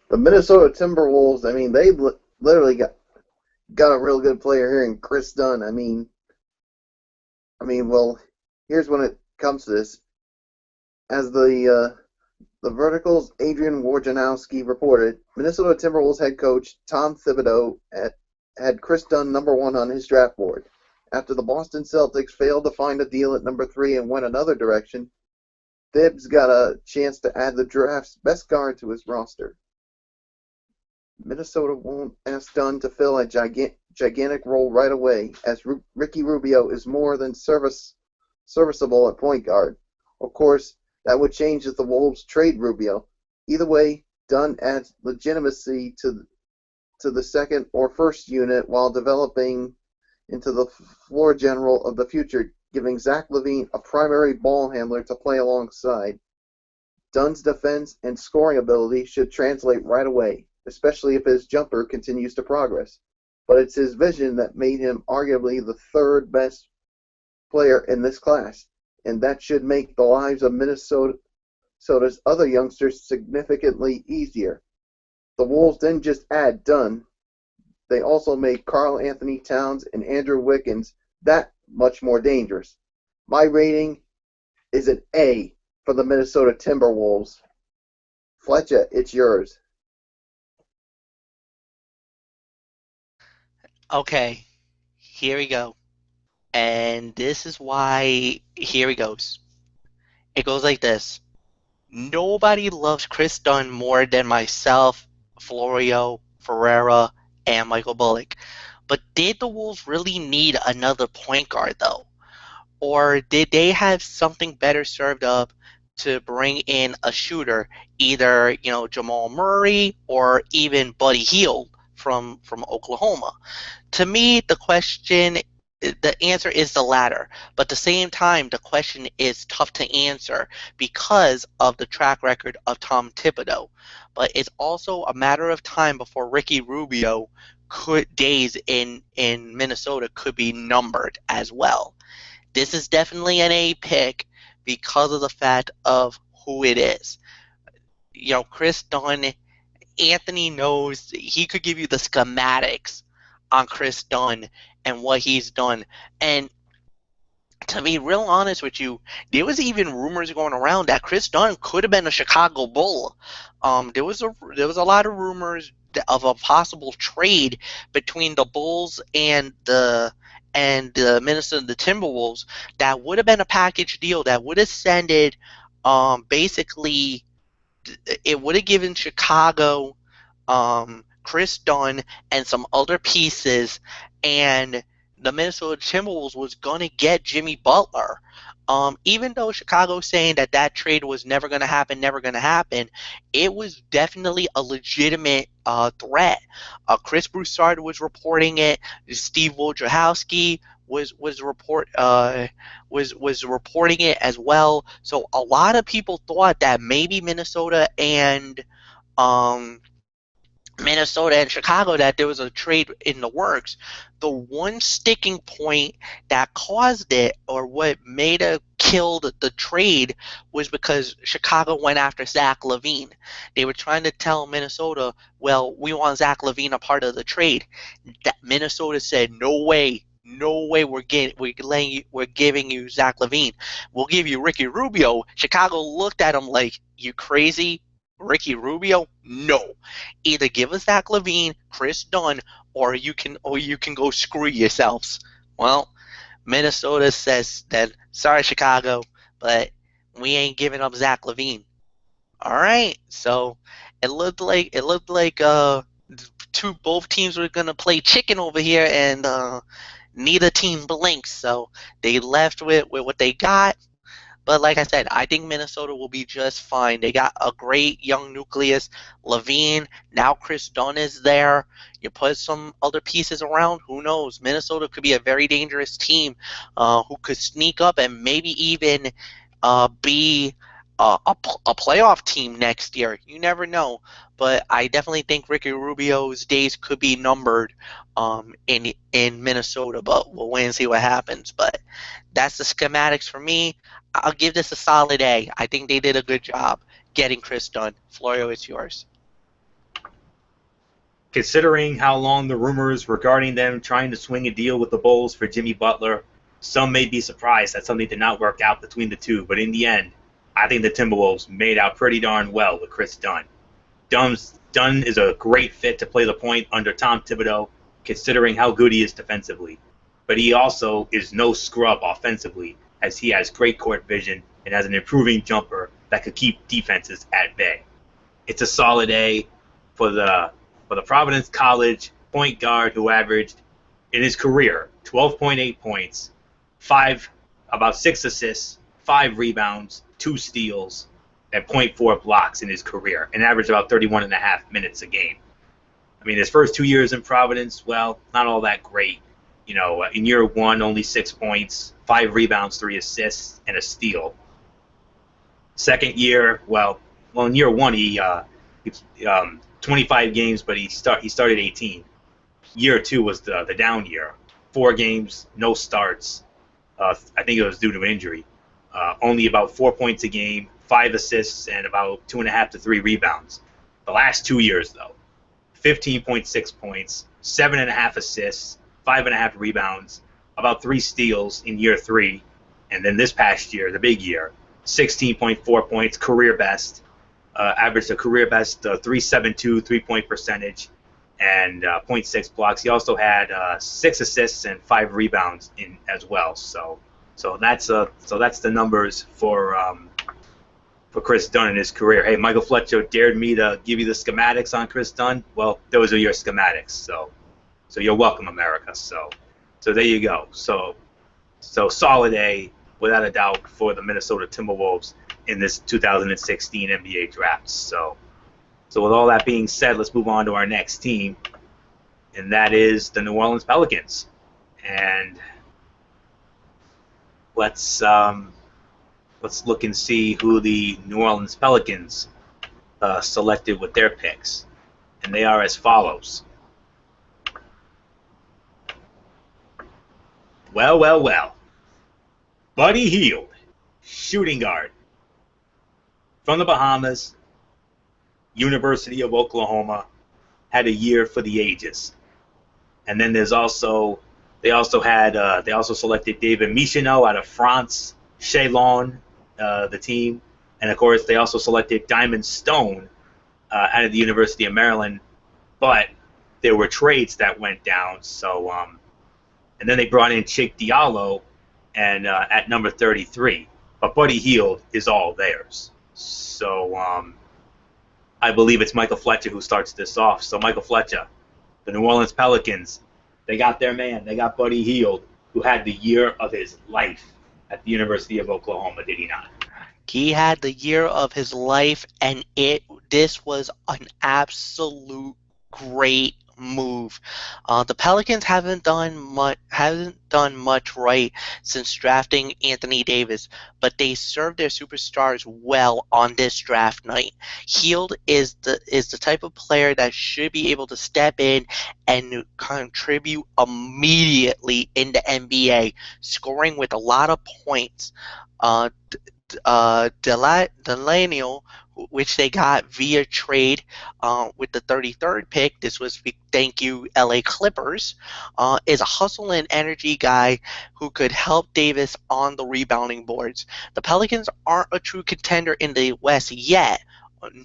the Minnesota Timberwolves, I mean, they literally got a real good player here in Chris Dunn. I mean, well, here's when it comes to this. As the Vertical's Adrian Wojnarowski reported, Minnesota Timberwolves head coach Tom Thibodeau had Chris Dunn number 1 on his draft board. After the Boston Celtics failed to find a deal at number 3 and went another direction, Thibs got a chance to add the draft's best guard to his roster. Minnesota won't ask Dunn to fill a gigantic role right away, as Ricky Rubio is more than serviceable at point guard. Of course, that would change if the Wolves trade Rubio. Either way, Dunn adds legitimacy to the second or first unit while developing into the floor general of the future, giving Zach LaVine a primary ball handler to play alongside. Dunn's defense and scoring ability should translate right away, especially if his jumper continues to progress. But it's his vision that made him arguably the 3rd best player in this class, and that should make the lives of Minnesota's other youngsters significantly easier. The Wolves didn't just add Dunn, they also made Karl Anthony Towns and Andrew Wiggins that much more dangerous. My rating is an A for the Minnesota Timberwolves. Fletcher, it's yours. Okay, here we go. And this is why, here he goes. It goes like this. Nobody loves Chris Dunn more than myself, Florio, Ferreira, and Michael Bullock. But did the Wolves really need another point guard, though? Or did they have something better served up to bring in a shooter, either Jamal Murray or even Buddy Hield from Oklahoma? To me, the answer is the latter. But at the same time, the question is tough to answer because of the track record of Tom Thibodeau. But it's also a matter of time before Ricky Rubio days in Minnesota could be numbered as well. This is definitely an A pick because of the fact of who it is. Chris Dunn, Anthony knows, he could give you the schematics on Chris Dunn and what he's done. And to be real honest with you, there was even rumors going around that Chris Dunn could have been a Chicago Bull. There was a lot of rumors of a possible trade between the Bulls and the Minnesota Timberwolves that would have been a package deal that would have sended basically it would have given Chicago Chris Dunn and some other pieces, and the Minnesota Timberwolves was going to get Jimmy Butler. Even though Chicago's saying that trade was never going to happen, it was definitely a legitimate threat. Chris Broussard was reporting it. Steve Wojciechowski was reporting it as well. So a lot of people thought that maybe Minnesota and Chicago, that there was a trade in the works. The one sticking point that caused it, or what made it killed the trade, was because Chicago went after Zach LaVine. They were trying to tell Minnesota, well, we want Zach LaVine a part of the trade. That Minnesota said, no way, no way we're giving you Zach LaVine. We'll give you Ricky Rubio. Chicago looked at him like, you crazy? Ricky Rubio? No. Either give us Zach LaVine, Chris Dunn, or you can go screw yourselves. Well, Minnesota says that, sorry Chicago, but we ain't giving up Zach LaVine. All right, so it looked like both teams were gonna play chicken over here, and neither team blinks. So they left with what they got. But like I said, I think Minnesota will be just fine. They got a great young nucleus. LaVine, now Chris Dunn is there. You put some other pieces around, who knows? Minnesota could be a very dangerous team who could sneak up and maybe even be a playoff team next year. You never know. But I definitely think Ricky Rubio's days could be numbered in Minnesota. But we'll wait and see what happens. But that's the schematics for me. I'll give this a solid A. I think they did a good job getting Chris Dunn. Florio, it's yours. Considering how long the rumors regarding them trying to swing a deal with the Bulls for Jimmy Butler, some may be surprised that something did not work out between the two. But in the end, I think the Timberwolves made out pretty darn well with Chris Dunn. Dunn is a great fit to play the point under Tom Thibodeau, considering how good he is defensively. But he also is no scrub offensively, as he has great court vision and has an improving jumper that could keep defenses at bay. It's a solid A for the Providence College point guard who averaged in his career 12.8 points, about 6 assists, 5 rebounds, 2 steals, and 0.4 blocks in his career, and averaged about 31.5 minutes a game. I mean, his first 2 years in Providence, well, not all that great. You know, in year 1, only 6 points, 5 rebounds, 3 assists, and a steal. Second year, well, in year 1 he 25 games, but he started 18. Year 2 was the down year. 4 games, no starts. I think it was due to injury. Only about 4 points a game, 5 assists, and about 2.5 to 3 rebounds. The last 2 years, though, 15.6 points, 7.5 assists, 5.5 rebounds, about 3 steals in year 3, and then this past year, the big year, 16.4 points, career best, averaged a career best 3.72 3-point percentage, and 0.6 blocks. He also had 6 assists and 5 rebounds in as well. So that's the numbers for Chris Dunn in his career. Hey, Michael Fletcher dared me to give you the schematics on Chris Dunn. Well, those are your schematics. So you're welcome, America. So there you go. So solid A, without a doubt, for the Minnesota Timberwolves in this 2016 NBA draft. So with all that being said, let's move on to our next team, and that is the New Orleans Pelicans. And let's look and see who the New Orleans Pelicans selected with their picks, and they are as follows. Well. Buddy Hield, shooting guard from the Bahamas, University of Oklahoma, had a year for the ages. And then they also selected David Michonneau out of France, Chalon, the team, and of course they also selected Diamond Stone out of the University of Maryland. But there were trades that went down, so and then they brought in Cheick Diallo and at number 33. But Buddy Hield is all theirs. So I believe it's Michael Fletcher who starts this off. So Michael Fletcher, the New Orleans Pelicans, they got their man. They got Buddy Hield, who had the year of his life at the University of Oklahoma, did he not? He had the year of his life, and this was an absolute great move. The Pelicans haven't done much right since drafting Anthony Davis, but they served their superstars well on this draft night. Hield is the type of player that should be able to step in and contribute immediately in the NBA, scoring with a lot of points. Delano, which they got via trade with the 33rd pick. This was thank you LA Clippers. Is a hustle and energy guy who could help Davis on the rebounding boards. The Pelicans aren't a true contender in the West yet.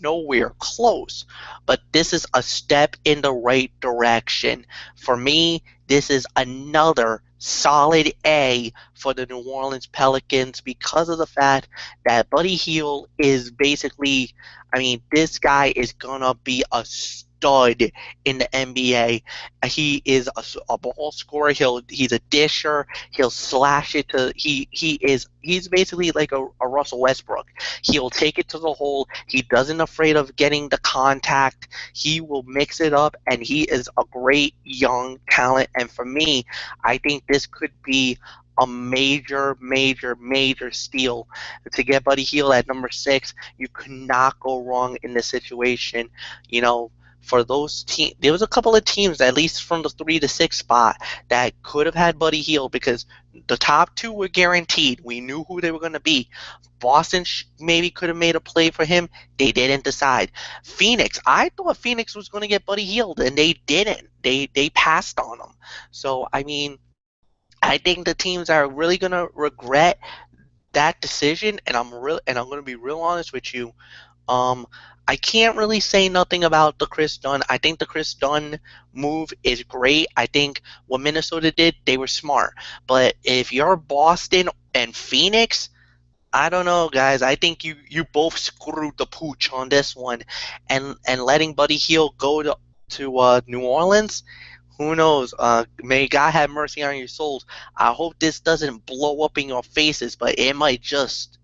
Nowhere close, but this is a step in the right direction. For me, this is another solid A for the New Orleans Pelicans because of the fact that Buddy Hield is basically, I mean, this guy is gonna be a stud in the NBA. He is a ball scorer. He's a disher. He'll slash it to he's basically like a Russell Westbrook. He'll take it to the hole. He doesn't afraid of getting the contact. He will mix it up, and he is a great young talent. And for me, I think this could be a major, major, major steal to get Buddy Hield at number 6. You could not go wrong in this situation. You know, for those teams, there was a couple of teams, at least from the 3 to 6 spot, that could have had Buddy Hield because the top 2 were guaranteed. We knew who they were going to be. Boston maybe could have made a play for him. They didn't decide. Phoenix, I thought Phoenix was going to get Buddy Hield, and they didn't. They passed on him. So, I mean, I think the teams are really going to regret that decision, and I'm going to be real honest with you. I can't really say nothing about the Chris Dunn. I think the Chris Dunn move is great. I think what Minnesota did, they were smart. But if you're Boston and Phoenix, I don't know, guys. I think you both screwed the pooch on this one, and letting Buddy Hield go to New Orleans. Who knows? May God have mercy on your souls. I hope this doesn't blow up in your faces, but it might just.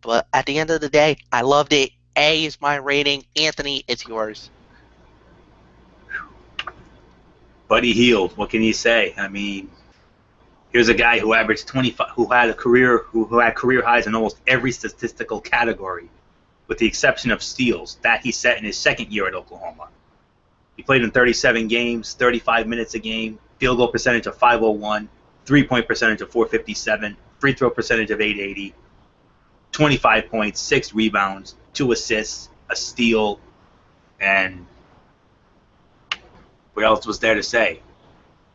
But at the end of the day, I loved it. A is my rating. Anthony, it's yours. Buddy Hield, what can you say? I mean, here's a guy who averaged 25, who had career highs in almost every statistical category, with the exception of steals that he set in his second year at Oklahoma. He played in 37 games, 35 minutes a game, field goal percentage of .501, 3-point percentage of .457, free throw percentage of .880, 25 points, 6 rebounds, 2 assists, a steal, and what else was there to say?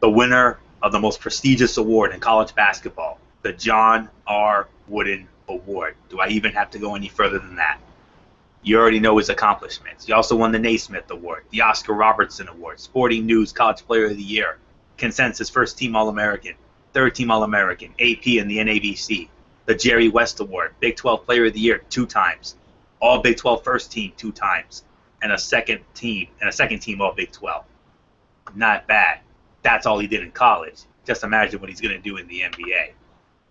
The winner of the most prestigious award in college basketball, the John R. Wooden Award. Do I even have to go any further than that? You already know his accomplishments. He also won the Naismith Award, the Oscar Robertson Award, Sporting News College Player of the Year, Consensus First Team All-American, Third Team All-American, AP and the NABC, the Jerry West Award, Big 12 Player of the Year 2 times, All Big 12 First Team 2 times, and a second team All Big 12. Not bad. That's all he did in college. Just imagine what he's going to do in the NBA.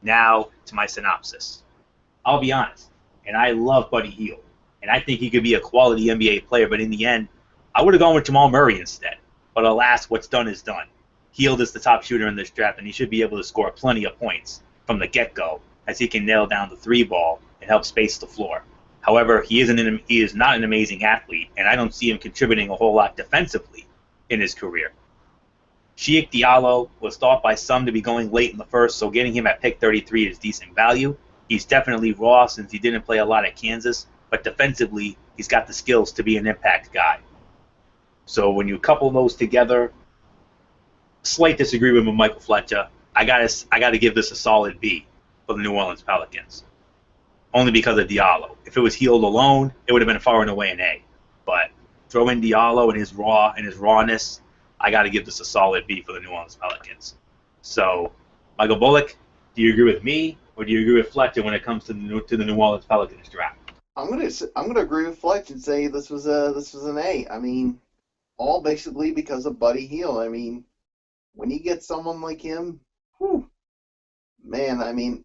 Now to my synopsis. I'll be honest, and I love Buddy Hield, and I think he could be a quality NBA player, but in the end, I would have gone with Jamal Murray instead. But alas, what's done is done. Hield is the top shooter in this draft, and he should be able to score plenty of points from the get-go, as he can nail down the 3 ball and help space the floor. However, he is not an amazing athlete, and I don't see him contributing a whole lot defensively in his career. Sheik Diallo was thought by some to be going late in the first, so getting him at pick 33 is decent value. He's definitely raw since he didn't play a lot at Kansas, but defensively, he's got the skills to be an impact guy. So when you couple those together, slight disagreement with Michael Fletcher. I gotta give this a solid B for the New Orleans Pelicans. Only because of Diallo. If it was Hield alone, it would have been far and away an A. But throw in Diallo and his rawness, I got to give this a solid B for the New Orleans Pelicans. So, Michael Bullock, do you agree with me, or do you agree with Fletcher when it comes to the New Orleans Pelicans draft? I'm gonna agree with Fletch and say this was an A. I mean, all basically because of Buddy Hield. I mean, when you get someone like him, man, I mean,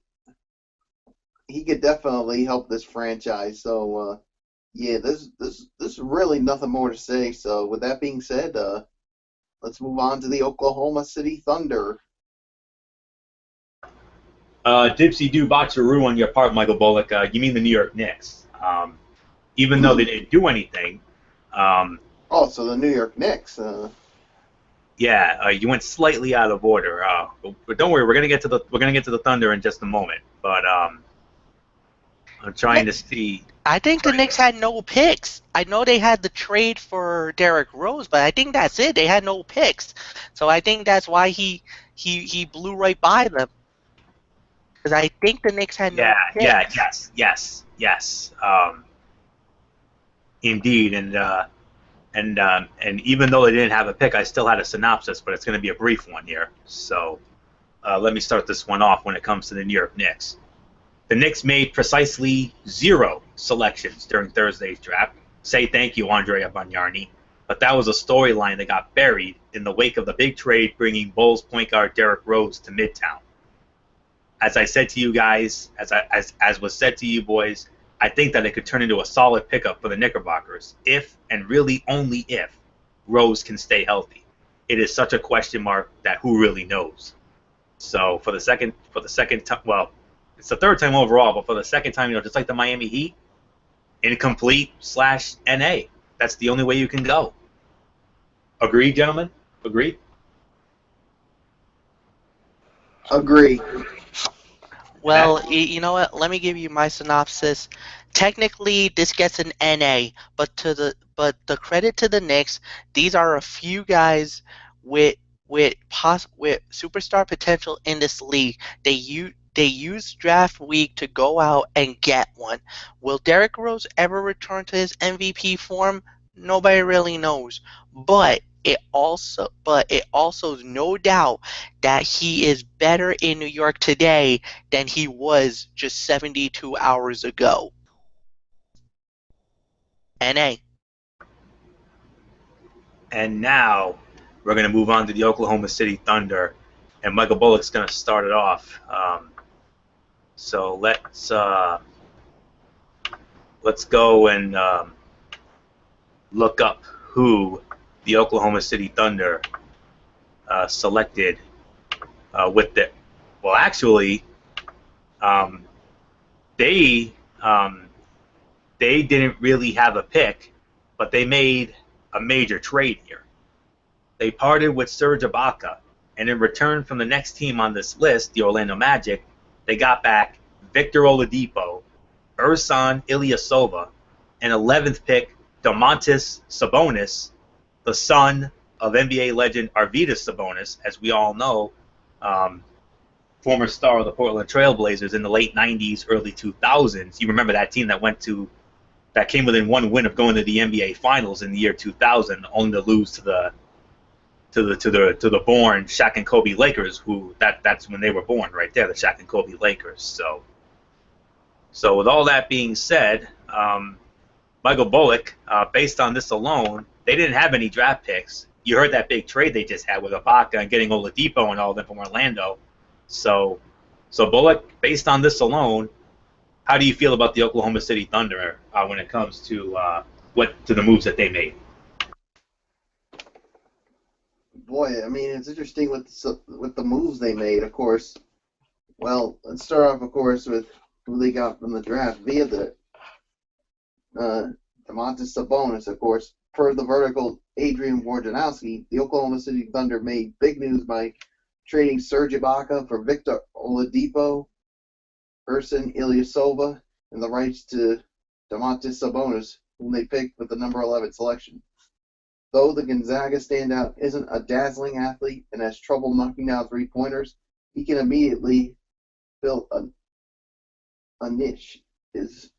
he could definitely help this franchise. So, yeah, there's really nothing more to say. So, with that being said, let's move on to the Oklahoma City Thunder. Dipsy-doo botcheroo on your part, Michael Bullock. You mean the New York Knicks. Even though they didn't do anything. So the New York Knicks. Yeah, you went slightly out of order. But don't worry, we're gonna get to the Thunder in just a moment. But I'm trying to see. I think the Knicks had no picks. I know they had the trade for Derrick Rose, but I think that's it. They had no picks, so I think that's why he blew right by them. Because I think the Knicks had Yeah, no yeah, picks. yes. Indeed, and even though they didn't have a pick, I still had a synopsis, but it's going to be a brief one here. So let me start this one off when it comes to the New York Knicks. The Knicks made precisely 0 selections during Thursday's draft. Say thank you, Andrea Bargnani. But that was a storyline that got buried in the wake of the big trade bringing Bulls point guard Derrick Rose to Midtown. As I said to you guys, as was said to you boys, I think that it could turn into a solid pickup for the Knickerbockers if, and really only if, Rose can stay healthy. It is such a question mark that who really knows. So for the second time, well, it's the third time overall, but for the second time, just like the Miami Heat, incomplete/NA. That's the only way you can go. Agreed, gentlemen? Agreed? Agree. Well, you know what? Let me give you my synopsis. Technically, this gets an NA, but the credit to the Knicks, these are a few guys with with superstar potential in this league. They use draft week to go out and get one. Will Derrick Rose ever return to his MVP form? Nobody really knows. But it also is no doubt that he is better in New York today than he was just 72 hours ago. NA. And now we're going to move on to the Oklahoma City Thunder, and Michael Bullock's going to start it off. So let's go and look up who the Oklahoma City Thunder selected with the. Well, actually, um, they they didn't really have a pick, but they made a major trade here. They parted with Serge Ibaka, and in return from the next team on this list, the Orlando Magic, they got back Victor Oladipo, Ersan Ilyasova, and 11th pick Domantas Sabonis, the son of NBA legend Arvydas Sabonis, as we all know, former star of the Portland Trailblazers in the late 90s, early 2000s. You remember that team that came within one win of going to the NBA Finals in the year 2000, only to lose to the born Shaq and Kobe Lakers, who that's when they were born right there, the Shaq and Kobe Lakers. So with all that being said, Michael Bullock, based on this alone, they didn't have any draft picks. You heard that big trade they just had with Ibaka and getting Oladipo and all of them from Orlando. So Bullock, based on this alone, how do you feel about the Oklahoma City Thunder when it comes to the moves that they made? Boy, I mean, it's interesting with the moves they made, of course. Well, let's start off, of course, with who they got from the draft via the Domantas Sabonis, of course. Per the vertical Adrian Wojnarowski, the Oklahoma City Thunder made big news by trading Serge Ibaka for Victor Oladipo, Ersan Ilyasova, and the rights to Domantas Sabonis, whom they picked with the number 11 selection. Though the Gonzaga standout isn't a dazzling athlete and has trouble knocking down three-pointers, he can immediately fill a niche. His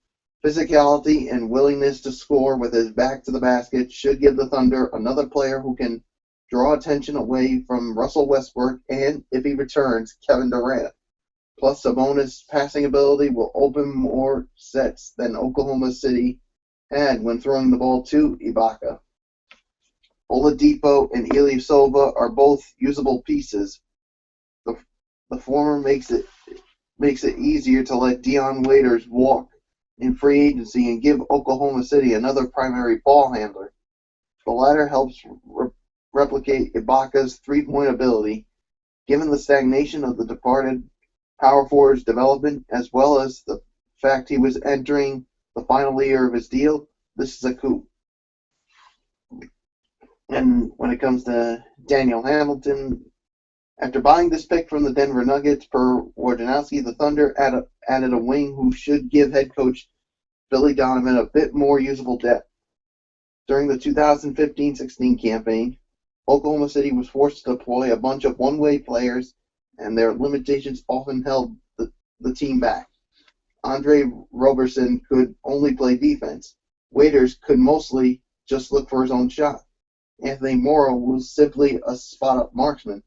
physicality and willingness to score with his back to the basket should give the Thunder another player who can draw attention away from Russell Westbrook and, if he returns, Kevin Durant. Plus, Sabonis' passing ability will open more sets than Oklahoma City had when throwing the ball to Ibaka. Oladipo and Ilyasova are both usable pieces. The former makes it easier to let Dion Waiters walk in free agency and give Oklahoma City another primary ball handler. The latter helps replicate Ibaka's three-point ability. Given the stagnation of the departed power forward's development, as well as the fact he was entering the final year of his deal, this is a coup. And when it comes to Daniel Hamilton, After buying this pick from the Denver Nuggets per Wojnarowski, the Thunder added a wing who should give head coach Billy Donovan a bit more usable depth. During the 2015-16 campaign, Oklahoma City was forced to deploy a bunch of one-way players, and their limitations often held the team back. Andre Roberson could only play defense. Waiters could mostly just look for his own shot. Anthony Morrow was simply a spot-up marksman.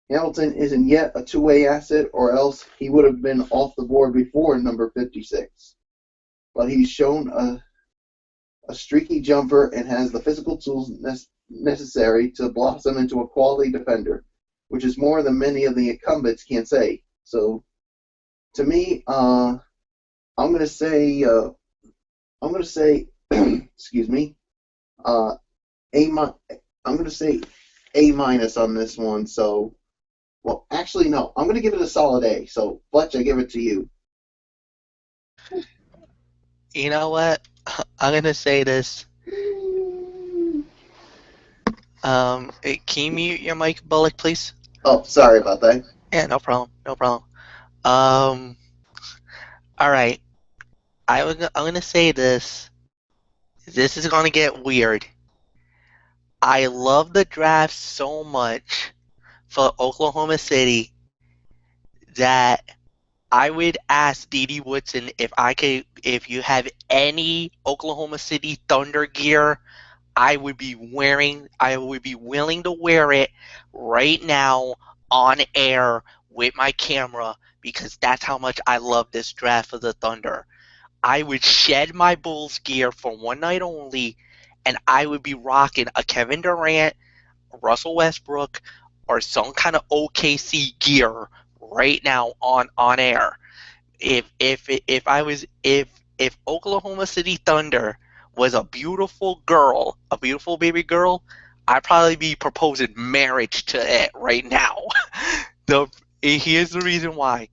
Hamilton isn't yet a two-way asset, or else he would have been off the board before number 56. But he's shown a streaky jumper and has the physical tools necessary to blossom into a quality defender, which is more than many of the incumbents can say. So, to me, I'm gonna say, excuse me, I'm gonna say A minus on this one. So, well, actually, no, I'm gonna give it a solid A. So, Fletch, I give it to you. You know what? I'm gonna say this. Can you mute your mic, Bullock, please? Oh, sorry about that. Yeah, no problem. No problem. All right. I'm gonna say this. This is gonna get weird. I love the draft so much for Oklahoma City that I would ask Dede Woodson if you have any Oklahoma City Thunder gear, I would be willing to wear it right now on air with my camera because that's how much I love this draft of the Thunder. I would shed my Bulls gear for one night only, and I would be rocking a Kevin Durant, Russell Westbrook, or some kind of OKC gear right now on air. If Oklahoma City Thunder was a beautiful girl, a beautiful baby girl, I'd probably be proposing marriage to it right now. Here's the reason why.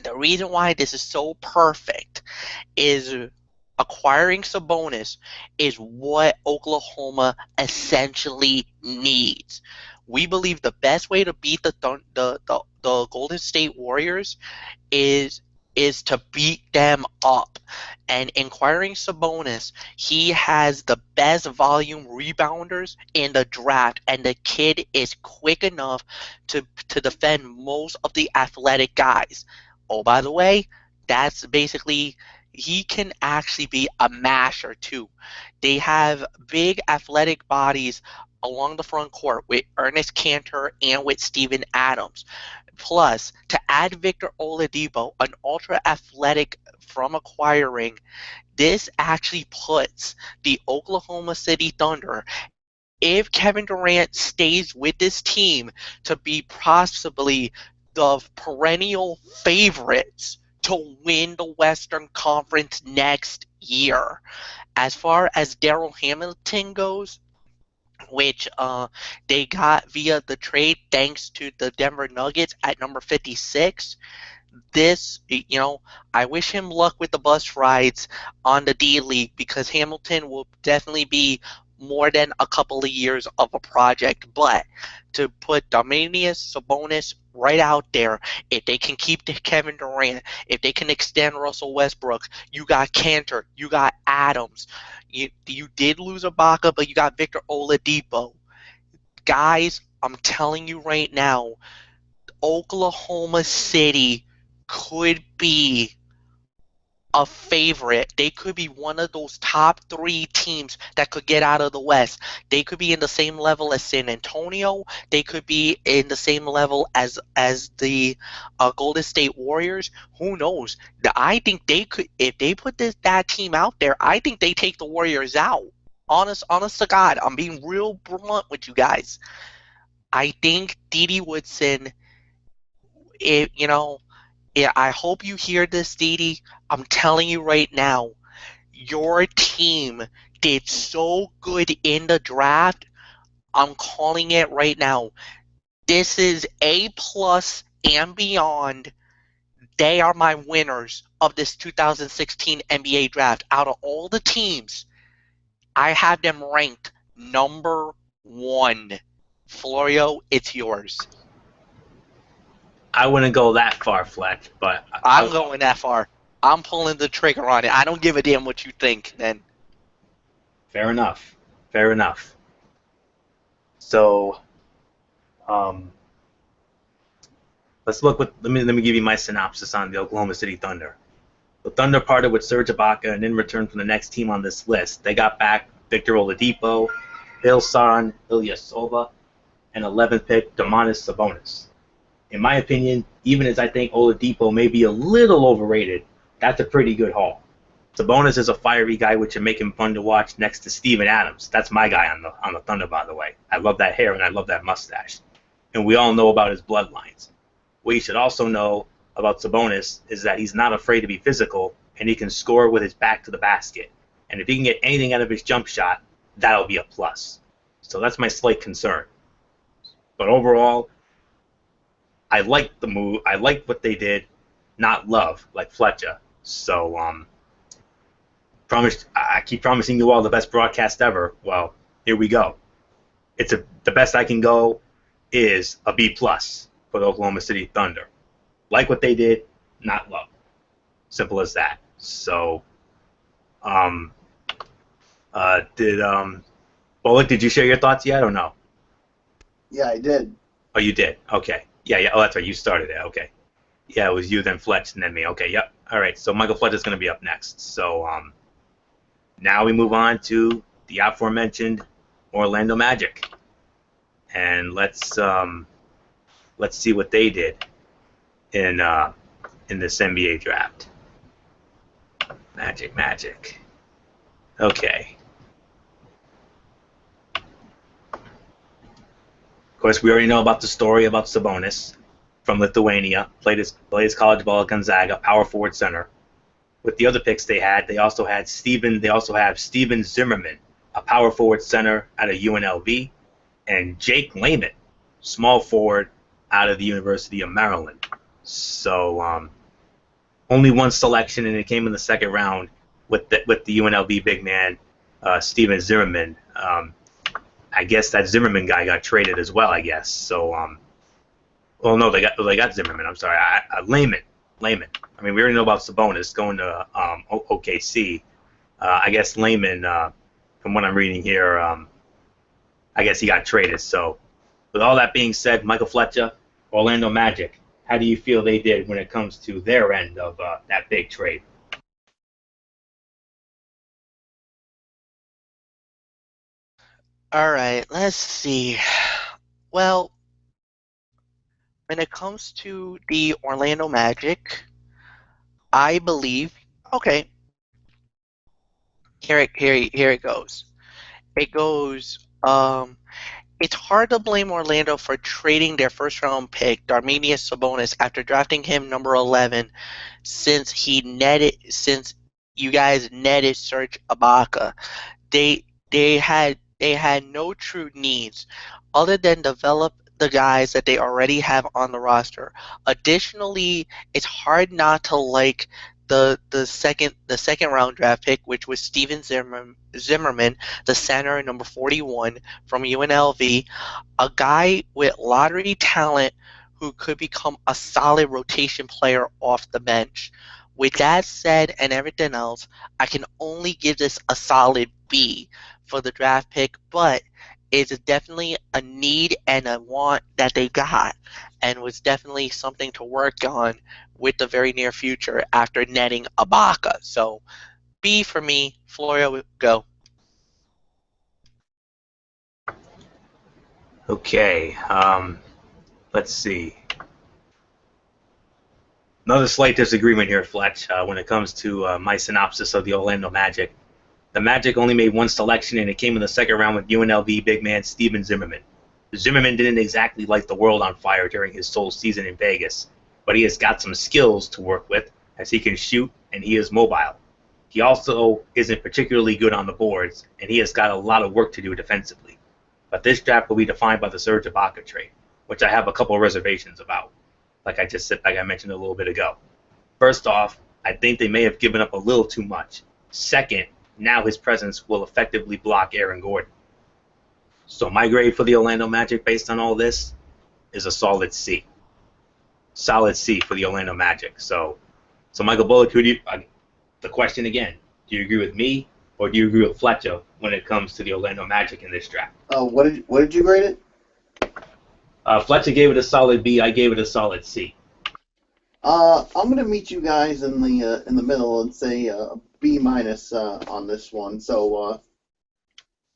The reason why this is so perfect is acquiring Sabonis is what Oklahoma essentially needs. We believe the best way to beat the Golden State Warriors is to beat them up. And acquiring Sabonis, he has the best volume rebounders in the draft, and the kid is quick enough to defend most of the athletic guys. Oh, by the way, that's basically he can actually be a masher too. They have big athletic bodies along the front court with Ernest Cantor and with Steven Adams. Plus, to add Victor Oladipo, an ultra-athletic from acquiring, this actually puts the Oklahoma City Thunder, if Kevin Durant stays with this team, to be possibly the perennial favorites to win the Western Conference next year. As far as Darrell Hamilton goes, which they got via the trade thanks to the Denver Nuggets at number 56. I wish him luck with the bus rides on the D-League because Hamilton will definitely be more than a couple of years of a project. But to put Domantas Sabonis right out there, if they can keep Kevin Durant, if they can extend Russell Westbrook, you got Cantor, you got Adams. You did lose Ibaka, but you got Victor Oladipo. Guys, I'm telling you right now, Oklahoma City could be a favorite. They could be one of those top 3 teams that could get out of the West. They could be in the same level as San Antonio. They could be in the same level as the Golden State Warriors. Who knows? I think they could, if they put that team out there, I think they take the Warriors out. Honest to God, I'm being real blunt with you guys. I think Dede Woodson, I hope you hear this, Dede. I'm telling you right now, your team did so good in the draft. I'm calling it right now. This is A+ and beyond. They are my winners of this 2016 NBA draft. Out of all the teams, I have them ranked number 1. Florio, it's yours. I wouldn't go that far, Fletch, but I'm going that far. I'm pulling the trigger on it. I don't give a damn what you think. Then fair enough. Fair enough. So, um, let's look. Let me give you my synopsis on the Oklahoma City Thunder. The Thunder parted with Serge Ibaka, and in return from the next team on this list, they got back Victor Oladipo, Ilsan Ilyasova, and 11th pick Domantas Sabonis. In my opinion, even as I think Oladipo may be a little overrated, that's a pretty good haul. Sabonis is a fiery guy, which would make him fun to watch next to Steven Adams. That's my guy on the Thunder, by the way. I love that hair and I love that mustache. And we all know about his bloodlines. What you should also know about Sabonis is that he's not afraid to be physical and he can score with his back to the basket. And if he can get anything out of his jump shot, that'll be a plus. So that's my slight concern. But overall, I like the move. I like what they did, not love like Fletcher. So I keep promising you all the best broadcast ever. Well, here we go. The best I can go is a B plus for the Oklahoma City Thunder. Like what they did, not love. Simple as that. So, Bullock, did you share your thoughts yet or no? Yeah, I did. Oh, you did. Okay. Yeah. Oh, that's right. You started it. Okay. Yeah, it was you, then Fletch, and then me. Okay. Yep. All right. So Michael Fletch is going to be up next. So now we move on to the aforementioned Orlando Magic, and let's see what they did in this NBA draft. Magic. Okay. Of course, we already know about the story about Sabonis from Lithuania. Played his college ball at Gonzaga, power forward center. With the other picks they also have Steven Zimmerman, a power forward center out of UNLV, and Jake Layman, small forward out of the University of Maryland. So only one selection, and it came in the second round with the UNLV big man, Steven Zimmerman. I guess that Zimmerman guy got traded as well, I guess. So, well, no, they got Zimmerman. I'm sorry, Layman. I mean, we already know about Sabonis going to OKC. I guess Layman, from what I'm reading here, I guess he got traded. So, with all that being said, Michael Fletcher, Orlando Magic, how do you feel they did when it comes to their end of that big trade? all right, let's see. Well, when it comes to the Orlando Magic, I believe. Okay, here it goes. It goes. It's hard to blame Orlando for trading their first round pick, Darminius Sabonis, after drafting him number 11, since you guys netted Serge Ibaka. They had no true needs other than develop the guys that they already have on the roster. Additionally, it's hard not to like the second round draft pick, which was Steven Zimmerman, the center number 41 from UNLV, a guy with lottery talent who could become a solid rotation player off the bench. With that said and everything else, I can only give this a solid B for the draft pick, but it's definitely a need and a want that they got, and was definitely something to work on with the very near future after netting Ibaka. So B for me. Florio, go. Okay. Let's see. Another slight disagreement here, Fletch, when it comes to my synopsis of the Orlando Magic. The Magic only made one selection, and it came in the second round with UNLV big man Steven Zimmerman. Zimmerman didn't exactly light the world on fire during his sole season in Vegas, but he has got some skills to work with, as he can shoot and he is mobile. He also isn't particularly good on the boards, and he has got a lot of work to do defensively. But this draft will be defined by the Serge Ibaka trade, which I have a couple of reservations about, like I mentioned a little bit ago. First off, I think they may have given up a little too much. Second, now his presence will effectively block Aaron Gordon. So my grade for the Orlando Magic based on all this is a solid C. solid C for the Orlando Magic. So Michael Bullock, the question again, do you agree with me or do you agree with Fletcher when it comes to the Orlando Magic in this draft? What did you grade it? Fletcher gave it a solid B. I gave it a solid C. I'm gonna meet you guys in the middle and say B minus on this one. So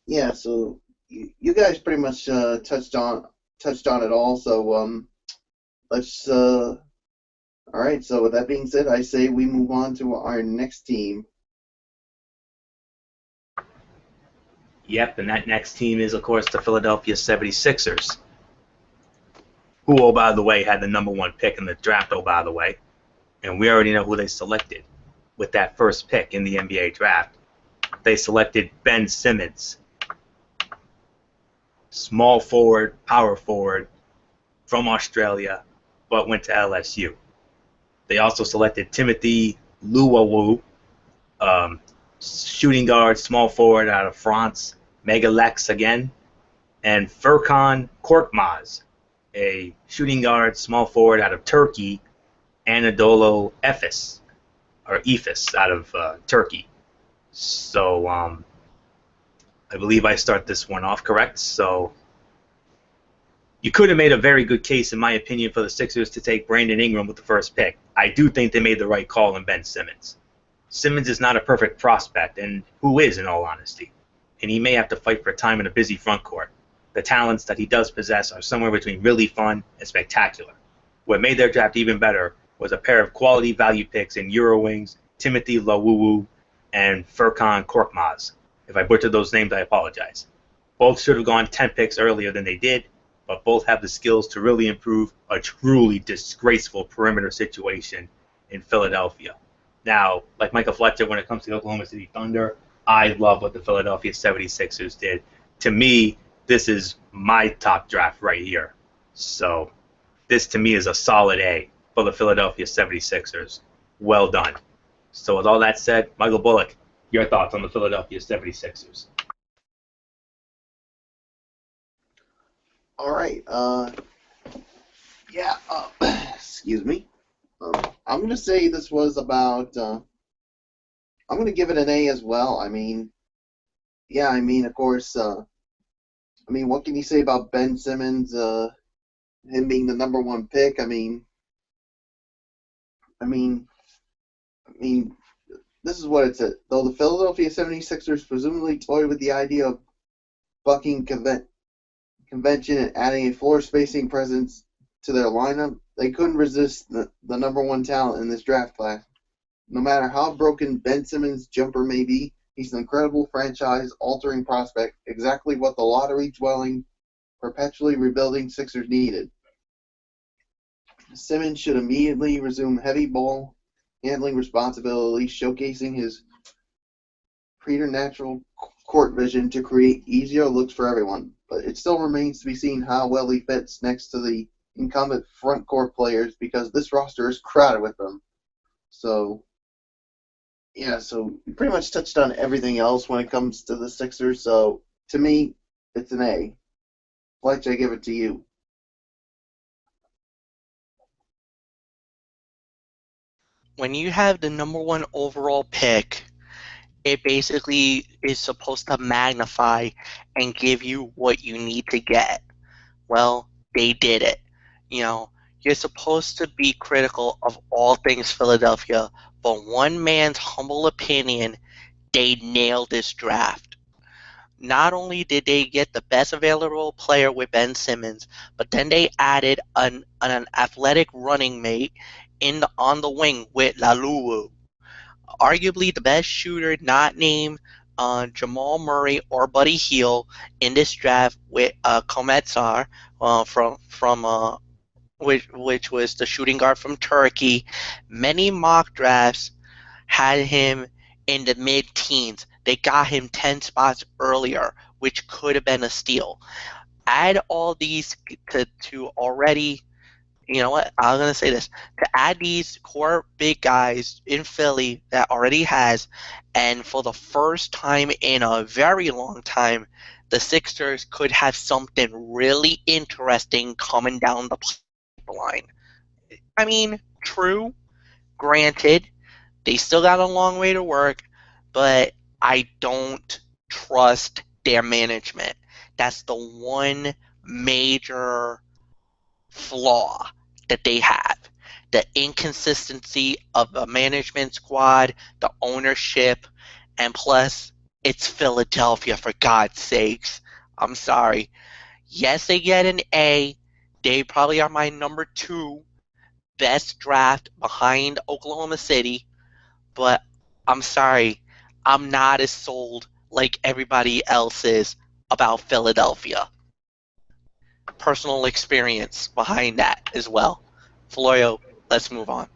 yeah, so you guys pretty much touched on it all. So let's all right. So with that being said, I say we move on to our next team. Yep, and that next team is, of course, the Philadelphia 76ers, who, oh, by the way, had the #1 pick in the draft, oh, by the way. And we already know who they selected with that first pick in the NBA draft. They selected Ben Simmons, small forward, power forward from Australia, but went to LSU. They also selected Timothy Luwawu, shooting guard, small forward out of France, Megalex again, and Furkan Korkmaz, a shooting guard, small forward out of Turkey, Anadolu Efes, or Efes out of Turkey. So I believe I start this one off correct. So you could have made a very good case, in my opinion, for the Sixers to take Brandon Ingram with the first pick. I do think they made the right call in Ben Simmons. Simmons is not a perfect prospect, and who is, in all honesty? And he may have to fight for time in a busy front court. The talents that he does possess are somewhere between really fun and spectacular. What made their draft even better was a pair of quality value picks in Eurowings, Timothy Luwawu, and Furkan Korkmaz. If I butchered those names, I apologize. Both should have gone 10 picks earlier than they did, but both have the skills to really improve a truly disgraceful perimeter situation in Philadelphia. Now, like Michael Fletcher, when it comes to the Oklahoma City Thunder, I love what the Philadelphia 76ers did. To me, this is my top draft right here. So this, to me, is a solid A for the Philadelphia 76ers. Well done. So with all that said, Michael Bullock, your thoughts on the Philadelphia 76ers? All right. Yeah. Excuse me. I'm going to say this was about. I'm going to give it an A as well. I mean, yeah. I mean, of course. I mean, what can you say about Ben Simmons? Him being the #1 pick. I mean, this is what it said. Though the Philadelphia 76ers presumably toyed with the idea of bucking convention and adding a floor spacing presence to their lineup, they couldn't resist the #1 talent in this draft class. No matter how broken Ben Simmons' jumper may be, he's an incredible franchise-altering prospect, exactly what the lottery-dwelling, perpetually rebuilding Sixers needed. Simmons should immediately resume heavy ball handling responsibilities, showcasing his preternatural court vision to create easier looks for everyone. But it still remains to be seen how well he fits next to the incumbent front court players, because this roster is crowded with them. So, yeah, so we pretty much touched on everything else when it comes to the Sixers. So, to me, it's an A. Fletch, I give it to you. When you have the #1 overall pick, it basically is supposed to magnify and give you what you need to get. Well, they did it. You're supposed to be critical of all things Philadelphia, but one man's humble opinion, they nailed this draft. Not only did they get the best available player with Ben Simmons, but then they added an athletic running mate on the wing with Laluwu, arguably the best shooter not named Jamal Murray or Buddy Hield in this draft, with Kometsar from which was the shooting guard from Turkey. Many mock drafts had him in the mid-teens. They got him 10 spots earlier, which could have been a steal. Add all these to already, you know what, I'm going to say this, to add these core big guys in Philly that already has, and for the first time in a very long time, the Sixers could have something really interesting coming down the pipeline. I mean, true, granted, they still got a long way to work, but I don't trust their management. That's the one major flaw that they have. The inconsistency of the management squad, the ownership, and plus, it's Philadelphia, for God's sakes. I'm sorry. Yes, they get an A. They probably are my number 2 best draft behind Oklahoma City, but I'm sorry, I'm not as sold like everybody else is about Philadelphia. Personal experience behind that as well. Florio, let's move on.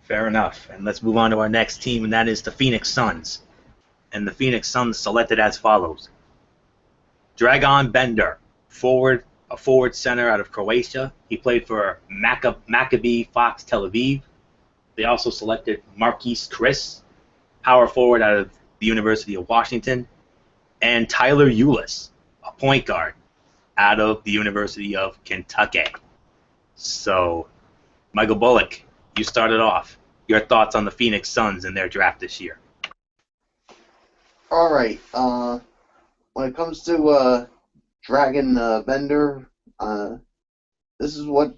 Fair enough. And let's move on to our next team, and that is the Phoenix Suns. And the Phoenix Suns selected as follows: Dragan Bender, a forward center out of Croatia. He played for Maccabi Fox Tel Aviv. They also selected Marquise Chris, power forward out of the University of Washington, and Tyler Ulis, a point guard out of the University of Kentucky. So, Michael Bullock, you started off. Your thoughts on the Phoenix Suns and their draft this year? All right. When it comes to Dragon Bender, this is what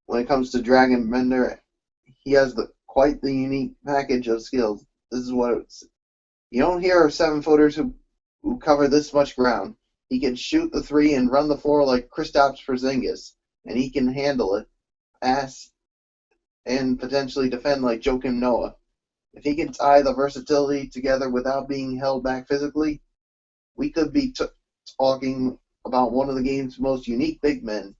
when it comes to Dragon Bender, he has quite the unique package of skills. This is what it's. You don't hear of 7-footers who cover this much ground. He can shoot the three and run the floor like Kristaps Porzingis, and he can handle it, pass, and potentially defend like Joakim Noah. If he can tie the versatility together without being held back physically, we could be talking about one of the game's most unique big men.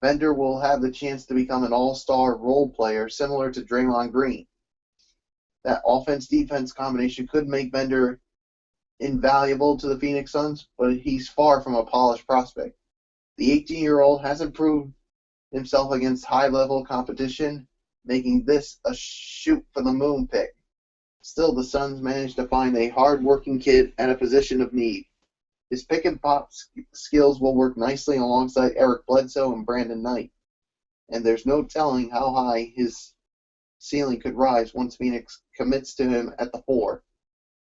Bender will have the chance to become an all-star role player similar to Draymond Green. That offense-defense combination could make Bender invaluable to the Phoenix Suns, but he's far from a polished prospect. The 18-year-old hasn't proved himself against high-level competition, making this a shoot-for-the-moon pick. Still, the Suns managed to find a hard-working kid at a position of need. His pick-and-pop skills will work nicely alongside Eric Bledsoe and Brandon Knight, and there's no telling how high his ceiling could rise once Phoenix commits to him at the 4.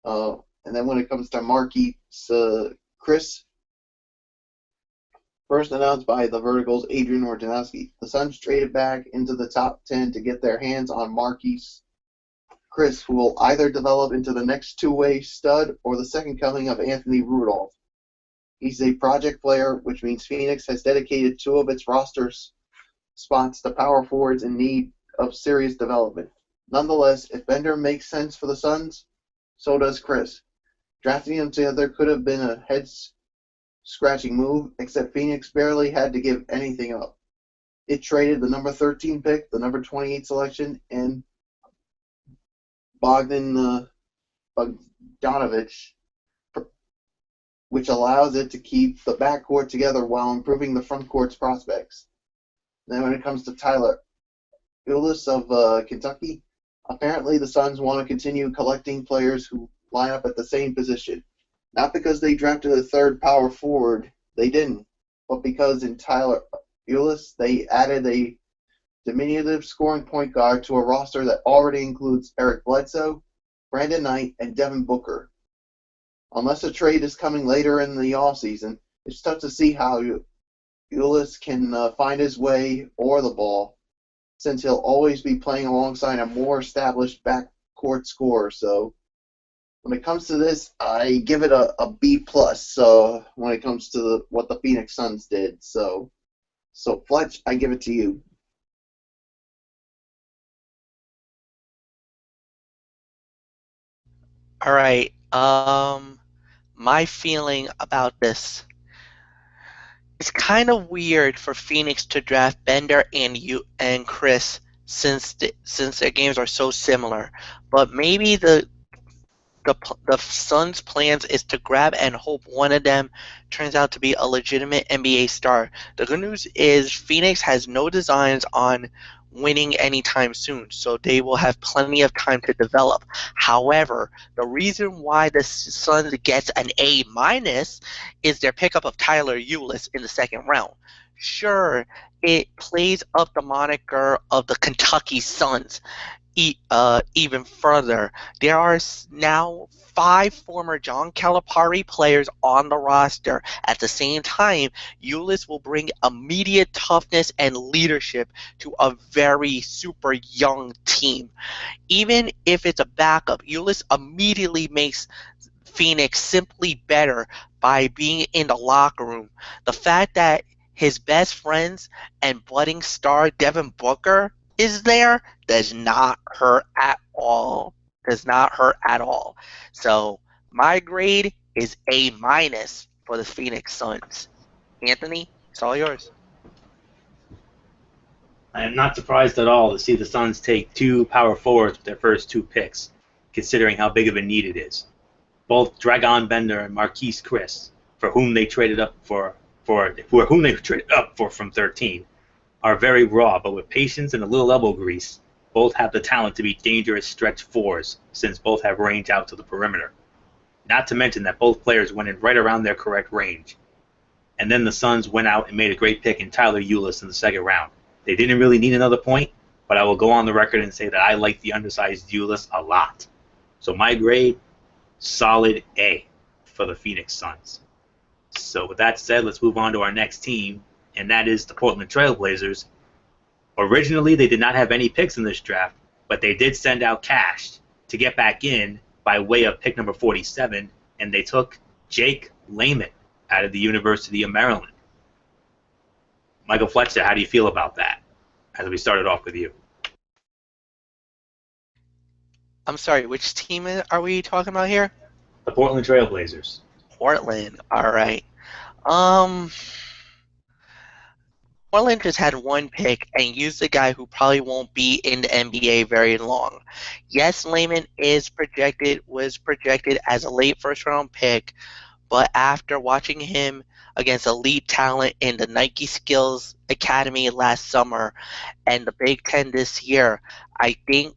And then when it comes to Marquise Chris, first announced by the Verticals' Adrian Wojnarowski, the Suns traded back into the top 10 to get their hands on Marquise Chris, who will either develop into the next two-way stud or the second coming of Anthony Rudolph. He's a project player, which means Phoenix has dedicated 2 of its roster spots to power forwards in need of serious development. Nonetheless, if Bender makes sense for the Suns, so does Chris. Drafting them together could have been a head-scratching move, except Phoenix barely had to give anything up. It traded the number 13 pick, the number 28 selection, and Bogdanovich, which allows it to keep the backcourt together while improving the frontcourt's prospects. Then when it comes to Tyler Ulis of Kentucky, apparently the Suns want to continue collecting players who line up at the same position. Not because they drafted a third power forward, they didn't, but because in Tyler Ulis they added a diminutive scoring point guard to a roster that already includes Eric Bledsoe, Brandon Knight, and Devin Booker. Unless a trade is coming later in the offseason, it's tough to see how Ulis can find his way or the ball, since he'll always be playing alongside a more established backcourt scorer. So when it comes to this, I give it a B+. So when it comes to what the Phoenix Suns did, so Fletch, I give it to you. All right. My feeling about this, it's kind of weird for Phoenix to draft Bender and Chris since their games are so similar. But maybe the Suns' plans is to grab and hope one of them turns out to be a legitimate NBA star. The good news is Phoenix has no designs on winning anytime soon, so they will have plenty of time to develop. However, the reason why the Suns gets an A- is their pickup of Tyler Ulis in the second round. sure, it plays up the moniker of the Kentucky Suns even further. There are now 5 former John Calipari players on the roster. At the same time, Ulis will bring immediate toughness and leadership to a very super young team. Even if it's a backup, Ulis immediately makes Phoenix simply better by being in the locker room. The fact that his best friends and budding star Devin Booker is there does not hurt at all. Does not hurt at all. So my grade is A minus for the Phoenix Suns. Anthony, it's all yours. I am not surprised at all to see the Suns take 2 power forwards with their first 2 picks, considering how big of a need it is. Both Dragon Bender and Marquise Chris, for whom they traded up from 13, are very raw, but with patience and a little elbow grease, both have the talent to be dangerous stretch fours, since both have range out to the perimeter. Not to mention that both players went in right around their correct range. And then the Suns went out and made a great pick in Tyler Ulis in the second round. They didn't really need another point, but I will go on the record and say that I like the undersized Ulis a lot. So my grade, solid A for the Phoenix Suns. So with that said, let's move on to our next team, and that is the Portland Trail Blazers. Originally, they did not have any picks in this draft, but they did send out cash to get back in by way of pick number 47, and they took Jake Layman out of the University of Maryland. Michael Fletcher, how do you feel about that? As we started off with you. I'm sorry, which team are we talking about here? The Portland Trail Blazers. Portland. All right. Portland just had 1 pick and used a guy who probably won't be in the NBA very long. Yes, Layman was projected as a late first-round pick, but after watching him against elite talent in the Nike Skills Academy last summer and the Big Ten this year, I think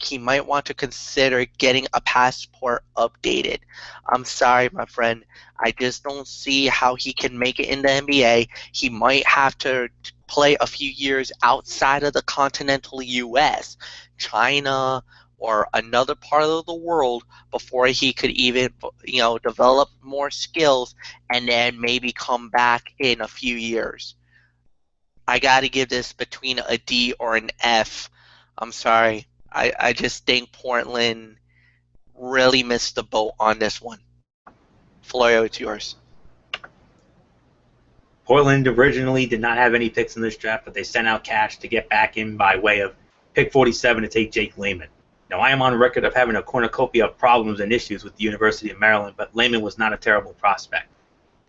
he might want to consider getting a passport updated. I'm sorry, my friend. I just don't see how he can make it in the NBA. He might have to play a few years outside of the continental U.S., China, or another part of the world before he could even, develop more skills and then maybe come back in a few years. I got to give this between a D or an F. I'm sorry. I just think Portland really missed the boat on this one. Florio, it's yours. Portland originally did not have any picks in this draft, but they sent out cash to get back in by way of pick 47 to take Jake Layman. Now, I am on record of having a cornucopia of problems and issues with the University of Maryland, but Layman was not a terrible prospect.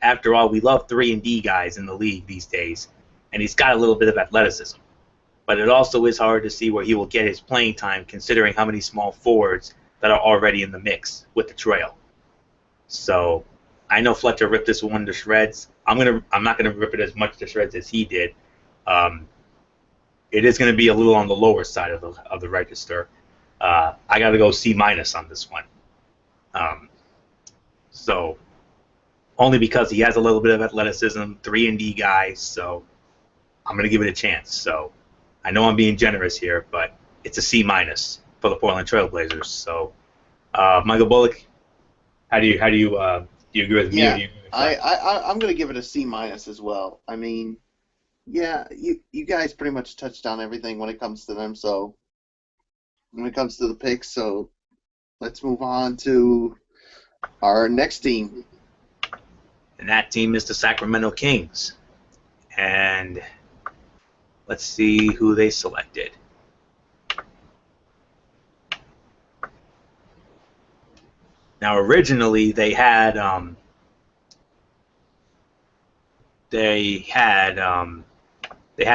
After all, we love 3-and-D guys in the league these days, and he's got a little bit of athleticism. But it also is hard to see where he will get his playing time considering how many small forwards that are already in the mix with the Trail. So I know Fletcher ripped this one to shreds. I'm not gonna rip it as much to shreds as he did. It is going to be a little on the lower side of the register. I got to go C- on this one. So only because he has a little bit of athleticism, 3-and-D guy, so I'm going to give it a chance. So I know I'm being generous here, but it's a C- for the Portland Trail Blazers. So Michael Bullock, how do you do you agree with me? Yeah, or do you agree with Fletcher? I'm going to give it a C- as well. I mean, yeah, you guys pretty much touched on everything when it comes to them. So when it comes to the picks, so let's move on to our next team. And that team is the Sacramento Kings. And let's see who they selected. Now, originally they had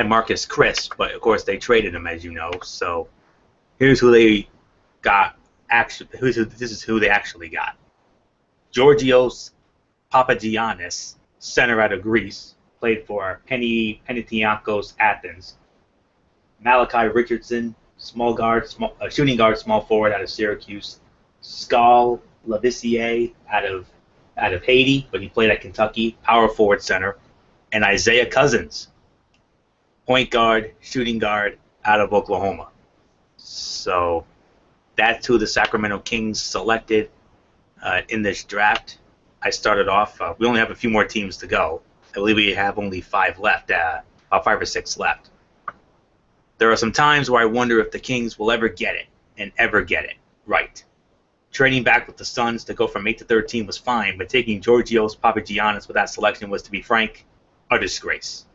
Marcus Chris, but of course they traded him, as you know. So here's who they got. This is who they actually got: Georgios Papagiannis, center out of Greece, played for Panathinaikos Athens. Malachi Richardson, shooting guard, small forward out of Syracuse. Skal Labissiere out of Haiti, but he played at Kentucky, power forward center. and Isaiah Cousins, point guard, shooting guard out of Oklahoma. So that's who the Sacramento Kings selected in this draft. I started off. We only have a few more teams to go. I believe we have only 5 left, about 5 or 6 left. There are some times where I wonder if the Kings will ever get it, and ever get it right. Trading back with the Suns to go from 8 to 13 was fine, but taking Georgios Papagiannis with that selection was, to be frank, a disgrace.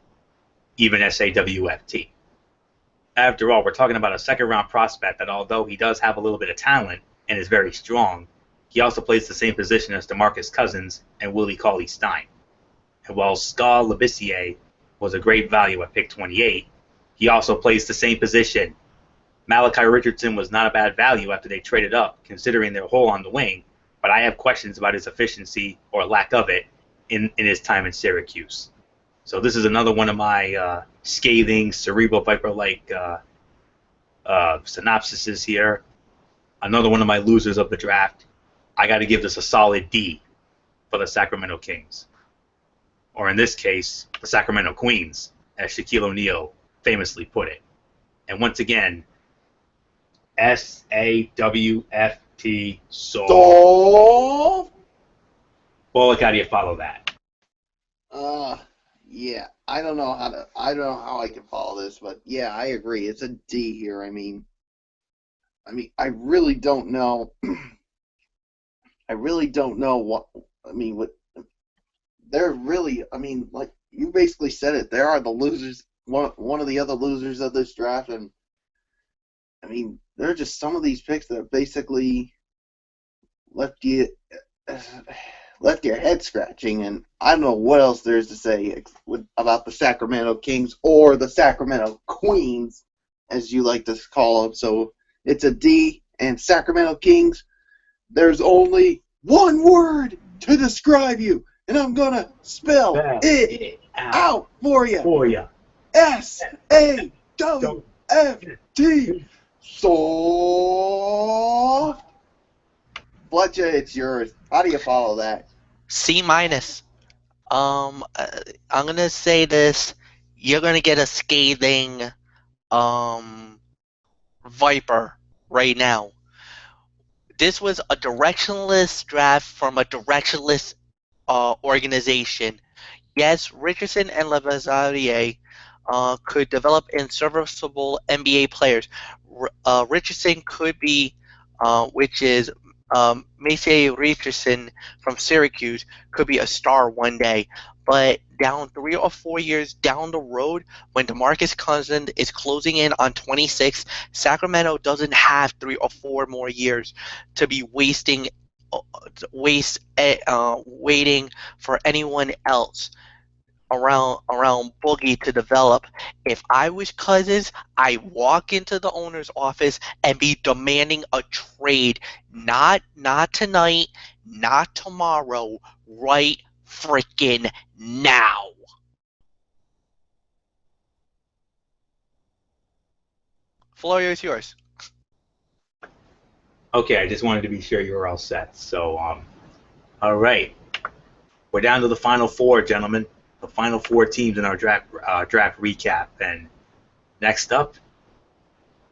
Even SAWFT. After all, we're talking about a second-round prospect that, although he does have a little bit of talent and is very strong, he also plays the same position as DeMarcus Cousins and Willie Cauley-Stein. And while Skal Labissiere was a great value at pick 28, he also plays the same position. Malachi Richardson was not a bad value after they traded up, considering their hole on the wing, but I have questions about his efficiency, or lack of it, in his time in Syracuse. So this is another one of my scathing, Cerebral Viper-like synopsises here. Another one of my losers of the draft. I got to give this a solid D for the Sacramento Kings. Or in this case, the Sacramento Queens, as Shaquille O'Neal famously put it. And once again, SAWFT So, Bullock, how do you follow that? yeah, I don't know how I can follow this, but yeah, I agree. It's a D here. I mean, I really don't know. I really don't know what. They're really. Like you basically said it. They are the losers. One of the other losers of this draft, and there are just some of these picks that basically left your head scratching, and I don't know what else there is to say about the Sacramento Kings, or the Sacramento Queens, as you like to call them. So it's a D, and Sacramento Kings, there's only one word to describe you, and I'm going to spell it out for you. S-A-W-F-T. Soft. Fletcher, it's yours. How do you follow that? C minus. I'm gonna say this. You're gonna get a scathing Viper right now. This was a directionless draft from a directionless organization. Yes, Richardson and Labissiere could develop in serviceable NBA players. Richardson could be, which is Maciej Richardson from Syracuse, could be a star one day. But down 3 or 4 years down the road, when DeMarcus Cousins is closing in on 26, Sacramento doesn't have 3 or 4 more years to be waiting for anyone else around Boogie to develop. If I was Cousins, I walk into the owner's office and be demanding a trade. Not tonight, not tomorrow, right freaking now. Florio is yours. Okay, I just wanted to be sure you were all set. So, all right. We're down to the final 4, gentlemen. The final 4 teams in our draft recap. And next up,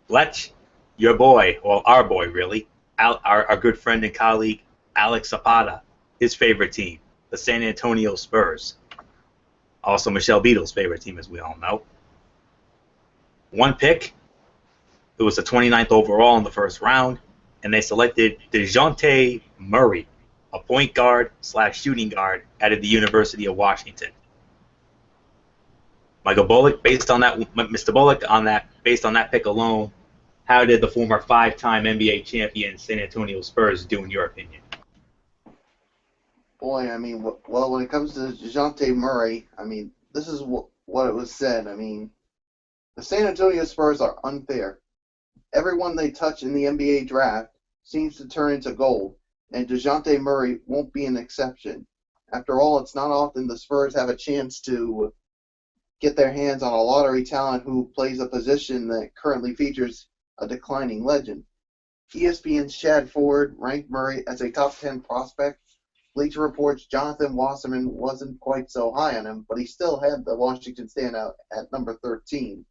Fletch, your boy, well, our boy, really, our good friend and colleague, Alex Zapata, his favorite team, the San Antonio Spurs. Also Michelle Beadle's favorite team, as we all know. 1 pick. It was the 29th overall in the first round, and they selected DeJounte Murray, a point guard / shooting guard out of the University of Washington. Michael Bullock, Mr. Bullock, based on that pick alone, how did the former 5-time NBA champion San Antonio Spurs do in your opinion? Boy, well, when it comes to DeJounte Murray, this is what it was said. The San Antonio Spurs are unfair. Everyone they touch in the NBA draft seems to turn into gold, and DeJounte Murray won't be an exception. After all, it's not often the Spurs have a chance to get their hands on a lottery talent who plays a position that currently features a declining legend. ESPN's Chad Ford ranked Murray as a top 10 prospect Bleacher Report's Jonathan Wasserman wasn't quite so high on him, but he still had the Washington standout at number 13.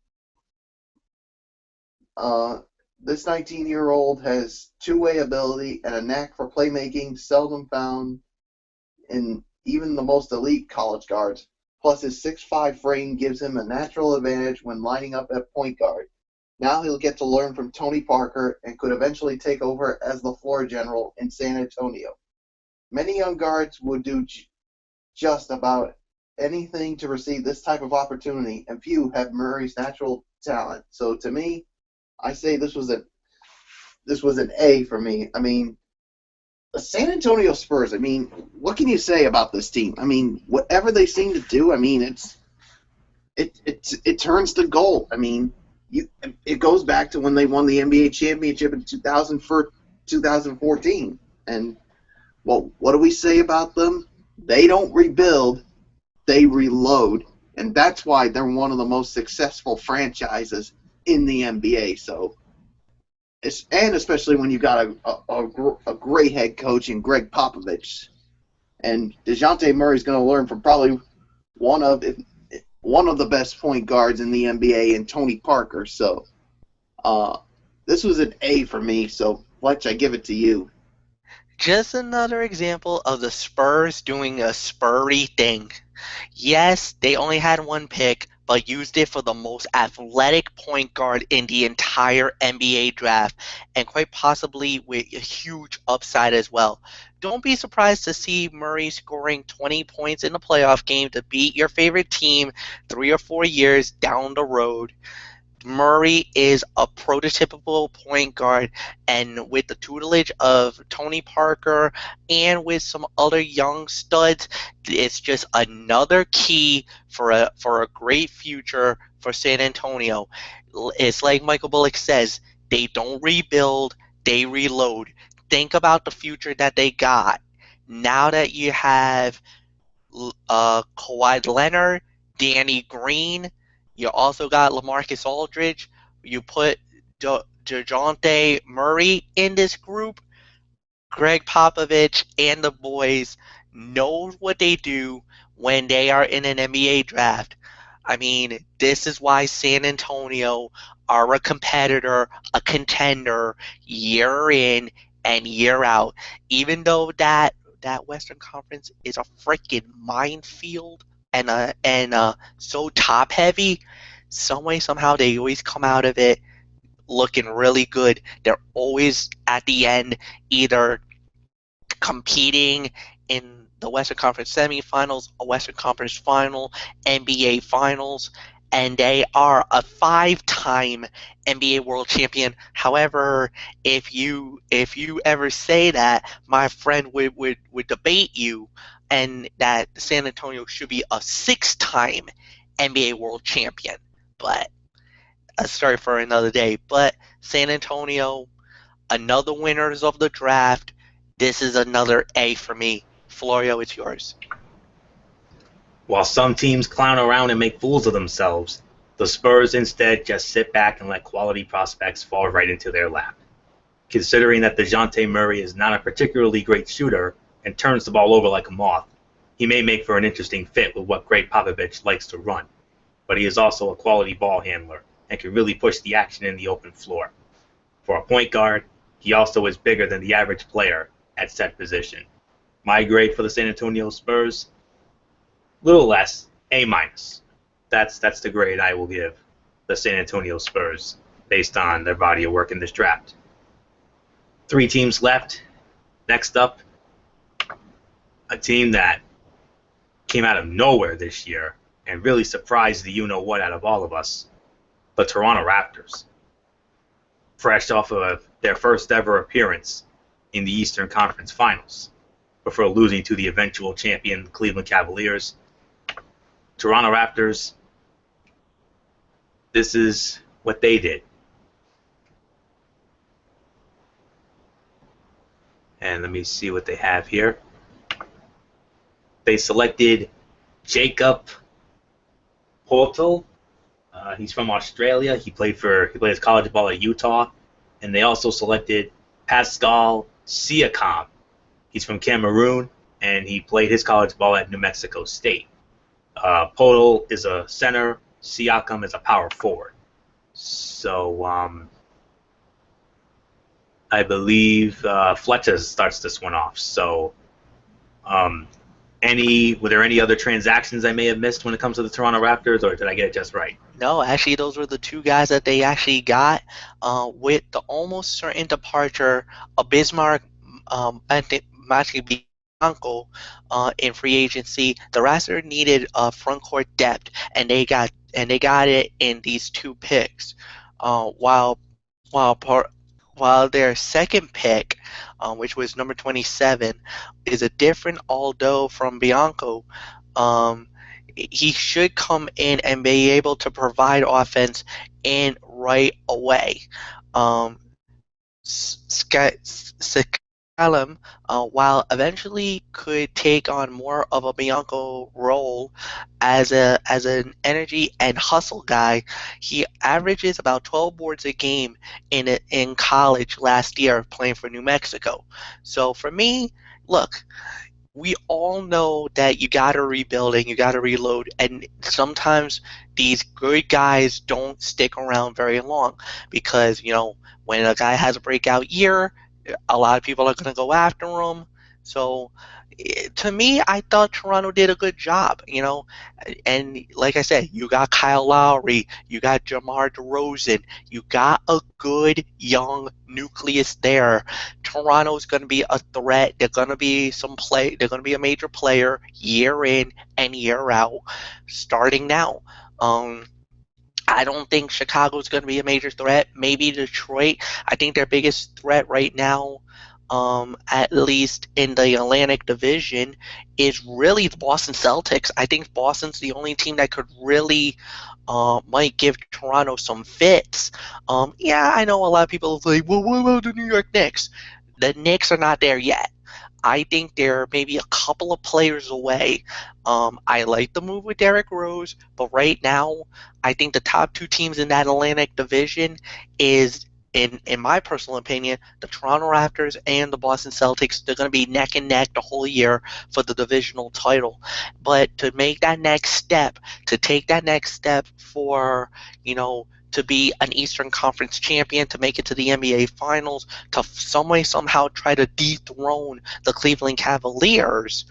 This 19-year-old has two-way ability and a knack for playmaking seldom found in even the most elite college guards. Plus, his 6'5" frame gives him a natural advantage when lining up at point guard. Now he'll get to learn from Tony Parker and could eventually take over as the floor general in San Antonio. Many young guards would do just about anything to receive this type of opportunity, and few have Murray's natural talent. So to me, I say this was an A for me. I mean, the San Antonio Spurs, I mean, what can you say about this team? I mean, whatever they seem to do, I mean, it turns to gold. I mean, it goes back to when they won the NBA championship in 2014. And, well, what do we say about them? They don't rebuild, they reload. And that's why they're one of the most successful franchises in the NBA. So, and especially when you got a great head coach in Greg Popovich. And DeJounte Murray's going to learn from probably one of the best point guards in the NBA in Tony Parker. So this was an A for me. So, Fletch, I give it to you. Just another example of the Spurs doing a Spurry thing. Yes, they only had one pick, but used it for the most athletic point guard in the entire NBA draft, and quite possibly with a huge upside as well. Don't be surprised to see Murray scoring 20 points in a playoff game to beat your favorite team 3 or 4 years down the road. Murray is a prototypical point guard, and with the tutelage of Tony Parker and with some other young studs, it's just another key for a great future for San Antonio. It's like Michael Bullock says, they don't rebuild, they reload. Think about the future that they got. Now that you have Kawhi Leonard, Danny Green, you also got LaMarcus Aldridge. You put DeJounte Murray in this group. Greg Popovich and the boys know what they do when they are in an NBA draft. I mean, this is why San Antonio are a competitor, a contender, year in and year out. Even though that Western Conference is a freaking minefield and so top heavy, some way somehow they always come out of it looking really good. They're always at the end either competing in the Western Conference semifinals, a Western Conference final, NBA finals, and they are a 5-time NBA world champion. However, if you ever say that, my friend would debate you, and that San Antonio should be a 6-time NBA world champion. But a story for another day. But San Antonio, another winners of the draft. This is another A for me. Florio, it's yours. While some teams clown around and make fools of themselves, the Spurs instead just sit back and let quality prospects fall right into their lap. Considering that DeJounte Murray is not a particularly great shooter and turns the ball over like a moth, he may make for an interesting fit with what Greg Popovich likes to run. But he is also a quality ball handler and can really push the action in the open floor. For a point guard, he also is bigger than the average player at said position. My grade for the San Antonio Spurs, little less, A-. That's the grade I will give the San Antonio Spurs based on their body of work in this draft. 3 teams left. Next up, a team that came out of nowhere this year and really surprised the you-know-what out of all of us, the Toronto Raptors. Fresh off of their first ever appearance in the Eastern Conference Finals, before losing to the eventual champion Cleveland Cavaliers. Toronto Raptors, this is what they did. And let me see what they have here. They selected Jakob Poeltl. He's from Australia. He plays college ball at Utah. And they also selected Pascal Siakam. He's from Cameroon. and he played his college ball at New Mexico State. Podol is a center. Siakam is a power forward. So I believe Fletcher starts this one off. So were there any other transactions I may have missed when it comes to the Toronto Raptors, or did I get it just right? No, actually, those were the two guys that they actually got with the almost certain departure of Bismarck Bianco in free agency. The Raptors needed front court depth, and they got it in these two picks. While while par, while their second pick, which was number 27, is a different Aldo from Bianco. Um, he should come in and be able to provide offense in right away. Um, Scallum, while eventually could take on more of a Bianco role as an energy and hustle guy, he averages about 12 boards a game in college last year playing for New Mexico. So for me, look, we all know that you got to rebuild and you got to reload, and sometimes these good guys don't stick around very long because, when a guy has a breakout year, a lot of people are going to go after him. So to me, I thought Toronto did a good job, and like I said, you got Kyle Lowry, you got Jamar DeRozan, you got a good young nucleus there. Toronto's going to be a threat. They're going to be They're going to be a major player year in and year out, starting now. I don't think Chicago's going to be a major threat. Maybe Detroit. I think their biggest threat right now, at least in the Atlantic Division, is really the Boston Celtics. I think Boston's the only team that could really might give Toronto some fits. Yeah, I know a lot of people are like, well, what about the New York Knicks? The Knicks are not there yet. I think they're maybe a couple of players away. I like the move with Derrick Rose, but right now, I think the top two teams in that Atlantic Division is, in my personal opinion, the Toronto Raptors and the Boston Celtics. They're going to be neck and neck the whole year for the divisional title. But to make that next step, to take that next step for, to be an Eastern Conference champion, to make it to the NBA Finals, to some way, somehow try to dethrone the Cleveland Cavaliers,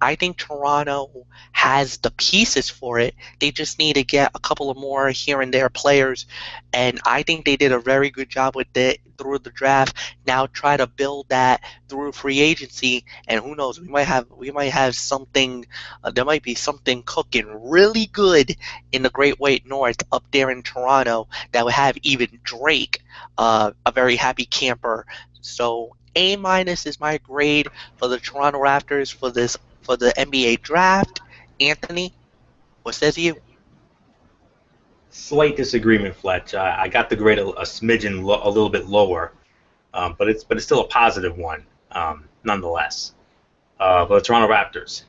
I think Toronto has the pieces for it. They just need to get a couple of more here and there players, and I think they did a very good job with it through the draft. Now try to build that through free agency, and who knows? We might have something. There might be something cooking really good in the Great White North up there in Toronto that would have even Drake a very happy camper. So A minus is my grade for the Toronto Raptors for the NBA draft. Anthony, what says you? Slight disagreement, Fletch. I got the grade a smidgen, a little bit lower, but it's still a positive one, nonetheless. But the Toronto Raptors.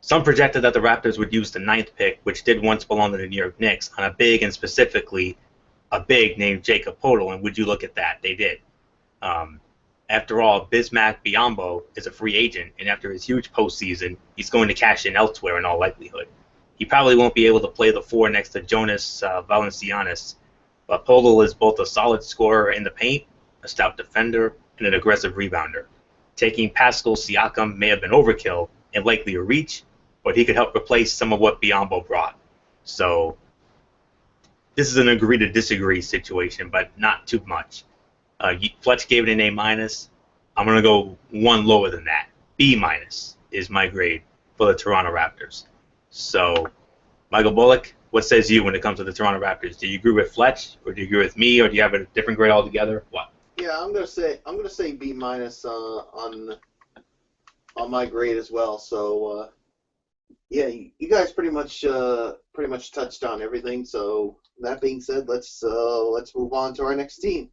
Some projected that the Raptors would use the 9th pick, which did once belong to the New York Knicks, on a big, and specifically a big named Jakob Poeltl, and would you look at that? They did. After all, Bismack Biyombo is a free agent, and after his huge postseason, he's going to cash in elsewhere in all likelihood. He probably won't be able to play the 4 next to Jonas Valanciunas, but Poeltl is both a solid scorer in the paint, a stout defender, and an aggressive rebounder. Taking Pascal Siakam may have been overkill and likely a reach, but he could help replace some of what Biyombo brought. So this is an agree to disagree situation, but not too much. Fletch gave it an A minus. I'm going to go one lower than that. B minus is my grade for the Toronto Raptors. So, Michael Bullock, what says you when it comes to the Toronto Raptors? Do you agree with Fletch, or do you agree with me, or do you have a different grade altogether? What? Yeah, I'm gonna say B minus on my grade as well. So yeah, you guys pretty much touched on everything. So that being said, let's move on to our next team.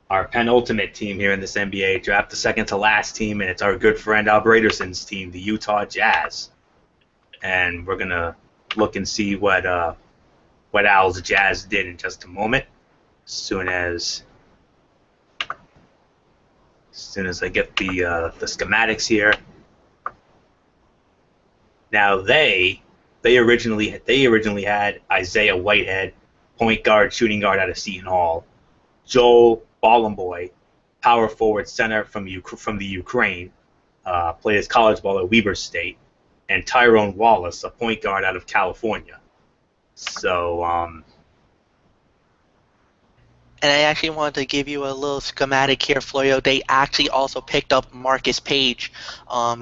Our penultimate team here in this NBA draft, the second to last team, and it's our good friend Al Braderson's team, the Utah Jazz. And we're gonna look and see what Al's Jazz did in just a moment. As soon as As soon as I get the schematics here. Now they originally had Isaiah Whitehead, point guard, shooting guard out of Seton Hall, Joel Bolomboy, power forward center from the Ukraine, played his college ball at Weber State, and Tyrone Wallace, a point guard out of California. So, And I actually wanted to give you a little schematic here, Florio. They actually also picked up Marcus Page.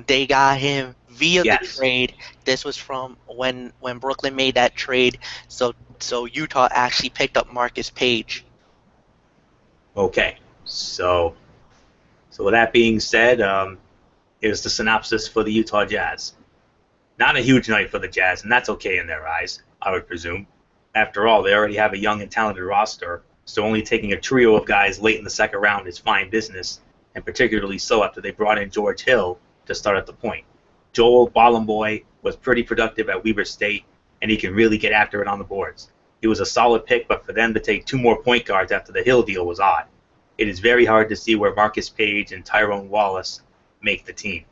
They got him via the yes. trade. This was from when Brooklyn made that trade. So Utah actually picked up Marcus Page. Okay. So with that being said, here's the synopsis for the Utah Jazz. Not a huge night for the Jazz, and that's okay in their eyes, I would presume. After all, they already have a young and talented roster, so only taking a trio of guys late in the second round is fine business, and particularly so after they brought in George Hill to start at the point. Joel Bolomboy was pretty productive at Weber State, and he can really get after it on the boards. He was a solid pick, but for them to take two more point guards after the Hill deal was odd. It is very hard to see where Marcus Page and Tyrone Wallace make the team.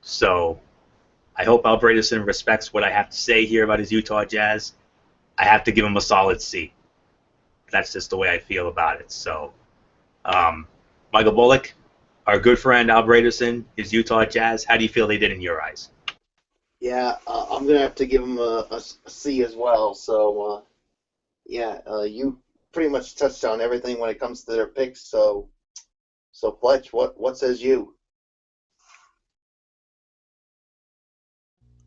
So I hope Al Bredesen respects what I have to say here about his Utah Jazz. I have to give him a solid C. That's just the way I feel about it. So, Michael Bullock, our good friend Al Bredesen, his Utah Jazz, how do you feel they did in your eyes? Yeah, I'm gonna have to give him a C as well. So, you pretty much touched on everything when it comes to their picks. So Fletch, what says you?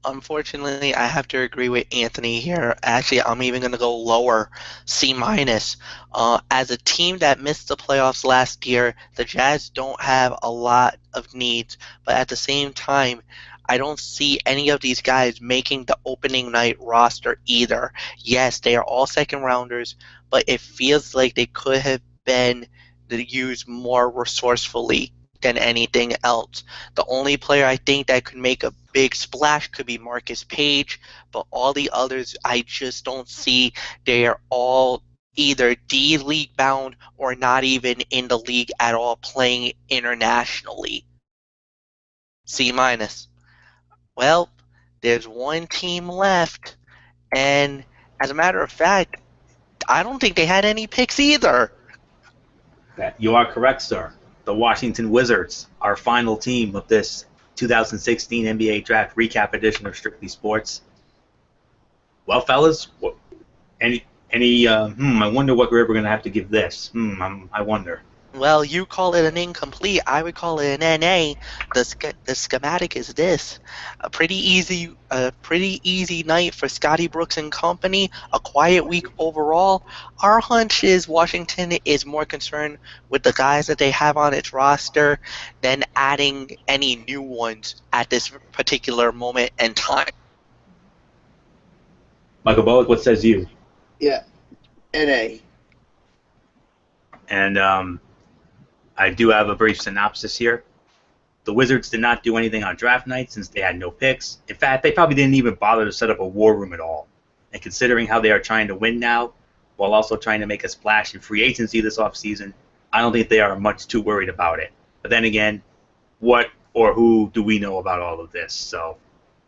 Unfortunately, I have to agree with Anthony here. Actually, I'm even going to go lower, C minus. As a team that missed the playoffs last year, the Jazz don't have a lot of needs, but at the same time, I don't see any of these guys making the opening night roster either. Yes, they are all second rounders, but it feels like they could have been used more resourcefully than anything else. The only player I think that could make a big splash could be Marcus Page, but all the others I just don't see. They are all either D League bound or not even in the league at all playing internationally. C minus. Well, there's one team left, and as a matter of fact, I don't think they had any picks either. You are correct, sir. The Washington Wizards, our final team of this 2016 NBA Draft Recap edition of Strictly Sports. Well, fellas, I wonder what grade we're going to have to give this. I wonder. Well, you call it an incomplete. I would call it an NA. The schematic is this: a pretty easy night for Scotty Brooks and company. A quiet week overall. Our hunch is Washington is more concerned with the guys that they have on its roster than adding any new ones at this particular moment and time. Michael Bullock, what says you? Yeah, NA. And I do have a brief synopsis here. The Wizards did not do anything on draft night since they had no picks. In fact, they probably didn't even bother to set up a war room at all. And considering how they are trying to win now, while also trying to make a splash in free agency this offseason, I don't think they are much too worried about it. But then again, what or who do we know about all of this? So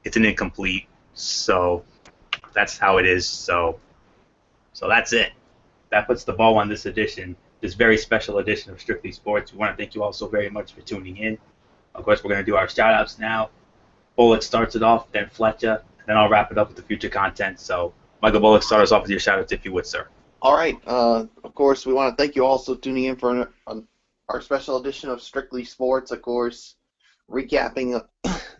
it's an incomplete. So that's how it is. So that's it. That puts the bow on this edition, this very special edition of Strictly Sports. We want to thank you all so very much for tuning in. Of course, we're going to do our shout-outs now. Bullock starts it off, then Fletcher, and then I'll wrap it up with the future content. So, Michael Bullock, start us off with your shout-outs, if you would, sir. All right. Of course, we want to thank you also tuning in for our special edition of Strictly Sports. Of course, recapping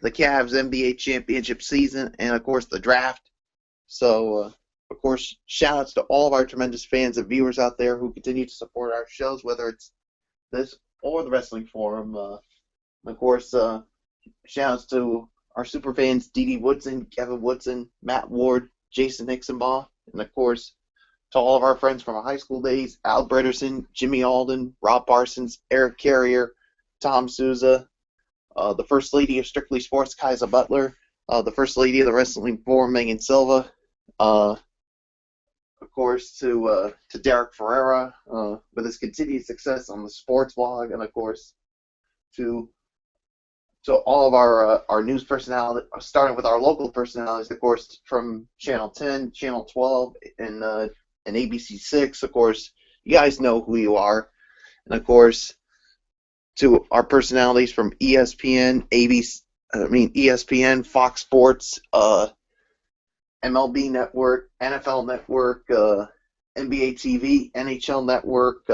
the Cavs NBA championship season and, of course, the draft. So, of course, shout-outs to all of our tremendous fans and viewers out there who continue to support our shows, whether it's this or the Wrestling Forum. Of course, shout-outs to our super fans, Dee Dee Woodson, Kevin Woodson, Matt Ward, Jason Nixonbaugh, and, of course, to all of our friends from our high school days, Al Bredesen, Jimmy Alden, Rob Parsons, Eric Carrier, Tom Souza, the First Lady of Strictly Sports, Kaiser Butler, the First Lady of the Wrestling Forum, Megan Silva, of course, to Derek Ferreira with his continued success on the sports blog, and, of course, to all of our news personalities, starting with our local personalities, of course, from Channel 10, Channel 12, and ABC6. Of course, you guys know who you are, and of course, to our personalities from ESPN, ESPN, Fox Sports, MLB Network, NFL Network, NBA TV, NHL Network,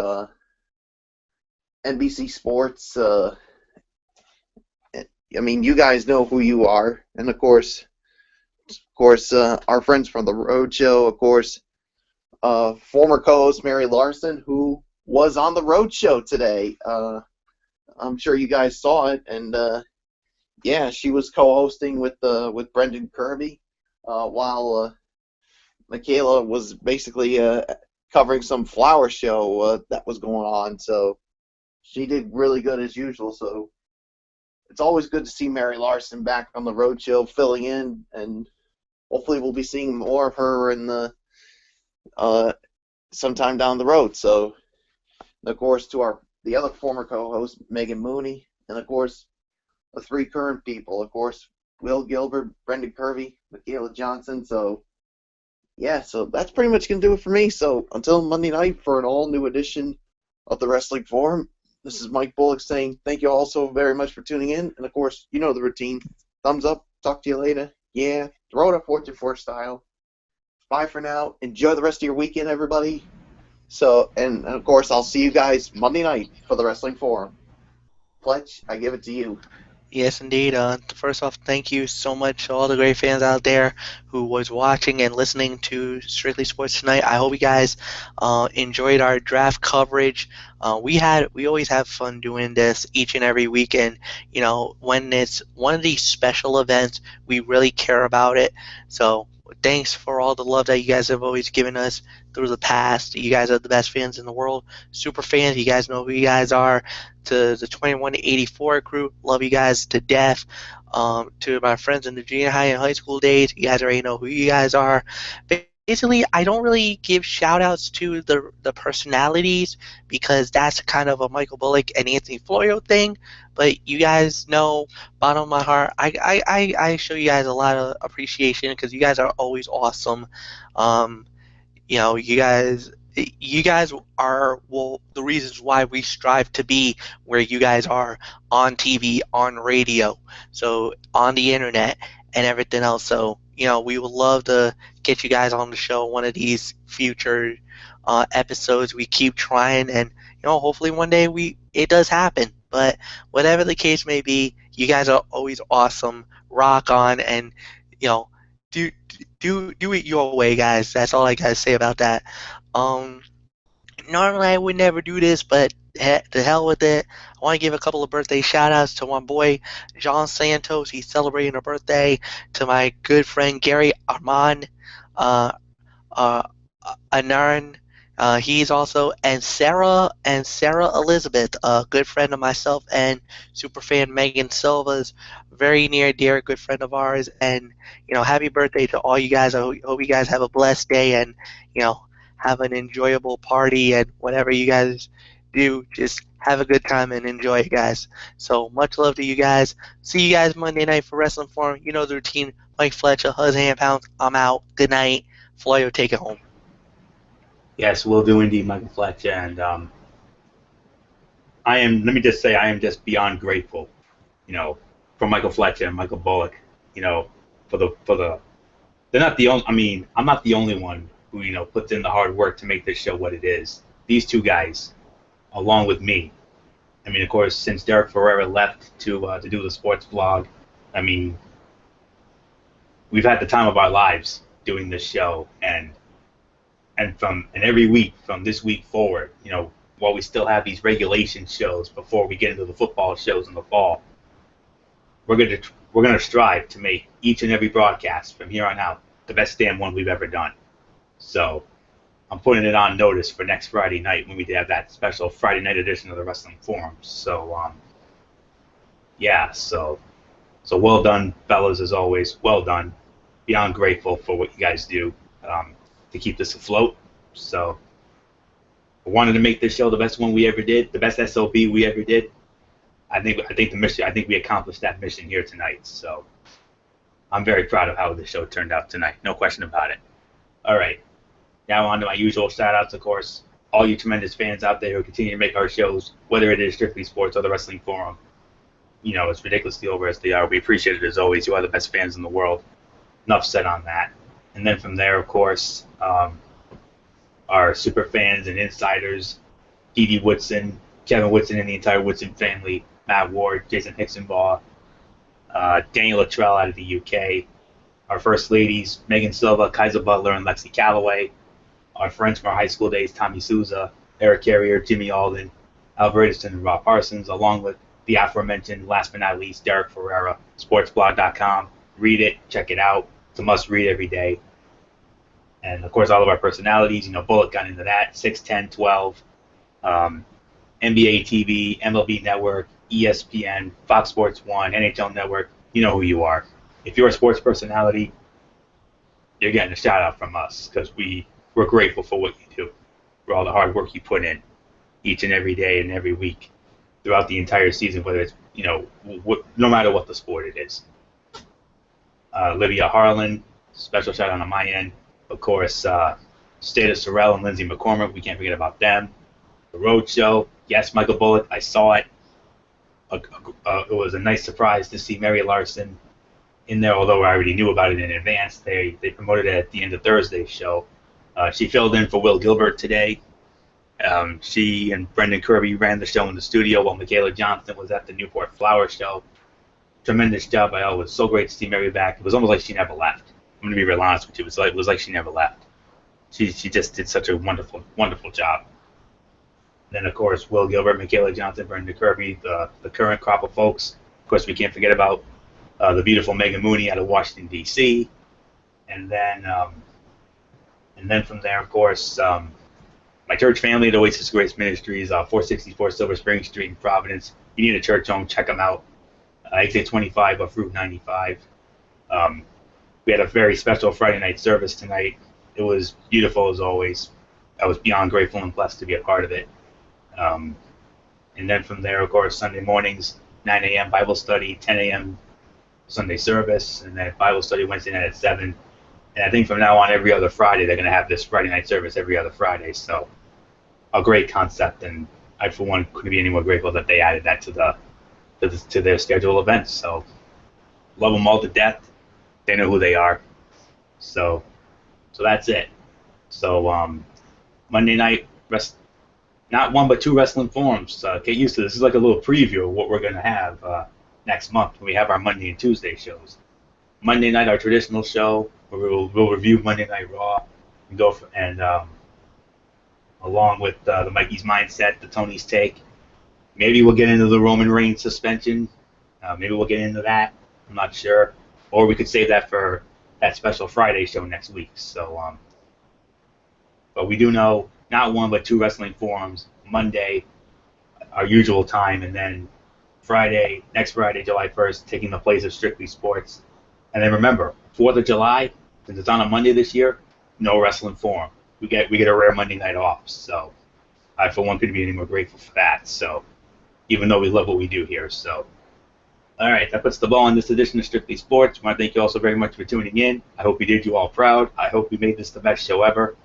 NBC Sports. You guys know who you are, and of course, our friends from the Road Show, of course, former co-host Mary Larson, who was on the Road Show today. I'm sure you guys saw it, and yeah, she was co-hosting with Brendan Kirby, while Michaela was basically covering some flower show that was going on. So she did really good as usual. So it's always good to see Mary Larson back on the Road Show filling in, and hopefully we'll be seeing more of her in the sometime down the road. So, and of course, to the other former co-host, Megan Mooney, and of course, the three current people, of course, Will Gilbert, Brendan Kirby, Michaela Johnson. So, yeah, so that's pretty much going to do it for me. So, until Monday night for an all-new edition of the Wrestling Forum, this is Mike Bullock saying thank you all so very much for tuning in. And, of course, you know the routine. Thumbs up. Talk to you later. Yeah. Throw it up 4-4 style. Bye for now. Enjoy the rest of your weekend, everybody. So, and, of course, I'll see you guys Monday night for the Wrestling Forum. Fletch, I give it to you. Yes, indeed. First off, thank you so much to all the great fans out there who was watching and listening to Strictly Sports tonight. I hope you guys enjoyed our draft coverage. We always have fun doing this each and every weekend. You know, when it's one of these special events, we really care about it. So thanks for all the love that you guys have always given us through the past. You guys are the best fans in the world. Super fans, you guys know who you guys are. To the 21 to 84 crew, love you guys to death. To my friends in the junior high and high school days, you guys already know who you guys are. Basically, I don't really give shout-outs to the personalities because that's kind of a Michael Bullock and Anthony Florio thing. But you guys know, bottom of my heart, I show you guys a lot of appreciation because you guys are always awesome. You know, you guys are the reasons why we strive to be where you guys are on TV, on radio, so on the internet and everything else. So, you know, we would love to get you guys on the show one of these future episodes. We keep trying, and you know, hopefully one day it does happen. But whatever the case may be, you guys are always awesome. Rock on, and you know, do it your way, guys. That's all I gotta say about that. Um, Normally I would never do this, but to hell with it. I want to give a couple of birthday shout outs to my boy John Santos. He's celebrating a birthday. To my good friend Gary Armand uh, Anaran. He's also and Sarah Elizabeth, a good friend of myself and superfan Megan Silva's, very near dear good friend of ours. And you know, happy birthday to all you guys. I hope you guys have a blessed day and you know have an enjoyable party and whatever you guys do, just have a good time and enjoy it, guys. So much love to you guys. See you guys Monday night for Wrestling Forum. You know the routine. Mike Fletcher, Huzz Hand Pounds. I'm out. Good night. Floyo, take it home. Yes, will do indeed, Michael Fletcher. And let me just say, I am just beyond grateful, you know, for Michael Fletcher and Michael Bullock, you know, they're not the only, I mean, I'm not the only one who, you know, puts in the hard work to make this show what it is. These two guys, along with me. I mean, of course, since Derek Ferreira left to do the sports vlog, I mean, we've had the time of our lives doing this show, and every week from this week forward, you know, while we still have these regulation shows before we get into the football shows in the fall, we're gonna strive to make each and every broadcast from here on out the best damn one we've ever done. So I'm putting it on notice for next Friday night when we have that special Friday night edition of the Wrestling Forum. So yeah, so well done, fellas, as always. Well done. Beyond grateful for what you guys do to keep this afloat. So I wanted to make this show the best one we ever did, the best SOB we ever did. I think the mission. I think we accomplished that mission here tonight. So I'm very proud of how the show turned out tonight. No question about it. All right. Now on to my usual shout-outs, of course. All you tremendous fans out there who continue to make our shows, whether it is Strictly Sports or the Wrestling Forum, as ridiculously over as they are. We appreciate it as always. You are the best fans in the world. Enough said on that. And then from there, of course, our super fans and insiders, Dee Woodson, Kevin Woodson and the entire Woodson family, Matt Ward, Jason Hicksonbaugh, Daniel Luttrell out of the UK, our first ladies, Megan Silva, Kaiser Butler, and Lexi Calloway, our friends from our high school days, Tommy Souza, Eric Carrier, Jimmy Alden, Albert Edison, and Rob Parsons, along with the aforementioned, last but not least, Derek Ferreira, sportsblog.com. Read it, check it out. It's a must read every day. And, of course, all of our personalities, Bullet got into that, 6, 10, 12, NBA TV, MLB Network, ESPN, Fox Sports 1, NHL Network. You know who you are. If you're a sports personality, you're getting a shout-out from us because we're grateful for what you do, for all the hard work you put in each and every day and every week throughout the entire season, whether it's, no matter what the sport it is. Lydia Harlan, special shout-out on my end. Of course, Stata Sorrell and Lindsay McCormick, we can't forget about them. The Road Show, yes, Michael Bullock, I saw it. It was a nice surprise to see Mary Larson in there, although I already knew about it in advance. They promoted it at the end of Thursday's show. She filled in for Will Gilbert today. She and Brendan Kirby ran the show in the studio while Michaela Johnson was at the Newport Flower Show. Tremendous job by all. It was so great to see Mary back. It was almost like she never left. I'm going to be real honest with you. It was like she never left. She just did such a wonderful, wonderful job. Then, of course, Will Gilbert, Michaela Johnson, Brendan Kirby, the current crop of folks. Of course, we can't forget about the beautiful Megan Mooney out of Washington, D.C. And then from there, of course, my church family at Oasis Grace Ministries, 464 Silver Spring Street in Providence. You need a church home, check them out. Exit 25 off Route 95. We had a very special Friday night service tonight. It was beautiful as always. I was beyond grateful and blessed to be a part of it. And then from there, of course, Sunday mornings, 9 a.m. Bible study, 10 a.m. Sunday service, and then Bible study Wednesday night at 7. And I think from now on, every other Friday, they're going to have this Friday night service every other Friday. So a great concept, and I, for one, couldn't be any more grateful that they added that to their scheduled events. So love them all to death. They know who they are. So that's it. So Monday night, not one but two wrestling forums. Get used to this. This is like a little preview of what we're going to have next month when we have our Monday and Tuesday shows. Monday night, our traditional show, where we'll review Monday Night Raw and go for, and along with the Mikey's Mindset, the Tony's Take. Maybe we'll get into the Roman Reigns suspension. Maybe we'll get into that. I'm not sure. Or we could save that for that special Friday show next week. So, but we do know not one but two wrestling forums. Monday, our usual time, and then next Friday, July 1st, taking the place of Strictly Sports. And then remember, 4th of July, since it's on a Monday this year, no wrestling forum. We get a rare Monday night off. So I, for one, couldn't be any more grateful for that. So even though we love what we do here. So all right, that puts the ball in this edition of Strictly Sports. I want to thank you all so very much for tuning in. I hope we did you all proud. I hope we made this the best show ever.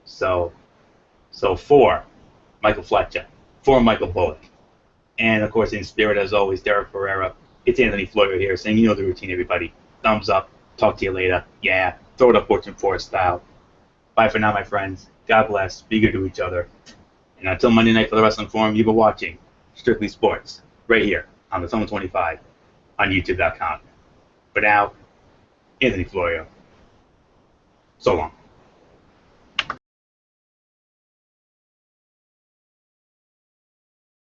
So for Michael Fletcher, for Michael Bullock, and of course in spirit as always, Derek Ferreira, it's Anthony Floyer here saying, you know the routine, everybody. Thumbs up. Talk to you later. Yeah. Throw it up Fortune Forest style. Bye for now, my friends. God bless. Be good to each other. And until Monday night for the Wrestling Forum, you've been watching Strictly Sports right here on the Zone 25 on YouTube.com. For now, Anthony Florio. So long.